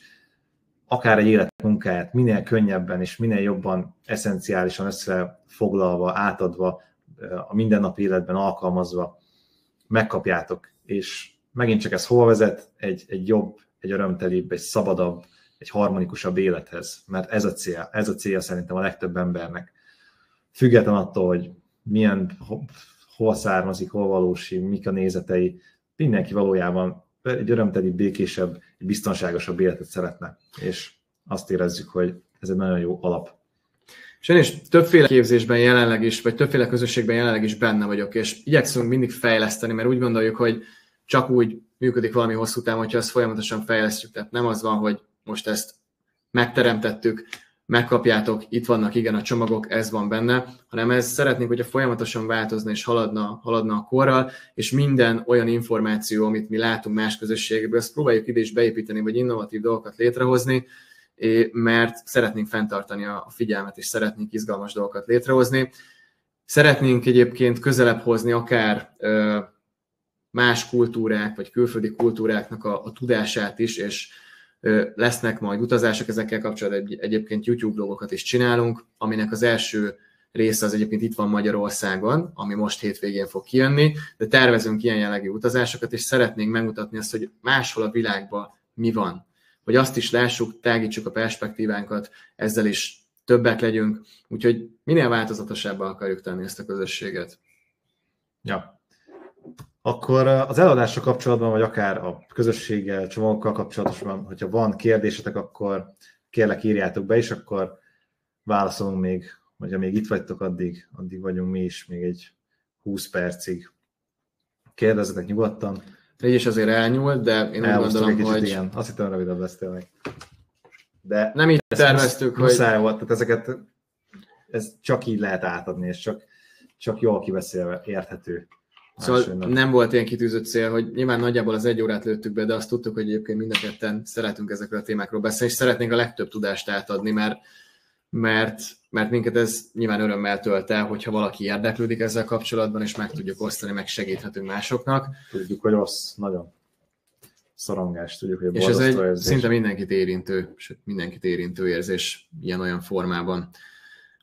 akár egy életmunkáját minél könnyebben és minél jobban eszenciálisan összefoglalva, átadva, a mindennapi életben alkalmazva megkapjátok. És megint csak ez hol vezet? Egy jobb, egy örömtelibb, egy szabadabb, egy harmonikusabb élethez. Mert ez a célja szerintem a legtöbb embernek. Független attól, hogy hol származik, hol valósi, mik a nézetei, mindenki valójában egy örömtelibb, békésebb, egy biztonságosabb életet szeretne. És azt érezzük, hogy ez egy nagyon jó alap. És én is többféle képzésben jelenleg is, vagy többféle közösségben jelenleg is benne vagyok, és igyekszünk mindig fejleszteni, mert úgy gondoljuk, hogy csak úgy működik valami hosszú távon, hogyha ezt folyamatosan fejlesztjük. Tehát nem az van, hogy most ezt megteremtettük, megkapjátok, itt vannak igen a csomagok, ez van benne, hanem ez szeretnénk, hogyha folyamatosan változna és haladna a korral, és minden olyan információ, amit mi látunk más közösségekből, ezt próbáljuk ide is beépíteni, vagy innovatív dolgokat létrehozni, mert szeretnénk fenntartani a figyelmet, és szeretnénk izgalmas dolgokat létrehozni. Szeretnénk egyébként közelebb hozni akár más kultúrák, vagy külföldi kultúráknak a tudását is, és lesznek majd utazások ezekkel kapcsolatban, egyébként YouTube vlogokat is csinálunk, aminek az első része az egyébként itt van Magyarországon, ami most hétvégén fog kijönni, de tervezünk ilyen jellegű utazásokat, és szeretnénk megmutatni azt, hogy máshol a világban mi van. Hogy azt is lássuk, tágítsuk a perspektívánkat, ezzel is többek legyünk, úgyhogy minél változatosabbá akarjuk tenni ezt a közösséget. Ja. Akkor az eladással kapcsolatban, vagy akár a közösséggel, csomagokkal kapcsolatosan, hogyha van kérdésetek, akkor kérlek írjátok be, és akkor válaszolunk még, vagy ha még itt vagytok, addig vagyunk mi is, még egy 20 percig. Kérdezzetek nyugodtan. Így is azért elnyúlt, de én úgy gondolom, hogy... Igen. Azt hittem, rövidebb lesz tényleg. De nem így terveztük, hogy... Muszáj volt, tehát ezeket csak így lehet átadni, és csak jól kibeszélve érthető. Szóval nem volt ilyen kitűzött cél, hogy nyilván nagyjából az 1 órát lőttük be, de azt tudtuk, hogy egyébként mind a ketten szeretünk ezekről a témákról beszélni, és szeretnénk a legtöbb tudást átadni, mert minket ez nyilván örömmel tölt el, hogyha valaki érdeklődik ezzel kapcsolatban, és meg tudjuk osztani, meg segíthetünk másoknak. Tudjuk, hogy rossz, nagyon szorongás, tudjuk, hogy és ez egy szinte mindenkit érintő érzés ilyen-olyan formában.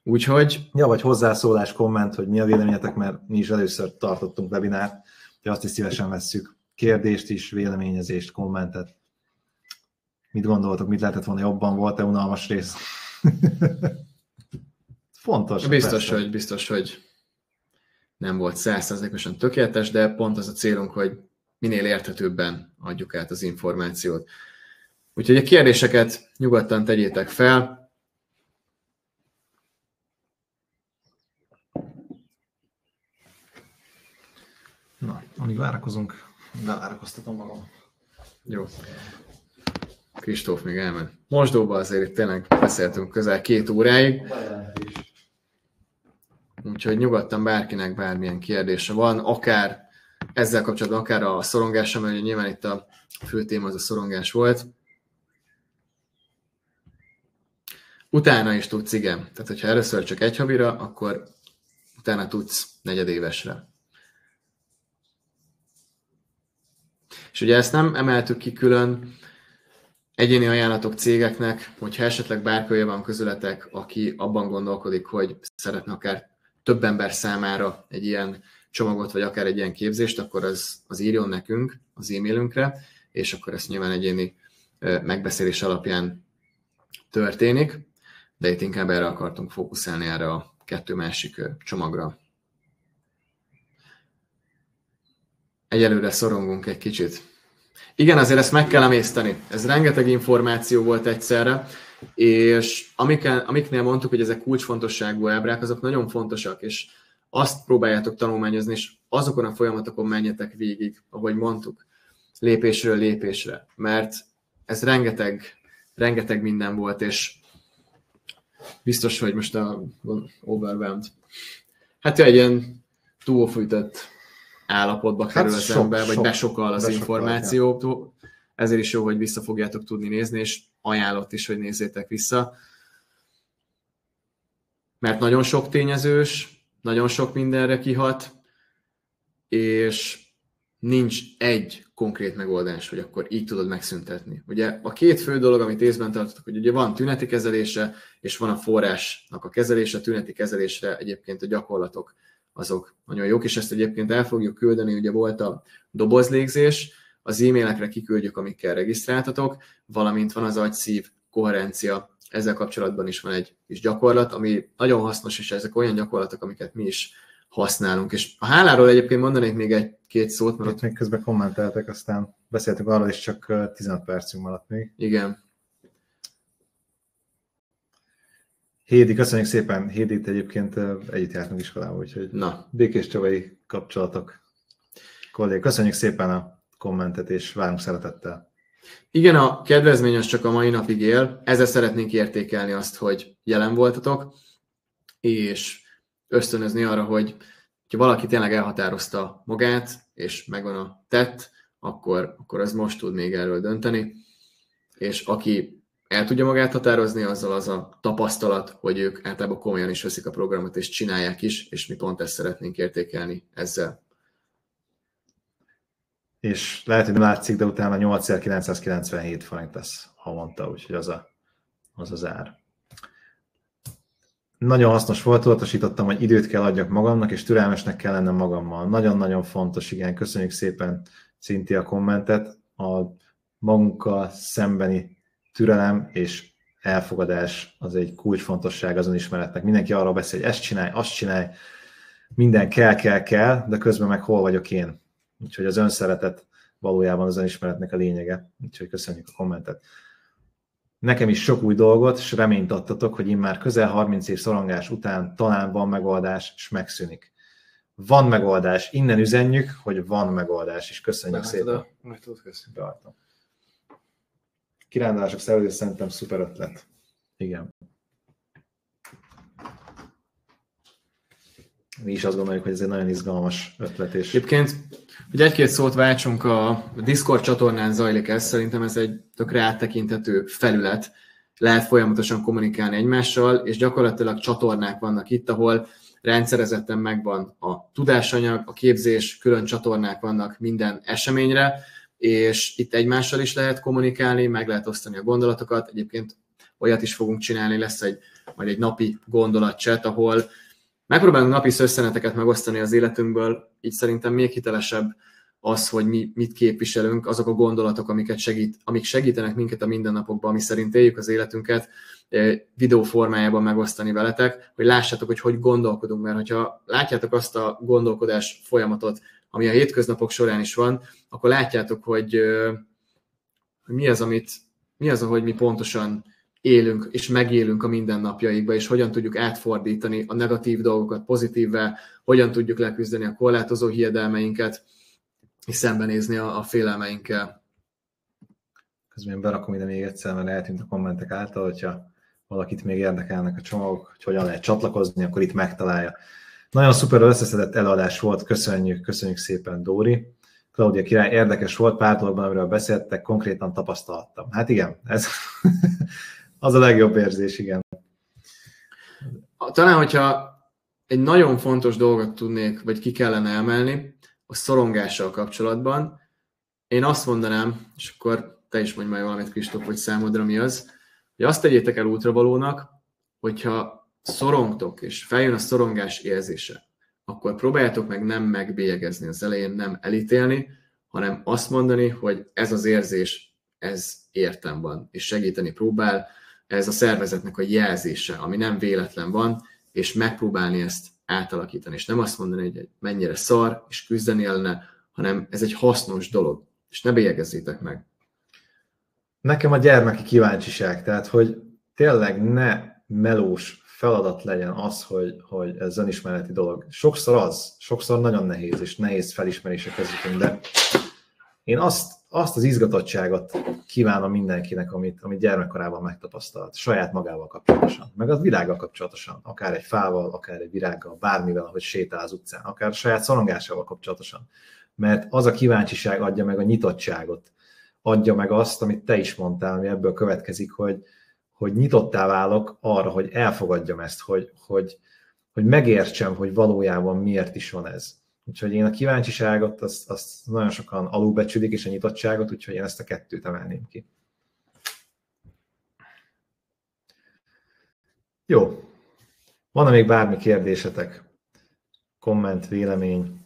Úgyhogy... Ja, vagy hozzászólás, komment, hogy mi a véleményetek, mert mi is először tartottunk webinárt, hogy azt is szívesen vesszük. Kérdést is, véleményezést, kommentet. Mit gondoltok, mit lehetett volna jobban, volt-e unalmas rész? Fontos. Biztos, hogy nem volt 100%-osan tökéletes, de pont az a célunk, hogy minél érthetőbben adjuk át az információt. Úgyhogy a kérdéseket nyugodtan tegyétek fel. Na, amíg várakozunk, bevárakoztatom magam. Jó. Kristóf még elment mosdóba, azért itt tényleg beszéltünk közel 2 óráig. Úgyhogy nyugodtan bárkinek bármilyen kérdése van, akár ezzel kapcsolatban, akár a szorongással, mert nyilván itt a fő téma az a szorongás volt. Utána is tudsz, igen. Tehát, hogyha először csak 1 havira, akkor utána tudsz 4 évesre. És ugye ezt nem emeltük ki külön, egyéni ajánlatok cégeknek, hogyha esetleg bárki olyan van közületek, aki abban gondolkodik, hogy szeretne akár több ember számára egy ilyen csomagot, vagy akár egy ilyen képzést, akkor az írjon nekünk az e-mailünkre, és akkor ezt nyilván egyéni megbeszélés alapján történik, de itt inkább erre akartunk fókuszálni, erre a 2 másik csomagra. Egyelőre szorongunk egy kicsit. Igen, azért ezt meg kell emészteni. Ez rengeteg információ volt egyszerre, és amiknél mondtuk, hogy ezek kulcsfontosságú ábrák, azok nagyon fontosak, és azt próbáljátok tanulmányozni, és azokon a folyamatokon menjetek végig, ahogy mondtuk, lépésről lépésre, mert ez rengeteg minden volt, és biztos, hogy most a overwhelmed. Hát egy ilyen túlfűtött állapotba kerül az ember, vagy besokal az információt. Ezért is jó, hogy vissza fogjátok tudni nézni, és ajánlott is, hogy nézzétek vissza. Mert nagyon sok tényezős, nagyon sok mindenre kihat, és nincs egy konkrét megoldás, hogy akkor így tudod megszüntetni. Ugye a 2 fő dolog, amit észben tartotok, hogy ugye van tüneti kezelése, és van a forrásnak a kezelése, a tüneti kezelésre egyébként a gyakorlatok azok nagyon jók, és ezt egyébként el fogjuk küldeni, ugye volt a dobozlégzés, az e-mailekre kiküldjük, amikkel regisztráltatok, valamint van az agy-szív koherencia, ezzel kapcsolatban is van egy kis gyakorlat, ami nagyon hasznos, és ezek olyan gyakorlatok, amiket mi is használunk. És a háláról egyébként mondanék még 1-2 szót, mert ott még közben kommenteltek, aztán beszéltünk arról, és csak 15 percünk maradt még. Igen. Hédi, köszönjük szépen. Hédit egyébként együtt jártunk iskolába, úgyhogy békés csabai kapcsolatok. Kollég, köszönjük szépen a kommentet, és várunk szeretettel. Igen, a kedvezmény az csak a mai napig él. Ezzel szeretnénk értékelni azt, hogy jelen voltatok, és ösztönözni arra, hogy ha valaki tényleg elhatározta magát, és megvan a tett, akkor az most tud még erről dönteni. És aki el tudja magát határozni, azzal az a tapasztalat, hogy ők általában komolyan is veszik a programot, és csinálják is, és mi pont ezt szeretnénk értékelni ezzel. És lehet, hogy nem látszik, de utána 8997 forint lesz havonta, úgyhogy az az ár. Nagyon hasznos volt, tudatosítottam, hogy időt kell adjak magamnak, és türelmesnek kell lennem magammal. Nagyon-nagyon fontos, igen, köszönjük szépen Cinti a kommentet. A magunkkal szembeni türelem és elfogadás az egy kulcsfontosság az önismeretnek. Mindenki arról beszél, hogy ezt csinálj, azt csinálj, minden kell, de közben meg hol vagyok én. Úgyhogy az önszeretet valójában az önismeretnek a lényege. Úgyhogy köszönjük a kommentet. Nekem is sok új dolgot, és reményt adtatok, hogy immár közel 30 év szorongás után talán van megoldás, és megszűnik. Van megoldás. Innen üzenjük, hogy van megoldás, és köszönjük szépen. Beadtam. Kirándulások szervezés szerintem szuper ötlet. Igen. Mi is azt gondoljuk, hogy ez egy nagyon izgalmas ötlet. És... Egyébként, hogy 1-2 szót váltsunk, a Discord csatornán zajlik ez, szerintem ez egy tökre áttekinthető felület. Lehet folyamatosan kommunikálni egymással, és gyakorlatilag csatornák vannak itt, ahol rendszerezetten megvan a tudásanyag, a képzés, külön csatornák vannak minden eseményre, és itt egymással is lehet kommunikálni, meg lehet osztani a gondolatokat. Egyébként olyat is fogunk csinálni, lesz majd egy napi gondolatchat, ahol megpróbálunk napi szösszeneteket megosztani az életünkből, így szerintem még hitelesebb az, hogy mi mit képviselünk, azok a gondolatok, amik segítenek minket a mindennapokban, ami szerint éljük az életünket, videó formájában megosztani veletek, hogy lássátok, hogy gondolkodunk, mert hogyha látjátok azt a gondolkodás folyamatot, ami a hétköznapok során is van, akkor látjátok, hogy mi az, ahogy mi pontosan élünk és megélünk a mindennapjaikba, és hogyan tudjuk átfordítani a negatív dolgokat pozitívvá, hogyan tudjuk leküzdeni a korlátozó hiedelmeinket, és szembenézni a félelmeinkkel. Közben berakom ide még egyszer, mert eltűnt a kommentek által, hogyha valakit még érdekelnek a csomagok, hogy hogyan lehet csatlakozni, akkor itt megtalálja. Nagyon szuper összeszedett előadás volt, köszönjük szépen, Dóri. Klaudia király, érdekes volt, pár dologban, amiről beszéltek, konkrétan tapasztaltam. Hát igen, ez az a legjobb érzés, igen. Talán, hogyha egy nagyon fontos dolgot tudnék, vagy ki kellene emelni, a szorongással kapcsolatban, én azt mondanám, és akkor te is mondj majd valamit, Kristóf, hogy számodra mi az, hogy azt tegyétek el útravalónak, hogyha szorongtok, és feljön a szorongás érzése, akkor próbáljátok meg nem megbélyegezni az elején, nem elítélni, hanem azt mondani, hogy ez az érzés, ez értem van, és segíteni próbál, ez a szervezetnek a jelzése, ami nem véletlen van, és megpróbálni ezt átalakítani, és nem azt mondani, hogy mennyire szar, és küzdeni ellene, hanem ez egy hasznos dolog, és ne bélyegezzétek meg. Nekem a gyermeki kíváncsiság, tehát hogy tényleg ne melós feladat legyen az, hogy ez önismereti dolog. Sokszor nagyon nehéz, és nehéz felismerésekhez jutunk, de én azt az izgatottságot kívánom mindenkinek, amit gyermekkorában megtapasztalt, saját magával kapcsolatosan, meg a világgal kapcsolatosan, akár egy fával, akár egy virággal, bármivel, ahogy sétál az utcán, akár saját szorongásával kapcsolatosan. Mert az a kíváncsiság adja meg a nyitottságot, adja meg azt, amit te is mondtál, ami ebből következik, hogy nyitottá válok arra, hogy elfogadjam ezt, hogy megértsem, hogy valójában miért is van ez. Úgyhogy én a kíváncsiságot, azt nagyon sokan alulbecsülik, és a nyitottságot, úgyhogy én ezt a kettőt emelném ki. Jó. Van-e még bármi kérdésetek? Komment, vélemény?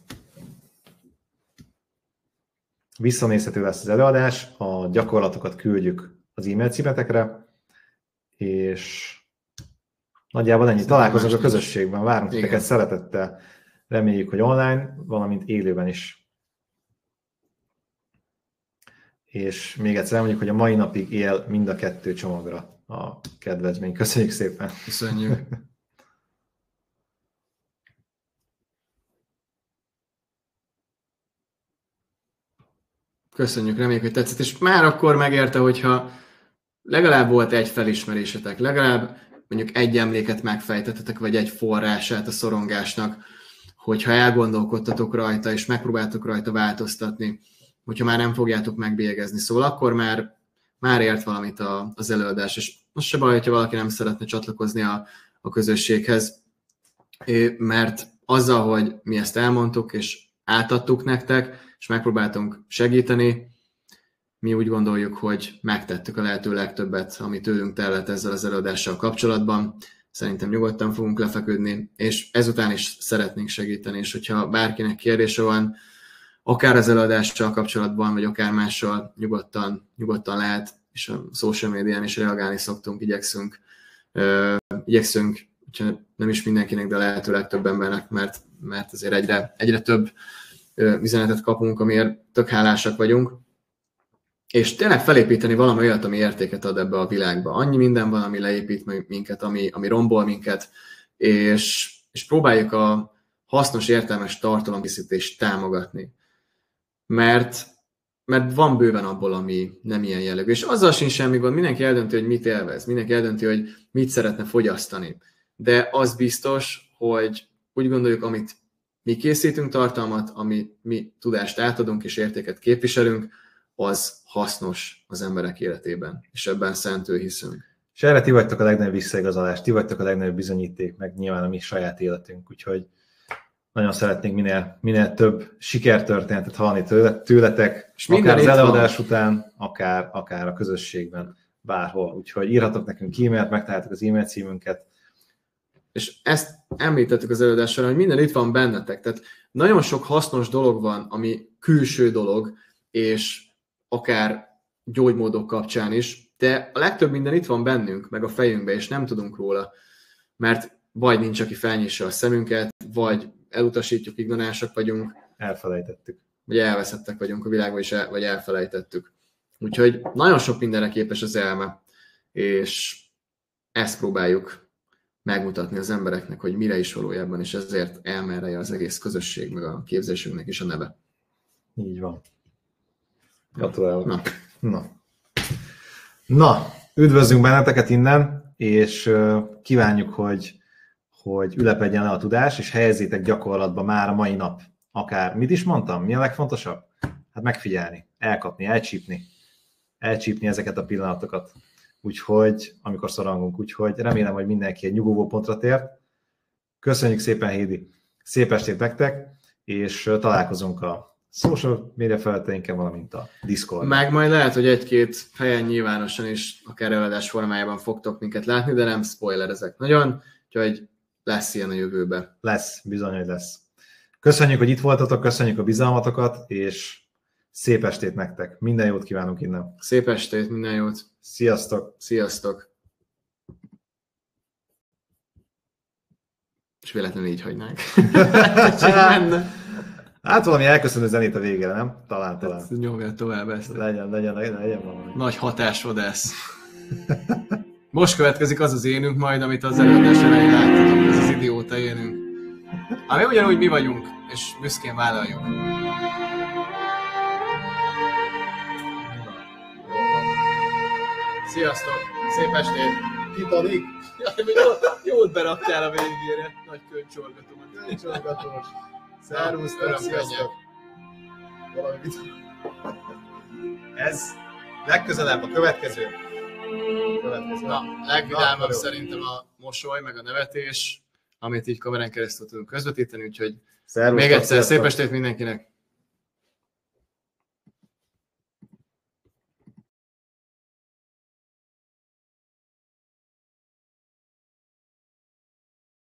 Visszanézhető lesz az előadás, a gyakorlatokat küldjük az e-mail címetekre, és nagyjából ennyi. Találkozunk a közösségben, várunk titeket szeretettel. Reméljük, hogy online, valamint élőben is. És még egyszer mondjuk, hogy a mai napig él mind a 2 csomagra a kedvezmény. Köszönjük szépen! Köszönjük! Köszönjük, reméljük, hogy tetszett, és már akkor megérte, hogyha legalább volt egy felismerésetek, legalább mondjuk egy emléket megfejtettetek, vagy egy forrását a szorongásnak, hogyha elgondolkodtatok rajta, és megpróbáltok rajta változtatni, hogyha már nem fogjátok megbélyegezni. Szóval akkor már ért valamit az előadás, és most se baj, hogyha valaki nem szeretne csatlakozni a közösséghez, mert azzal, hogy mi ezt elmondtuk, és átadtuk nektek, és megpróbáltunk segíteni, mi úgy gondoljuk, hogy megtettük a lehető legtöbbet, ami tőlünk tellett ezzel az előadással kapcsolatban. Szerintem nyugodtan fogunk lefeküdni, és ezután is szeretnénk segíteni, és hogyha bárkinek kérdése van, akár az előadással kapcsolatban, vagy akár mással, nyugodtan lehet, és a social médián is reagálni szoktunk, igyekszünk, nem is mindenkinek, de lehető legtöbb embernek, mert azért egyre több üzenetet kapunk, amiért tök hálásak vagyunk, és tényleg felépíteni valami olyat, ami értéket ad ebbe a világba. Annyi minden van, ami leépít minket, ami rombol minket, és próbáljuk a hasznos, értelmes tartalomkészítést támogatni. Mert van bőven abból, ami nem ilyen jellegű. És azzal sincs semmi gond, mindenki eldönti, hogy mit élvez, mindenki eldönti, hogy mit szeretne fogyasztani. De az biztos, hogy úgy gondoljuk, amit mi készítünk tartalmat, ami mi tudást átadunk és értéket képviselünk, az hasznos az emberek életében, és ebben szentül hiszünk. És erre ti vagytok a legnagyobb visszaigazolás, ti vagytok a legnagyobb bizonyíték, meg nyilván a mi saját életünk, úgyhogy nagyon szeretnénk minél több sikertörténetet hallani tőletek, és akár az előadás után, akár a közösségben, bárhol. Úgyhogy írhatok nekünk e-mailt, megtaláltok az e-mail címünket. És ezt említettük az előadás során, hogy minden itt van bennetek. Tehát nagyon sok hasznos dolog van, ami külső dolog, és akár gyógymódok kapcsán is, de a legtöbb minden itt van bennünk, meg a fejünkbe, és nem tudunk róla, mert vagy nincs, aki felnyissa a szemünket, vagy elutasítjuk, ignoránsak vagyunk. Elfelejtettük. Vagy elveszettek vagyunk a világban, vagy elfelejtettük. Úgyhogy nagyon sok mindenre képes az elme, és ezt próbáljuk megmutatni az embereknek, hogy mire is valójában, és ezért elmereje az egész közösség, meg a képzésünknek is a neve. Így van. Gratulálok. Na, üdvözlünk benneteket innen, és kívánjuk, hogy ülepedjen le a tudás, és helyezzétek gyakorlatba már a mai nap. Akár, mit is mondtam? Mi a legfontosabb? Hát megfigyelni, elkapni, elcsípni ezeket a pillanatokat. Úgyhogy, amikor szorongunk, úgyhogy remélem, hogy mindenki egy nyugovó pontra tért. Köszönjük szépen, Hédi! Szép estét nektek, és találkozunk a social média felületeinken, valamint a Discord. Meg majd lehet, hogy egy-két helyen nyilvánosan is, akár előadás formájában fogtok minket látni, de nem spoilerezek nagyon, úgyhogy lesz ilyen a jövőben. Lesz, bizony, hogy lesz. Köszönjük, hogy itt voltatok, köszönjük a bizalmatokat, és Szép estét nektek, minden jót kívánunk innen. Szép estét, minden jót. Sziasztok! Sziasztok! És véletlenül így hagynánk. Hát valami elköszönő zenét a végére, nem? Talán. Hát, nyomja tovább ezt. Legyen valami. Nagy hatásvadász. Most következik az az énünk majd, amit az előadás elején láttatok, ez az idióta énünk. Ami ugyanúgy mi vagyunk, és büszkén vállaljuk. Sziasztok! Szép estét! Titanic! Jól beraktál a végére. Nagy könycsorgatómat. Könycsorgatós. Szervusztok, sziasztok! Ez legközelebb a következő. Na, legvidámabb szerintem a mosoly, meg a nevetés, amit így kamerán keresztül tudunk közvetíteni, úgyhogy még egyszer szép estét mindenkinek!